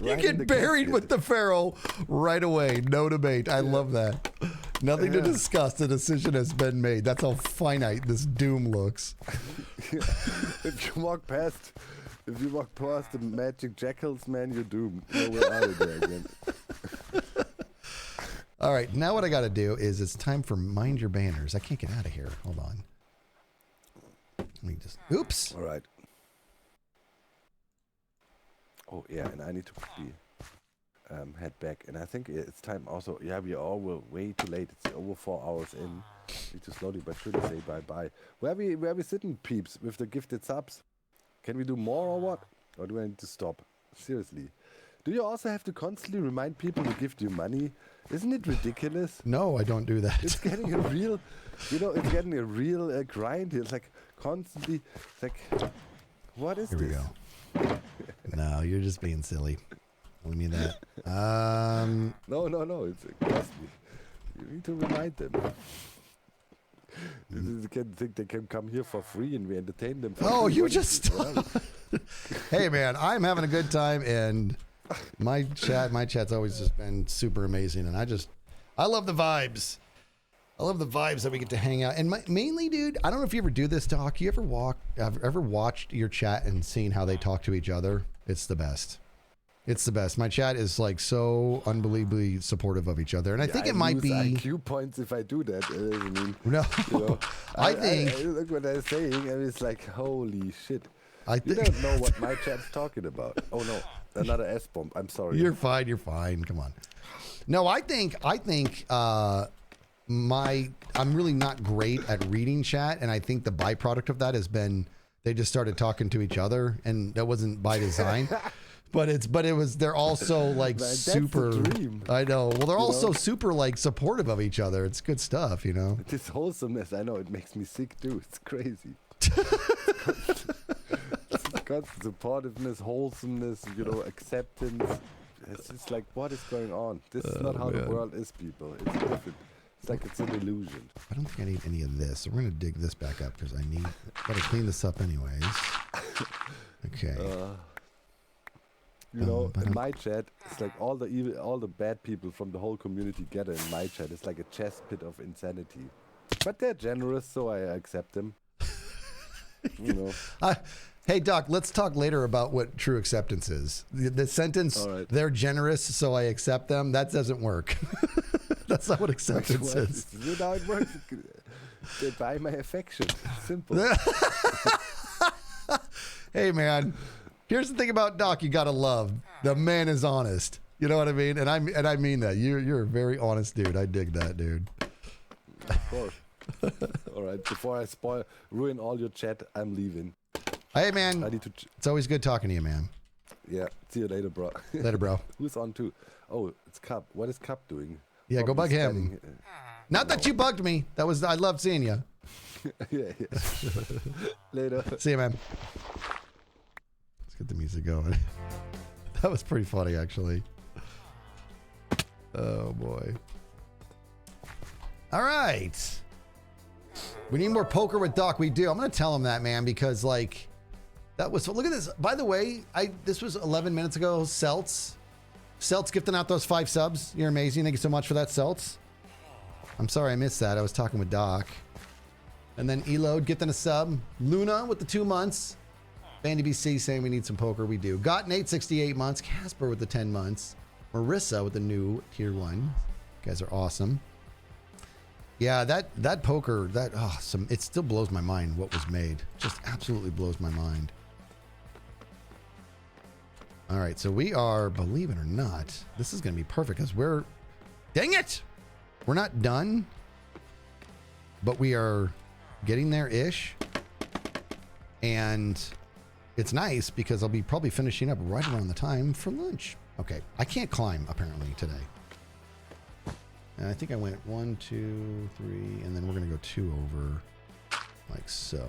You get buried with the pharaoh right away. No debate. I love that. Nothing to discuss. The decision has been made. That's how finite this doom looks. If you walk past the magic jackals, man, you're doomed. Nowhere out of there again. All right, now what I got to do is it's time for Mind Your Banners. I can't get out of here. Hold on. Let me just. Oops. All right. Oh yeah, and I need to quickly head back. And I think it's time also. Yeah, we all were way too late. It's over 4 hours in. Need to slowly but surely say bye bye. Where we sitting, peeps, with the gifted subs? Can we do more or what? Or do I need to stop? Seriously. Do you also have to constantly remind people to give you money? Isn't it ridiculous? No, I don't do that. It's getting a real, it's getting a real grind. It's like constantly, it's like, what is Here this? we go. No, you're just being silly. Let me that. No. It's trust me. You need to remind them. They can think they can come here for free and we entertain them. Oh, free. you just. Hey, man, I'm having a good time, and my chat's always just been super amazing, and I love the vibes. I love the vibes that we get to hang out. And mainly, dude, I don't know if you ever do this, Doc. You ever watched your chat and seen how they talk to each other? It's the best. It's the best. My chat is like so unbelievably supportive of each other. And I think it might be IQ points if I do that. I mean, no, you know, I think look what I'm saying. And it's like, holy shit. I You think don't know what my chat's talking about. Oh no, another S bomb. I'm sorry. you're fine. You're fine. Come on. No, I think I'm really not great at reading chat, and I think the byproduct of that has been they just started talking to each other, and that wasn't by design. But it was they're also like Man, that's super the dream. I know. Well, they're also know? super like supportive of each other. It's good stuff, you know. This wholesomeness, I know it makes me sick too. It's crazy. Constant supportiveness, wholesomeness, you know, acceptance. It's just like, what is going on? This is not how the world is, people. It's different. It's like it's an illusion. I don't think I need any of this. So we're gonna dig this back up because gotta clean this up anyways. Okay. You know, in my chat, it's like all the bad people from the whole community gather in my chat. It's like a chess pit of insanity. But they're generous, so I accept them. You know. Hey, Doc, let's talk later about what true acceptance is. The sentence, All right. they're generous, so I accept them, that doesn't work. That's not what acceptance is. This is how it works. They buy my affection. Simple. Hey, man, here's the thing about Doc you got to love. The man is honest. You know what I mean? And I mean that. You're a very honest dude. I dig that, dude. Of course. All right, before I ruin all your chat, I'm leaving. Hey, man, I need to. it's always good talking to you, man. Yeah, see you later, bro. Later, bro. Who's on too? Oh, it's Cup. What is Cup doing? Yeah, go bug Probably him. standing, Not that you bugged me. I loved seeing you. yeah. Later. See you, man. Let's get the music going. That was pretty funny, actually. Oh, boy. All right. We need more poker with Doc. We do. I'm going to tell him that, man, because, like, that was... Look at this. By the way, this was 11 minutes ago. Seltz gifting out those 5 subs. You're amazing. Thank you so much for that, Seltz. I'm sorry I missed that. I was talking with Doc. And then Elode gifting a sub. Luna with the 2 months. Bandy BC saying we need some poker. We do. Got Nate 68 months. Casper with the 10 months. Marissa with the new tier 1. You guys are awesome. Yeah, that poker, it still blows my mind what was made. Just absolutely blows my mind. All right, so we are, believe it or not, this is going to be perfect because dang it! We're not done, but we are getting there-ish. And it's nice because I'll be probably finishing up right around the time for lunch. Okay, I can't climb apparently today. And I think I went 1, 2, 3, and then we're going to go 2 over like so.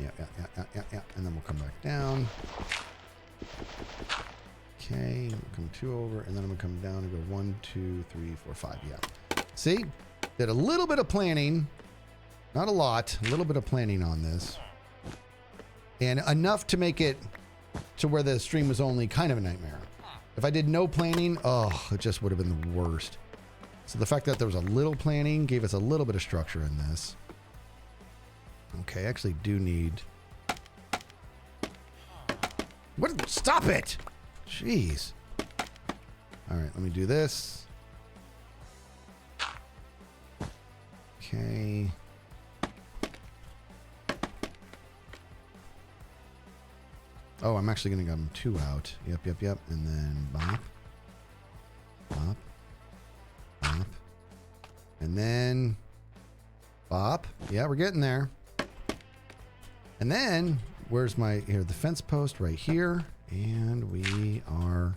Yeah. And then we'll come back down. Okay, we'll come 2 over, and then I'm going to come down and go 1, 2, 3, 4, 5. Yeah. See? Did a little bit of planning. Not a lot. A little bit of planning on this. And enough to make it to where the stream was only kind of a nightmare. If I did no planning, it just would have been the worst. So the fact that there was a little planning gave us a little bit of structure in this. Okay, I actually do need... What? Stop it! Jeez. All right, let me do this. Okay. Oh, I'm actually going to get 2 out. Yep. And then bop. Bop. Bop. And then bop. Yeah, we're getting there. And then, where's the fence post right here. And we are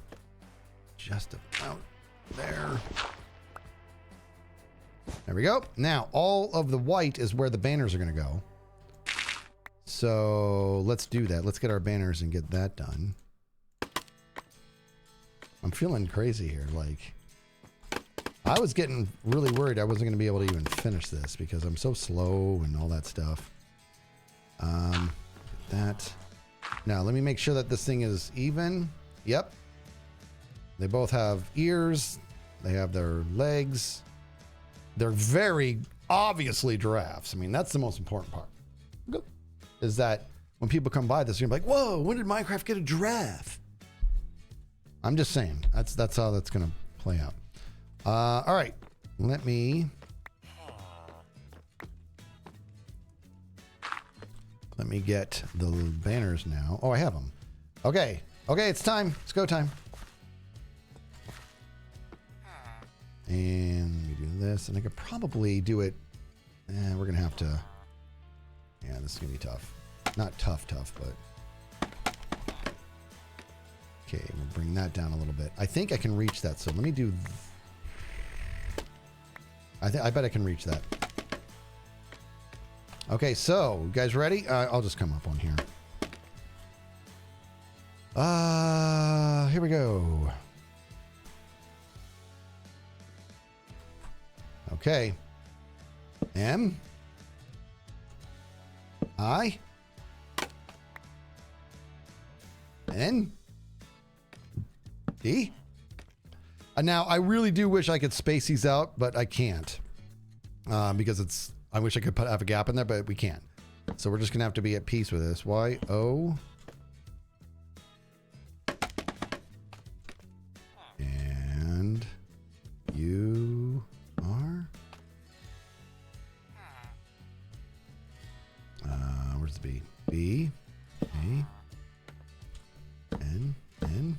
just about there. There we go. Now, all of the white is where the banners are going to go. So let's do that. Let's get our banners and get that done. I'm feeling crazy here. Like, I was getting really worried I wasn't going to be able to even finish this because I'm so slow and all that stuff. Now, let me make sure that this thing is even. Yep. They both have ears. They have their legs. they're very obviously giraffes. I mean, that's the most important part. Is that when people come by this, you're like, whoa, when did Minecraft get a giraffe? I'm just saying. That's how that's going to play out. All right. Let me get the banners now. Oh, I have them. Okay. Okay, it's time. It's go time. And let me do this. And I could probably do it. We're going to have to. Yeah, this is going to be tough. Not tough, but. Okay, we'll bring that down a little bit. I think I can reach that. So let me do. I bet I can reach that. Okay, so you guys ready? I'll just come up on here. Here we go. Okay. M I N D. Now, I really do wish I could space these out, but I can't. Because I wish I could have a gap in there, but we can't. So we're just going to have to be at peace with this. Y-O. And U-R. Where's the B? B. A. N. N.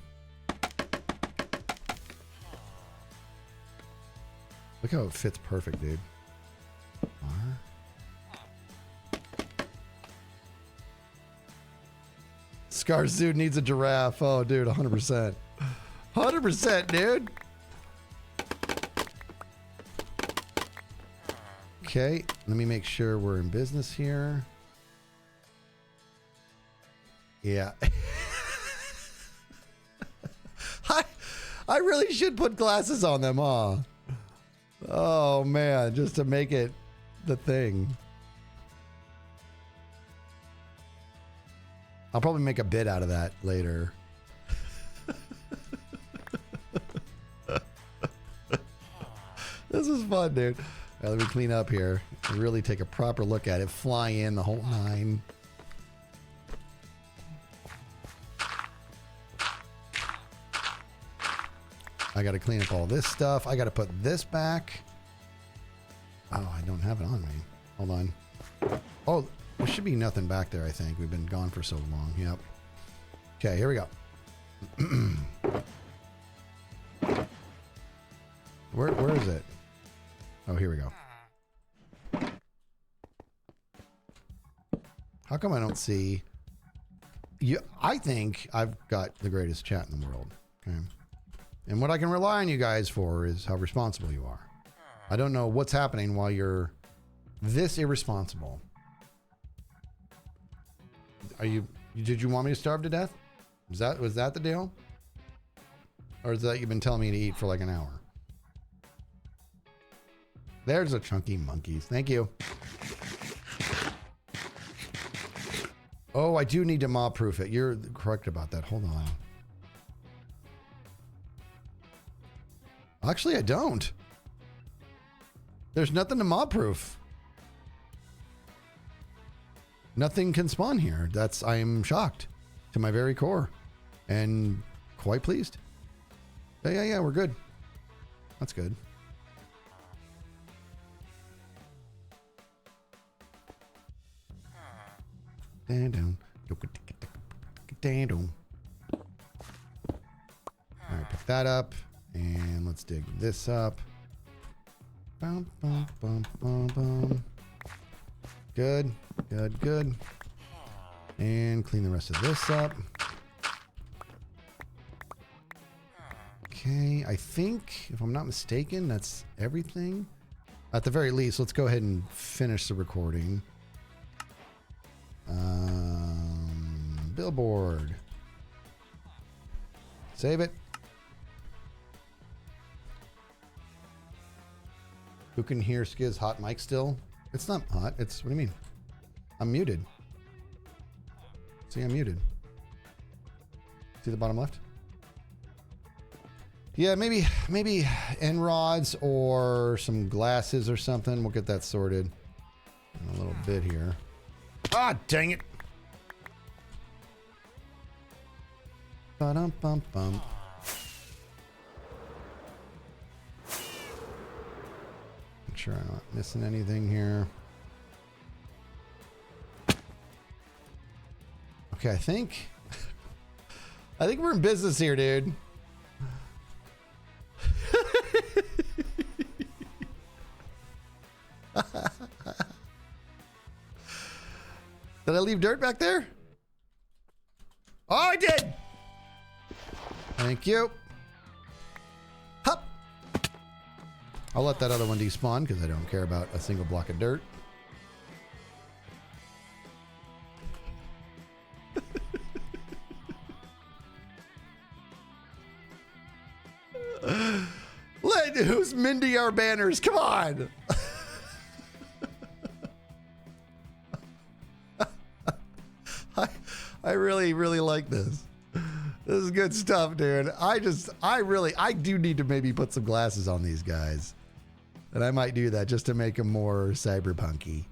Look how it fits perfect, dude. R. Scars dude needs a giraffe. Oh, dude, 100%. 100%, dude. Okay, let me make sure we're in business here. Yeah. I really should put glasses on them, huh? Oh, man, just to make it the thing. I'll probably make a bit out of that later. This is fun, dude. All right, let me clean up here. Really take a proper look at it. Fly in the whole nine. I got to clean up all this stuff. I got to put this back. Oh, I don't have it on me. Hold on. Oh, there should be nothing back there, I think. We've been gone for so long. Yep. Okay, here we go. Where is it? Oh, here we go. How come I don't see you? I think I've got the greatest chat in the world. Okay. And what I can rely on you guys for is how responsible you are. I don't know what's happening while you're this irresponsible. Did you want me to starve to death? Was that the deal? Or is that you've been telling me to eat for like an hour? There's a chunky monkeys. Thank you. Oh, I do need to mob proof it. You're correct about that. Hold on. Actually, I don't. There's nothing to mob proof. Nothing can spawn here. I am shocked to my very core and quite pleased. Yeah, we're good. That's good. Down. All right, pick that up. And let's dig this up. Bum, bum, bum, bum, bum. Good. And clean the rest of this up. Okay, I think, if I'm not mistaken, that's everything. At the very least, let's go ahead and finish the recording. Billboard. Save it. Who can hear Skiz's hot mic still? It's not hot. What do you mean? I'm muted. See, I'm muted. See the bottom left? Yeah, maybe end rods or some glasses or something. We'll get that sorted in a little bit here. Ah, dang it. Ba-dum-bum-bum. Make sure I'm not missing anything here. Okay, I think we're in business here, dude. Did I leave dirt back there? Oh, I did. Thank you. Hup. I'll let that other one despawn because I don't care about a single block of dirt. Who's Mindy our banners? Come on. I really like this. This is good stuff, dude. I do need to maybe put some glasses on these guys. And I might do that just to make them more cyberpunky.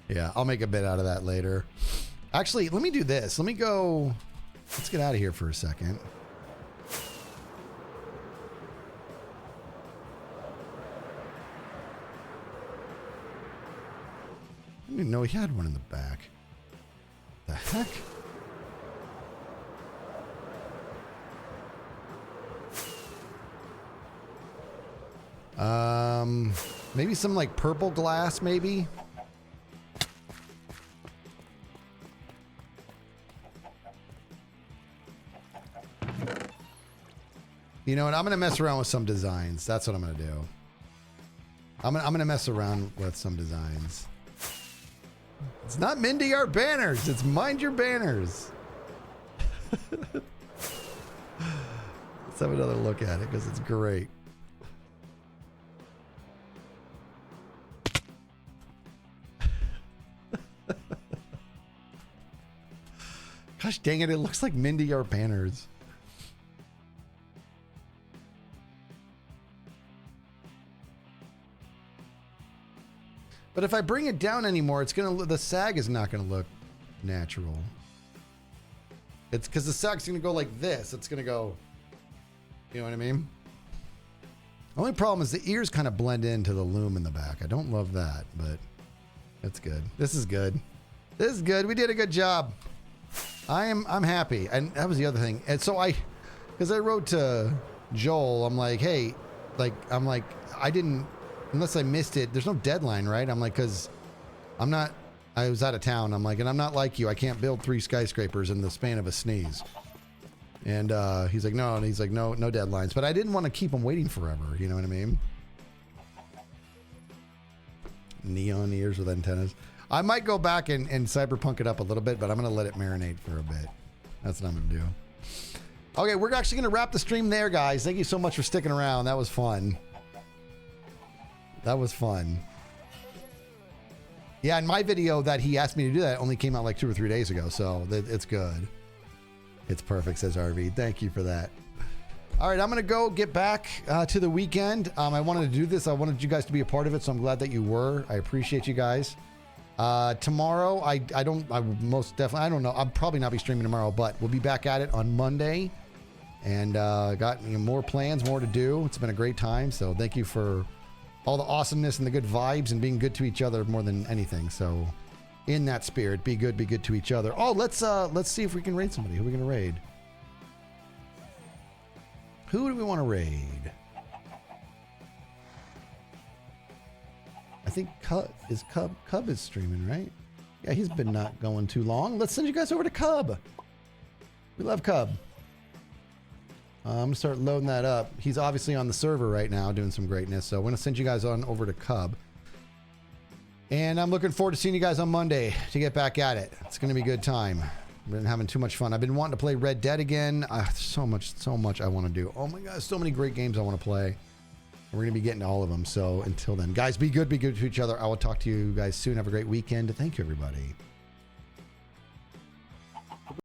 Yeah, I'll make a bit out of that later. Actually, let me do this. Let me go. Let's get out of here for a second. I didn't know he had one in the back. The heck? Maybe some like purple glass, maybe. You know what? I'm gonna mess around with some designs. That's what I'm gonna do. I'm gonna mess around with some designs. It's not Mindy our banners. It's mind your banners. Let's have another look at it because it's great. Gosh dang it! It looks like Mindy our banners. But if I bring it down anymore, it's gonna the sag is not gonna look natural. It's because the sag's gonna go like this. It's gonna go. You know what I mean? Only problem is the ears kind of blend into the loom in the back. I don't love that, but it's good. This is good. This is good. We did a good job. I'm happy. And that was the other thing. And so because I wrote to Joel, I'm like, hey, I didn't. Unless I missed it, there's no deadline, right? I'm like, because I was out of town. I'm like, and I'm not like you. I can't build 3 skyscrapers in the span of a sneeze. And he's like, no. And he's like, no deadlines. But I didn't want to keep him waiting forever. You know what I mean? Neon ears with antennas. I might go back and cyberpunk it up a little bit, but I'm going to let it marinate for a bit. That's what I'm going to do. Okay, we're actually going to wrap the stream there, guys. Thank you so much for sticking around. That was fun. That was fun. Yeah, and my video that he asked me to do that only came out like 2 or 3 days ago, so it's good. It's perfect, says RV. Thank you for that. All right, I'm going to go get back to the weekend. I wanted to do this. I wanted you guys to be a part of it, so I'm glad that you were. I appreciate you guys. Tomorrow, I don't know. I'll probably not be streaming tomorrow, but we'll be back at it on Monday. And got more plans, more to do. It's been a great time, so thank you for all the awesomeness and the good vibes and being good to each other more than anything. So in that spirit, be good to each other. Oh, let's see if we can raid somebody. Who are we going to raid? Who do we want to raid? I think Cub is streaming, right? Yeah, he's been not going too long. Let's send you guys over to Cub. We love Cub. I'm going to start loading that up. He's obviously on the server right now doing some greatness. So I'm going to send you guys on over to Cub. And I'm looking forward to seeing you guys on Monday to get back at it. It's going to be a good time. I've been having too much fun. I've been wanting to play Red Dead again. So much I want to do. Oh my God, so many great games I want to play. We're going to be getting to all of them. So until then, guys, be good to each other. I will talk to you guys soon. Have a great weekend. Thank you, everybody.